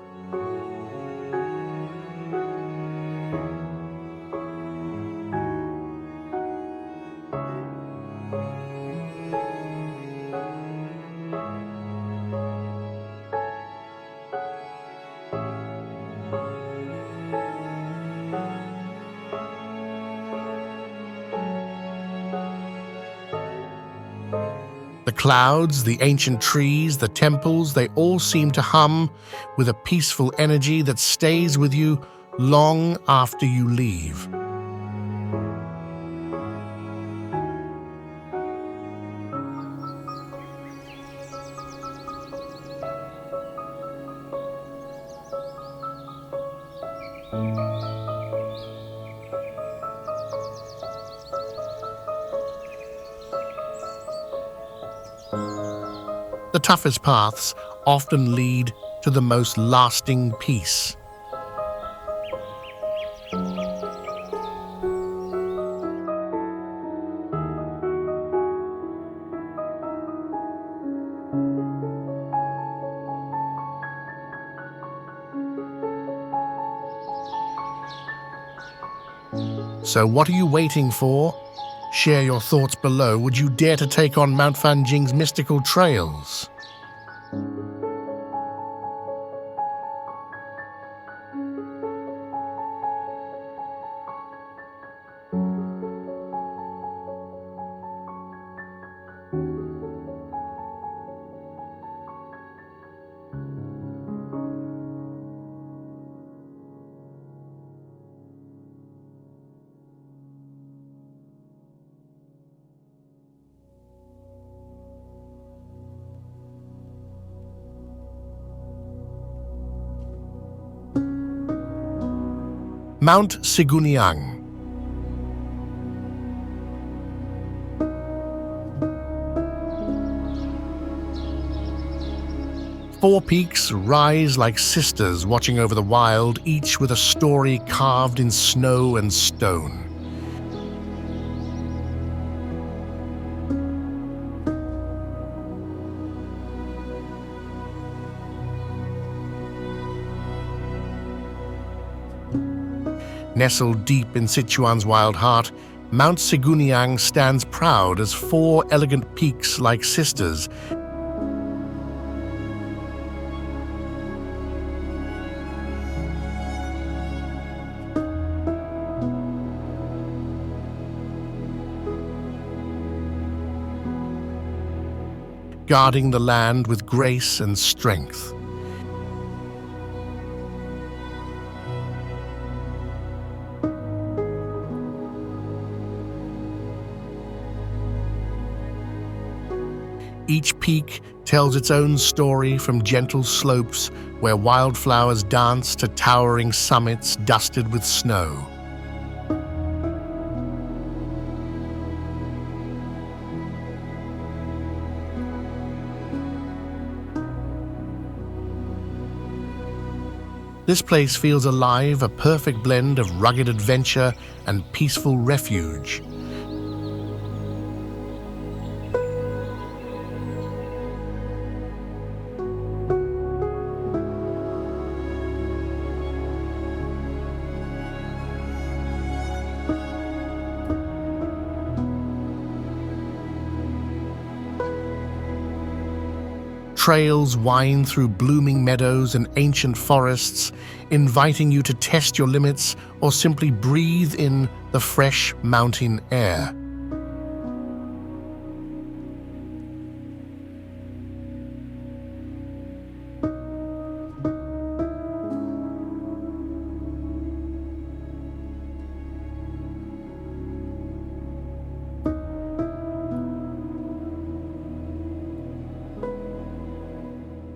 The clouds, the ancient trees, the temples, they all seem to hum with a peaceful energy that stays with you long after you leave. The toughest paths often lead to the most lasting peace. So what are you waiting for? Share your thoughts below. Would you dare to take on Mount Fanjing's mystical trails? Mount Siguniang. Four peaks rise like sisters watching over the wild, each with a story carved in snow and stone. Nestled deep in Sichuan's wild heart, Mount Siguniang stands proud as four elegant peaks like sisters. guarding the land with grace and strength. Each peak tells its own story, from gentle slopes where wildflowers dance to towering summits dusted with snow. This place feels alive, a perfect blend of rugged adventure and peaceful refuge. Trails wind through blooming meadows and ancient forests, inviting you to test your limits or simply breathe in the fresh mountain air.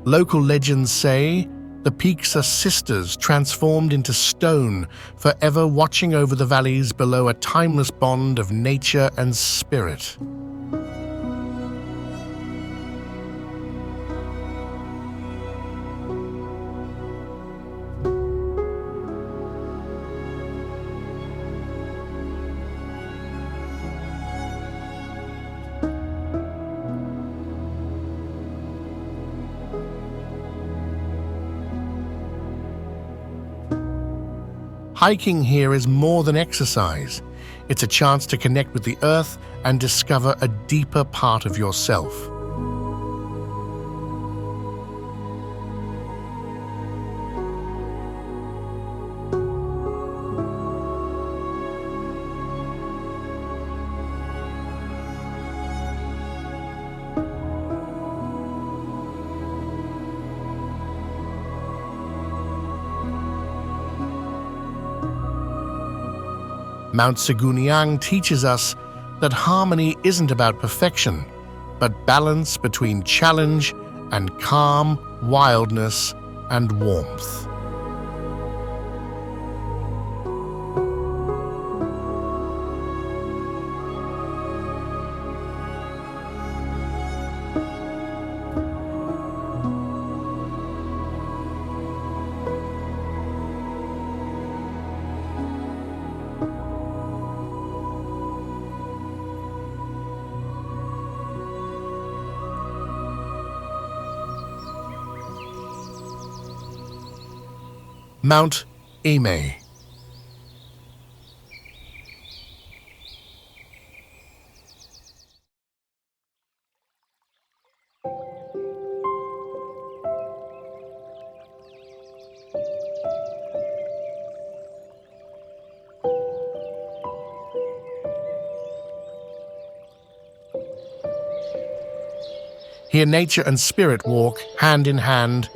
Local legends say the peaks are sisters transformed into stone, forever watching over the valleys below, a timeless bond of nature and spirit. Hiking here is more than exercise. It's a chance to connect with the earth and discover a deeper part of yourself. Mount Segunyang teaches us that harmony isn't about perfection, but balance between challenge and calm, wildness and warmth. Mount Eme. Here nature and spirit walk hand in hand.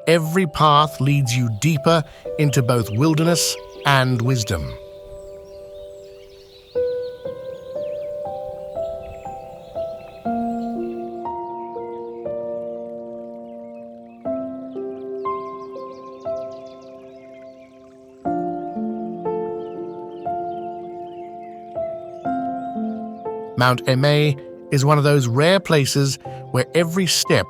Every path leads you deeper into both wilderness and wisdom. Mount Eme is one of those rare places where every step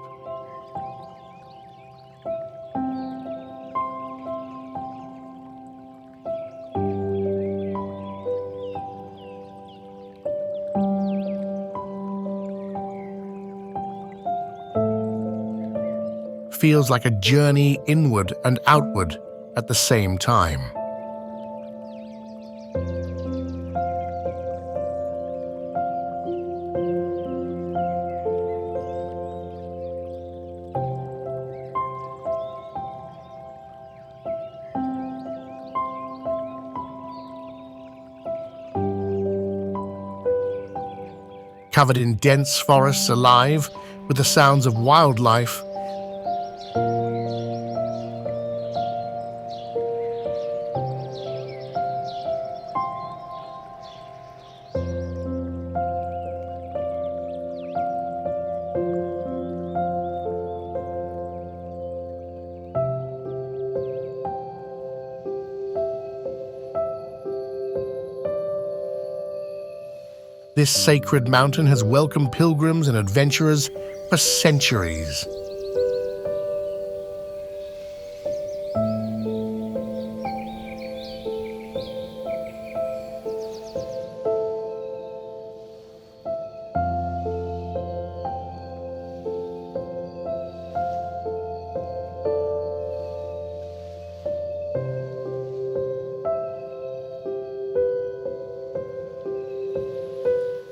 feels like a journey inward and outward at the same time. covered in dense forests alive with the sounds of wildlife. This sacred mountain has welcomed pilgrims and adventurers for centuries.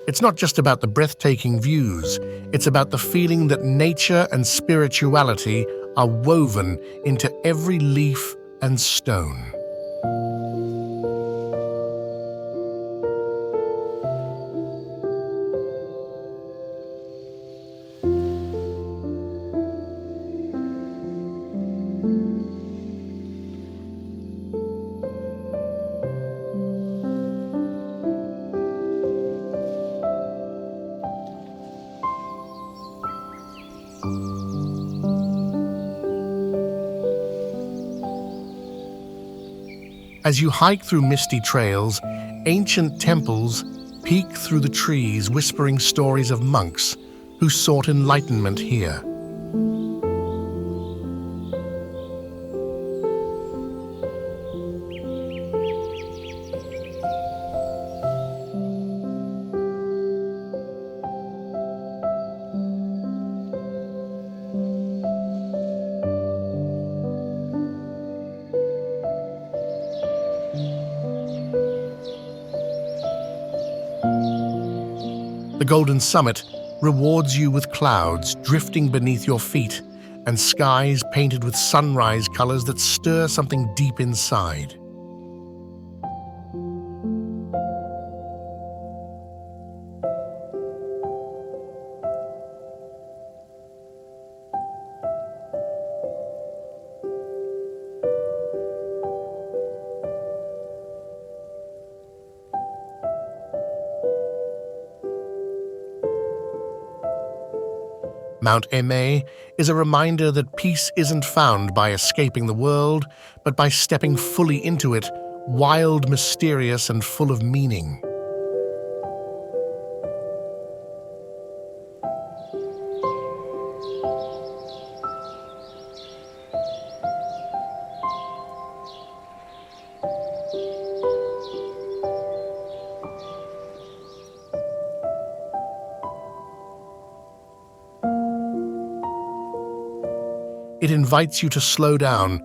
It's not just about the breathtaking views, it's about the feeling that nature and spirituality are woven into every leaf and stone. As you hike through misty trails, ancient temples peek through the trees, whispering stories of monks who sought enlightenment here. The golden summit rewards you with clouds drifting beneath your feet and skies painted with sunrise colors that stir something deep inside. Mount Aimé is a reminder that peace isn't found by escaping the world, but by stepping fully into it, wild, mysterious, and full of meaning. It invites you to slow down,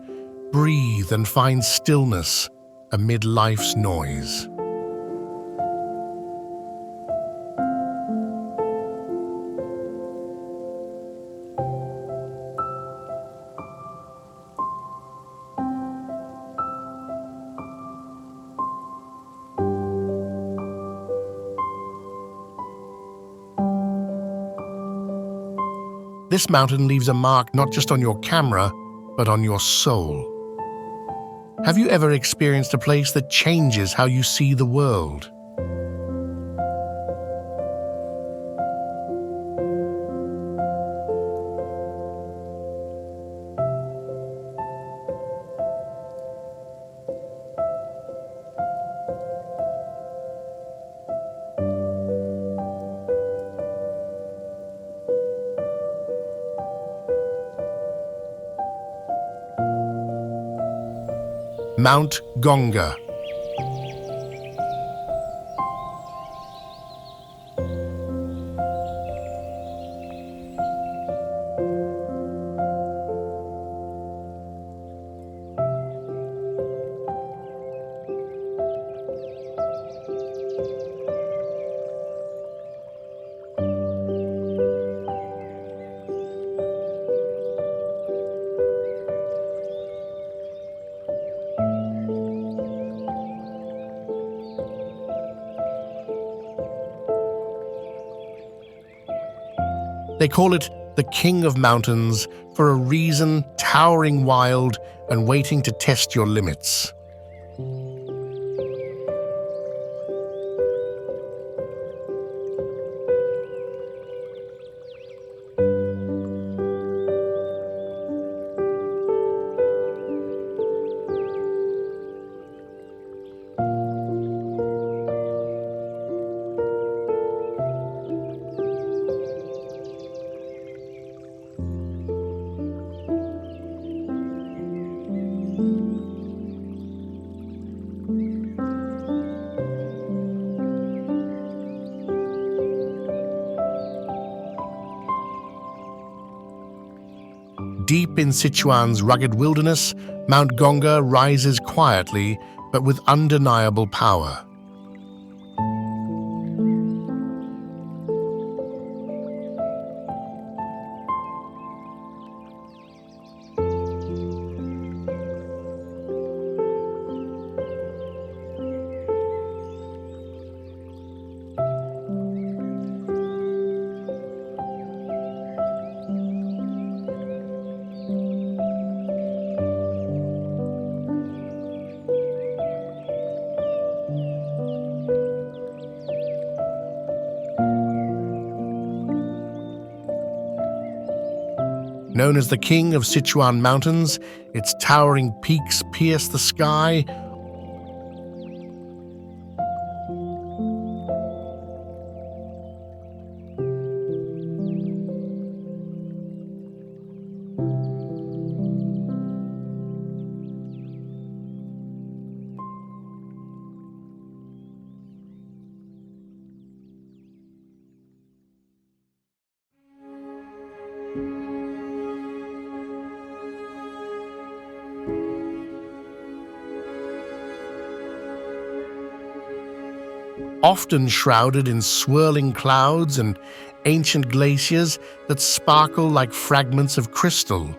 breathe, and find stillness amid life's noise. This mountain leaves a mark not just on your camera, but on your soul. Have you ever experienced a place that changes how you see the world? Mount Gonga. They call it the King of Mountains for a reason, towering wild and waiting to test your limits. Deep in Sichuan's rugged wilderness, Mount Gonga rises quietly but with undeniable power. Known as the King of Sichuan Mountains, its towering peaks pierce the sky. Often shrouded in swirling clouds and ancient glaciers that sparkle like fragments of crystal.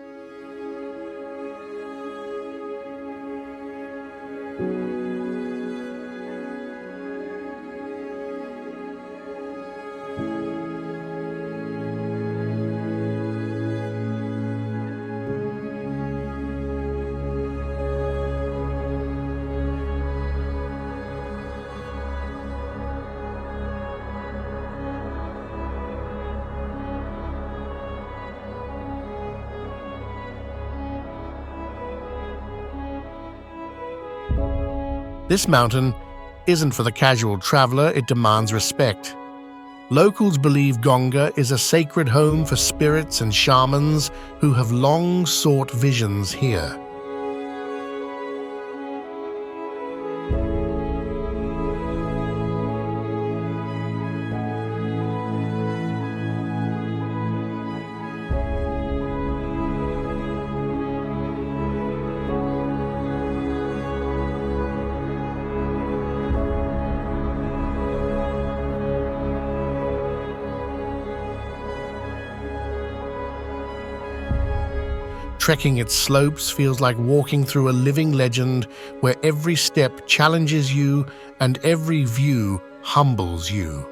This mountain isn't for the casual traveler, it demands respect. Locals believe Gonga is a sacred home for spirits and shamans who have long sought visions here. Trekking its slopes feels like walking through a living legend where every step challenges you and every view humbles you.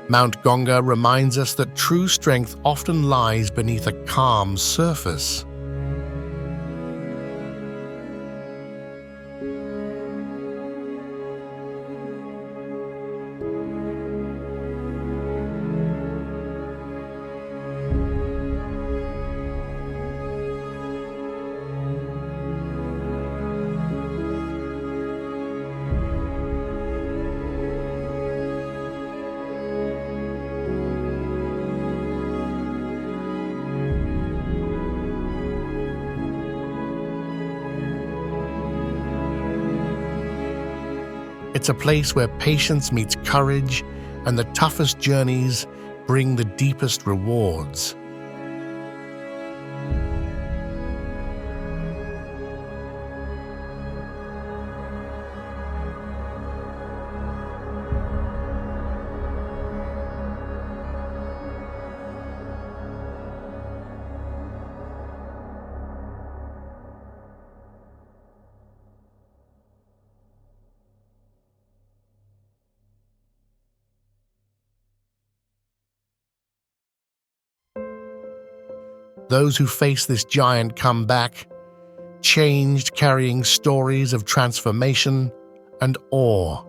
Mount Gonga reminds us that true strength often lies beneath a calm surface. It's a place where patience meets courage, and the toughest journeys bring the deepest rewards. Those who face this giant come back, changed, carrying stories of transformation and awe.